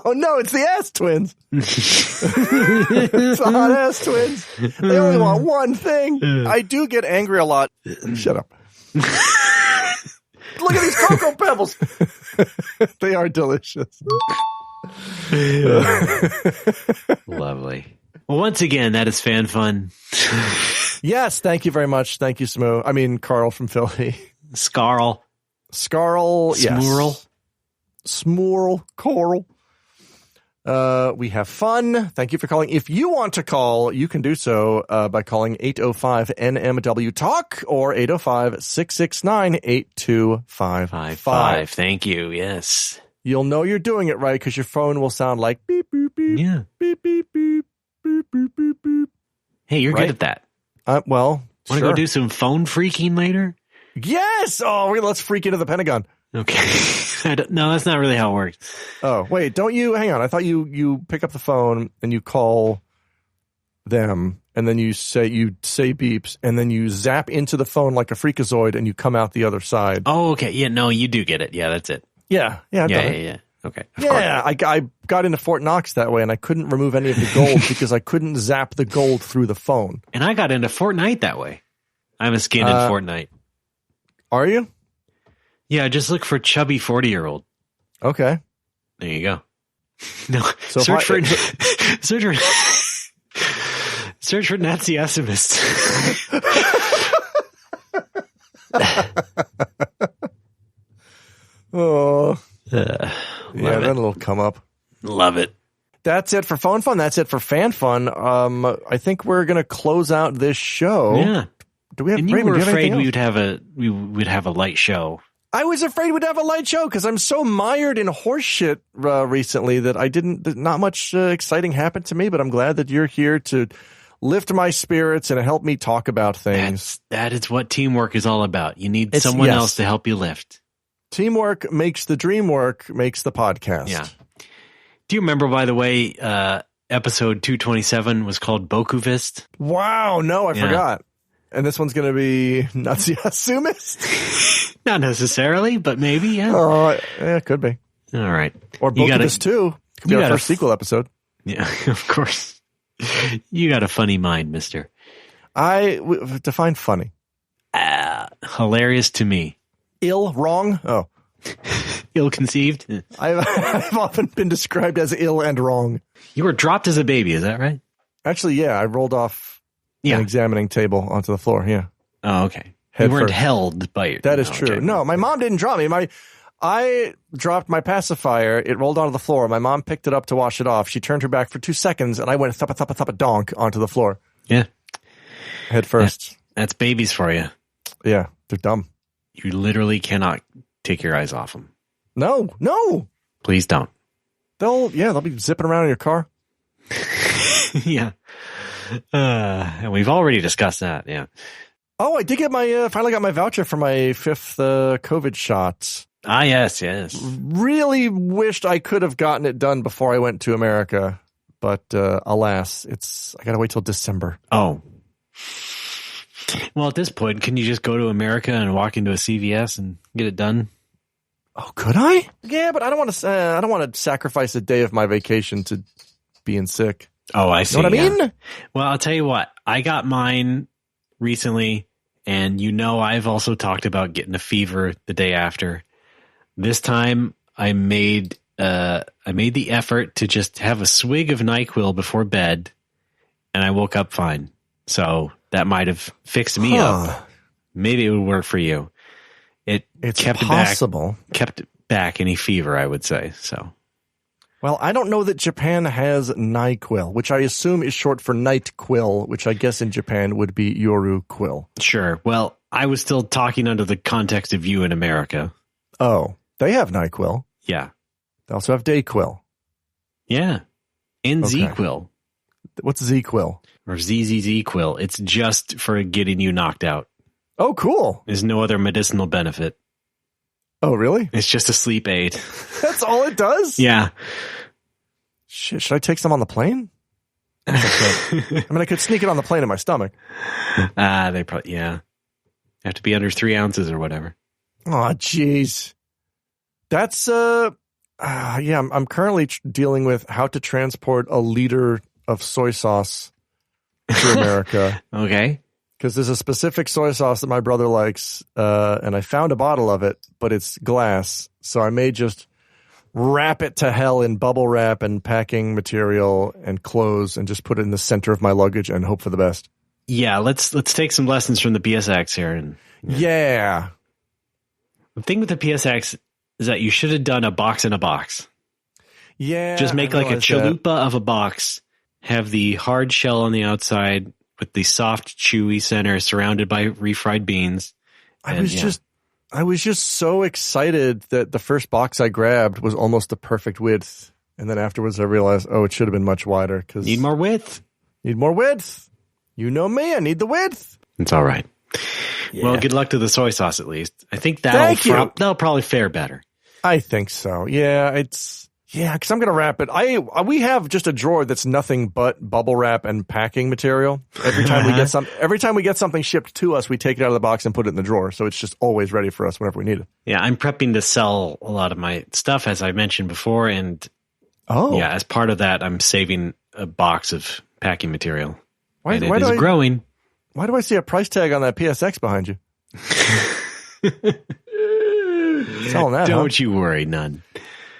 Oh no, it's the ass twins. It's the hot ass twins. They only want one thing. I do get angry a lot. Shut up. Look at these Cocoa Pebbles. They are delicious. Lovely. Well, once again, that is fan fun. Yes, thank you very much. Thank you, Smo. I mean, Carl from Philly. Scarl, yes. Smurl, Coral. We have fun. Thank you for calling. If you want to call, you can do so by calling 805-NMW-TALK or 805-669-8255. Thank you. Yes. You'll know you're doing it right because your phone will sound like beep, beep, beep. Yeah. Beep, beep, beep, beep, beep, beep, beep. Hey, you're Right? good at that. Well, Want to go do some phone freaking later? Yes. Oh, let's freak into the Pentagon. Okay. No, that's not really how it works. Oh, wait, don't you? Hang on. I thought you pick up the phone and you call them and then you say beeps and then you zap into the phone like a freakazoid and you come out the other side. Oh, okay. Yeah, no, you do get it. Yeah, that's it. Yeah. I've done it. Yeah. Okay. Yeah, I got into Fort Knox that way and I couldn't remove any of the gold because I couldn't zap the gold through the phone. And I got into Fortnite that way. I'm a skin in Fortnite. Are you? Yeah, just look for chubby 40-year-old. Okay. There you go. No, So search for Nazi Essimist. Oh. Yeah, that'll come up. Love it. That's it for phone fun. That's it for fan fun. I think we're gonna close out this show. Yeah. Do we have? And you Raymond, were do have afraid anything we would have a light show. I was afraid we'd have a light show because I'm so mired in horse shit recently that not much exciting happened to me. But I'm glad that you're here to lift my spirits and help me talk about things. That is what teamwork is all about. You need someone else to help you lift. Teamwork makes the dream work, makes the podcast. Yeah. Do you remember, by the way, episode 227 was called Bokuvist? Wow, no, I forgot. And this one's going to be Nazi Assumist? Not necessarily, but maybe, yeah. Oh, yeah, it could be. All right. Or Bokuvist too. Could be our first sequel episode. Yeah, of course. You got a funny mind, mister. Define funny. Hilarious to me. Wrong? Oh. Ill-conceived? I've often been described as ill and wrong. You were dropped as a baby, is that right? Actually, yeah. I rolled off an examining table onto the floor, yeah. Oh, okay. Head you weren't first. held by your... That is true. Okay. No, my mom didn't drop me. I dropped my pacifier. It rolled onto the floor. My mom picked it up to wash it off. She turned her back for 2 seconds, and I went thump-a-thump-a-thump-a donk onto the floor. Yeah. Head first. That's babies for you. Yeah, they're dumb. You literally cannot take your eyes off them. No. Please don't. They'll be zipping around in your car. Yeah. And we've already discussed that, yeah. Oh, I did get finally got my voucher for my 5th COVID shot. Ah, yes. Really wished I could have gotten it done before I went to America. But alas, I got to wait till December. Oh. Well, at this point, can you just go to America and walk into a CVS and get it done? Oh, could I? Yeah, but I don't want to sacrifice a day of my vacation to being sick. Oh, I see. You know what I mean? Yeah. Well, I'll tell you what. I got mine recently, and I've also talked about getting a fever the day after. This time, I made the effort to just have a swig of NyQuil before bed, and I woke up fine. So that might have fixed me up. Maybe it would work for you. It's kept back any fever, I would say. So, well, I don't know that Japan has NyQuil, which I assume is short for night quill, which I guess in Japan would be Yoru Quill. Sure. Well, I was still talking under the context of you in America. Oh, they have NyQuil. Yeah. They also have Dayquil. Yeah. And Okay. Z-Quil. What's Z-Quil? Or ZZZ-Quil. It's just for getting you knocked out. Oh, cool. There's no other medicinal benefit. Oh, really? It's just a sleep aid. That's all it does? Yeah. Shit, should I take some on the plane? I mean, I could sneak it on the plane in my stomach. They probably, have to be under 3 ounces or whatever. Oh, jeez. That's, I'm currently dealing with how to transport a liter of soy sauce to America. Okay. Because there's a specific soy sauce that my brother likes, and I found a bottle of it, but it's glass, so I may just wrap it to hell in bubble wrap and packing material and clothes and just put it in the center of my luggage and hope for the best. Yeah, let's take some lessons from the PSX here. And yeah. The thing with the PSX is that you should have done a box in a box. Yeah. Just make like a chalupa of a box, have the hard shell on the outside with the soft, chewy center surrounded by refried beans. I was just so excited that the first box I grabbed was almost the perfect width. And then afterwards I realized, it should have been much wider. Need more width. Need more width. You know me, I need the width. It's all right. Yeah. Well, good luck to the soy sauce at least. I think that'll probably fare better. I think so. Yeah, because I'm going to wrap it. We have just a drawer that's nothing but bubble wrap and packing material. Every time we get something shipped to us, we take it out of the box and put it in the drawer. So it's just always ready for us whenever we need it. Yeah, I'm prepping to sell a lot of my stuff, as I mentioned before. And as part of that, I'm saving a box of packing material. Why is growing. Why do I see a price tag on that PSX behind you? Selling that, Don't you worry, none.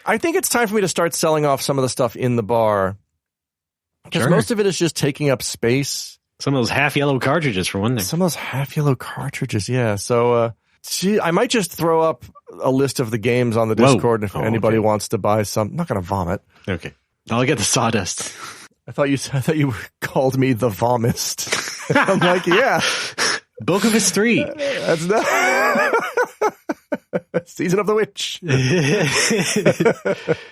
I think it's time for me to start selling off some of the stuff in the bar. Because most of it is just taking up space. Some of those half-yellow cartridges, for one thing. Some of those half-yellow cartridges, yeah. So, I might just throw up a list of the games on the Discord if anybody wants to buy some. I'm not going to vomit. Okay. I'll get the sawdust. I thought you called me the vomist. I'm like, yeah. Book of Us 3. That's not... Season of the Witch.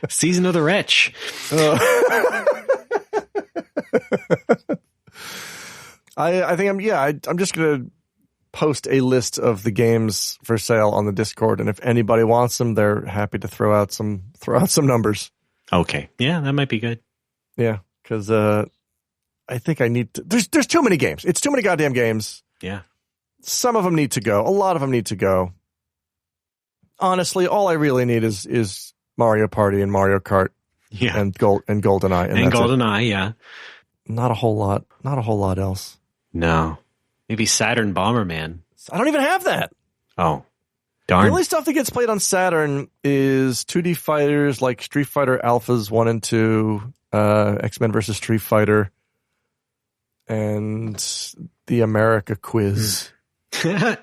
Season of the Wretch. I think I'm just going to post a list of the games for sale on the Discord, and if anybody wants them, they're happy to throw out some numbers. Okay. Yeah, that might be good. Yeah, because I think I need to... There's too many games. It's too many goddamn games. Yeah. Some of them need to go. A lot of them need to go. Honestly, all I really need is Mario Party and Mario Kart, and GoldenEye, and GoldenEye, yeah. Not a whole lot else. No, maybe Saturn Bomberman. I don't even have that. Oh, darn! The only stuff that gets played on Saturn is 2D fighters like Street Fighter Alphas 1 and 2, X-Men vs. Street Fighter, and the America Quiz. Well,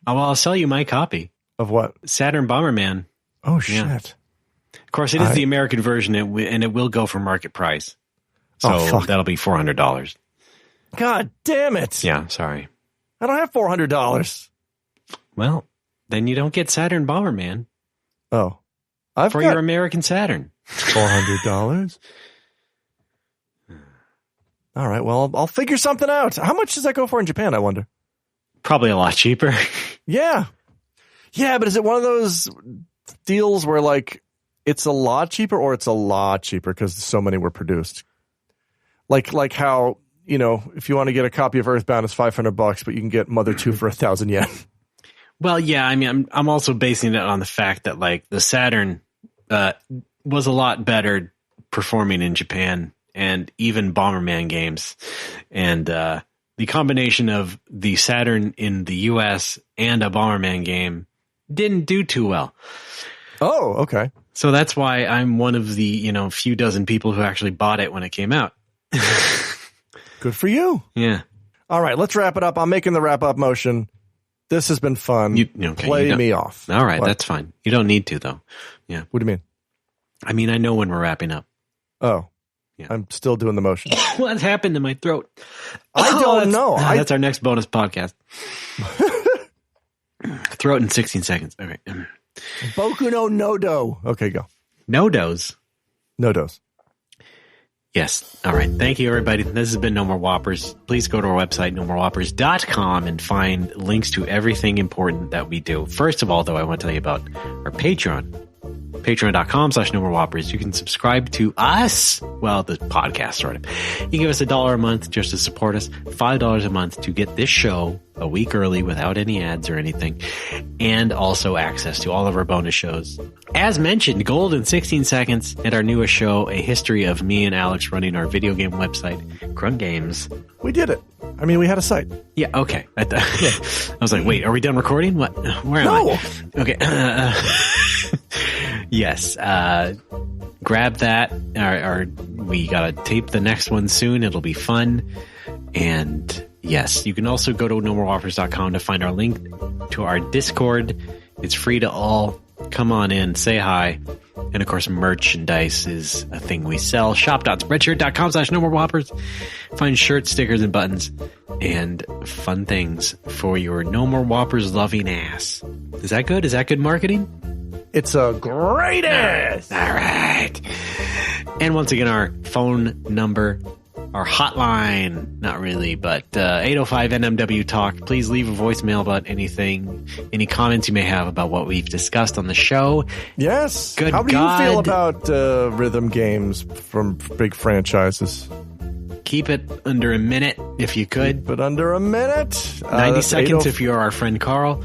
I'll sell you my copy. Of what? Saturn Bomberman. Oh, shit. Yeah. Of course, it is the American version, and it will go for market price. So that'll be $400. God damn it. Yeah, sorry. I don't have $400. Well, then you don't get Saturn Bomberman. Oh. Your American Saturn. $400? All right, well, I'll figure something out. How much does that go for in Japan, I wonder? Probably a lot cheaper. Yeah. Yeah, but is it one of those deals where, like, it's a lot cheaper or it's a lot cheaper because so many were produced? Like how, if you want to get a copy of Earthbound, it's $500, but you can get Mother 2 for 1,000 yen. Well, yeah, I mean, I'm also basing it on the fact that, like, the Saturn was a lot better performing in Japan and even Bomberman games. And the combination of the Saturn in the US and a Bomberman game didn't do too well. Oh, okay. So that's why I'm one of the, few dozen people who actually bought it when it came out. Good for you. Yeah. All right, let's wrap it up. I'm making the wrap-up motion. This has been fun. Play me off. All right, that's fine. You don't need to, though. Yeah. What do you mean? I mean, I know when we're wrapping up. Oh. Yeah. I'm still doing the motion. What happened to my throat? I don't know. That's our next bonus podcast. Throw it in 16 seconds. All right. Boku no Nodo. Okay, go. Nodos. Nodos. Yes. All right. Thank you, everybody. This has been No More Whoppers. Please go to our website, nomorewhoppers.com, and find links to everything important that we do. First of all, though, I want to tell you about our Patreon. Patreon.com/NoMoreWhoppers. You can subscribe to us. Well, the podcast, sort of. You give us $1 a month just to support us. $5 a month to get this show a week early without any ads or anything. And also access to all of our bonus shows. As mentioned, Gold in 16 Seconds, and our newest show, A History of Me and Alex running our video game website, Crunk Games. We did it. I mean, we had a site. Yeah, okay. I was like, wait, are we done recording? What? Where am I? Okay. Yes. Grab that. Or we got to tape the next one soon. It'll be fun. And yes, you can also go to nomorewhoppers.com to find our link to our Discord. It's free to all. Come on in, say hi. And of course, merchandise is a thing we sell. Shop.spreadshirt.com/nomorewhoppers. Find shirts, stickers, and buttons, and fun things for your No More Whoppers loving ass. Is that good? Is that good marketing? It's a great ass. All right. And once again, our phone number, our hotline, not really, but 805-NMW-TALK. Please leave a voicemail about anything, any comments you may have about what we've discussed on the show. Yes. Good How do God. you feel about rhythm games from big franchises? Keep it under a minute if you could. Keep it under a minute. 90 seconds if you're our friend Carl.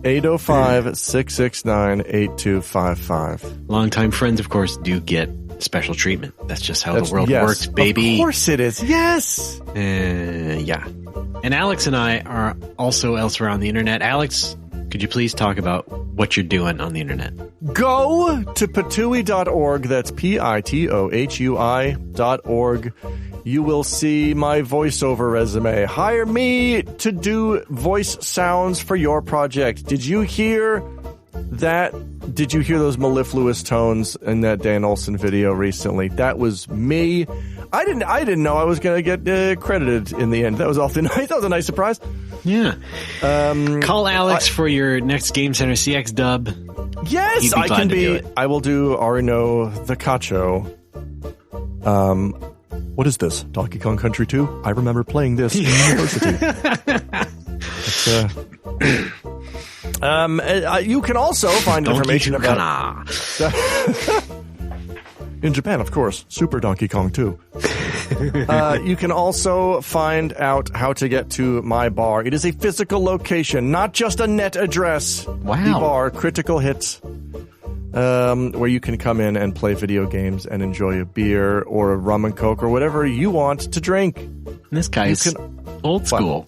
805-669-8255. Longtime friends, of course, do get special treatment. That's just how the world works, baby. Of course it is. Yes. Yeah. And Alex and I are also elsewhere on the internet. Alex, could you please talk about what you're doing on the internet? Go to Pitui.org. That's PITOHUI.org. You will see my voiceover resume. Hire me to do voice sounds for your project. Did you hear that? Did you hear those mellifluous tones in that Dan Olsen video recently? That was me. I didn't know I was going to get credited in the end. That was awfully nice. That was a nice surprise. Yeah. Call Alex for your next Game Center CX dub. Yes, I can be. I will do Arno the Cacho. What is this? Donkey Kong Country 2? I remember playing this in university. You can also find information about... In Japan, of course. Super Donkey Kong 2. You can also find out how to get to my bar. It is a physical location, not just a net address. Wow. The bar, Critical Hits. Where you can come in and play video games and enjoy a beer or a rum and coke or whatever you want to drink. This guy's old school.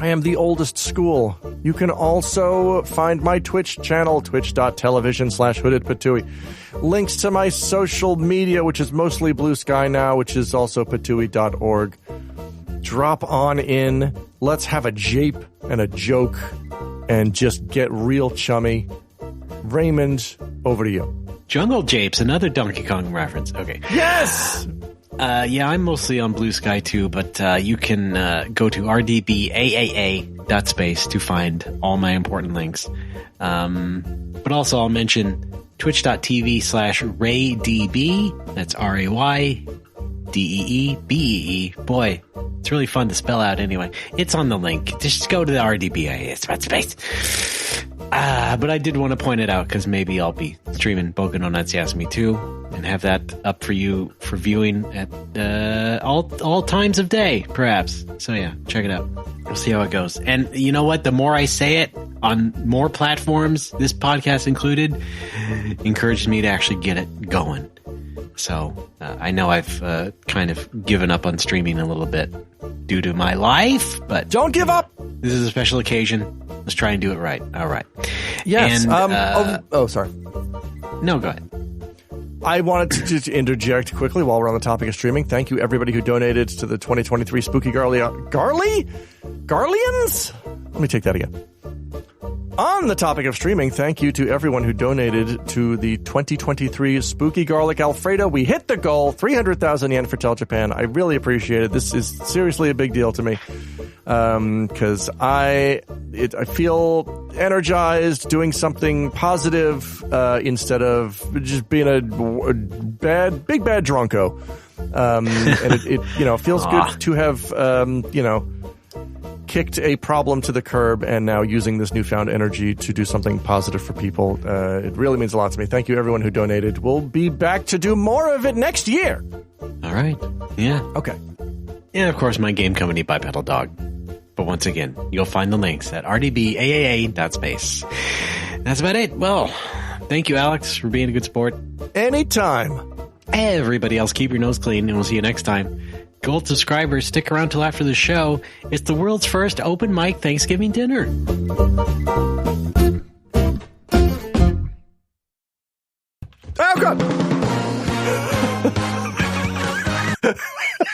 I am the oldest school. You can also find my Twitch channel, twitch.tv/hoodedpatui. Links to my social media, which is mostly Blue Sky now, which is also patui.org. Drop on in. Let's have a jape and a joke and just get real chummy. Raymond, over to you. Jungle Japes, another Donkey Kong reference. Okay. Yes! Yeah, I'm mostly on Blue Sky too, but you can go to rdbaaa.space to find all my important links. But also I'll mention twitch.tv/RayDB. That's RayDeebee. Boy, it's really fun to spell out anyway. It's on the link. Just go to the RDBAA. It's about space. But I did want to point it out because maybe I'll be streaming Boku no Natsuyasumi 2 and have that up for you for viewing at all times of day, perhaps. So yeah, check it out. We'll see how it goes. And you know what? The more I say it on more platforms, this podcast included, encourages me to actually get it going. So I know I've kind of given up on streaming a little bit due to my life, but don't give up. This is a special occasion. Let's try and do it right. All right. Yes. And, sorry. No, go ahead. I wanted to just interject quickly while we're on the topic of streaming. Thank you, everybody who donated to the 2023 Spooky Garlians? Let me take that again. On the topic of streaming, thank you to everyone who donated to the 2023 Spooky Garlic Alfredo. We hit the goal, 300,000 yen for Tell Japan. I really appreciate it. This is seriously a big deal to me. because I feel energized, doing something positive instead of just being a big bad drunko. And it feels good to have kicked a problem to the curb and now using this newfound energy to do something positive for people. It really means a lot to me. Thank you, everyone who donated. We'll be back to do more of it next year. All right. Yeah. Okay. And, of course, my game company, Bipedal Dog. But once again, you'll find the links at rdbaaa.space. That's about it. Well, thank you, Alex, for being a good sport. Anytime. Everybody else, keep your nose clean, and we'll see you next time. Gold subscribers, stick around till after the show. It's the world's first open mic Thanksgiving dinner.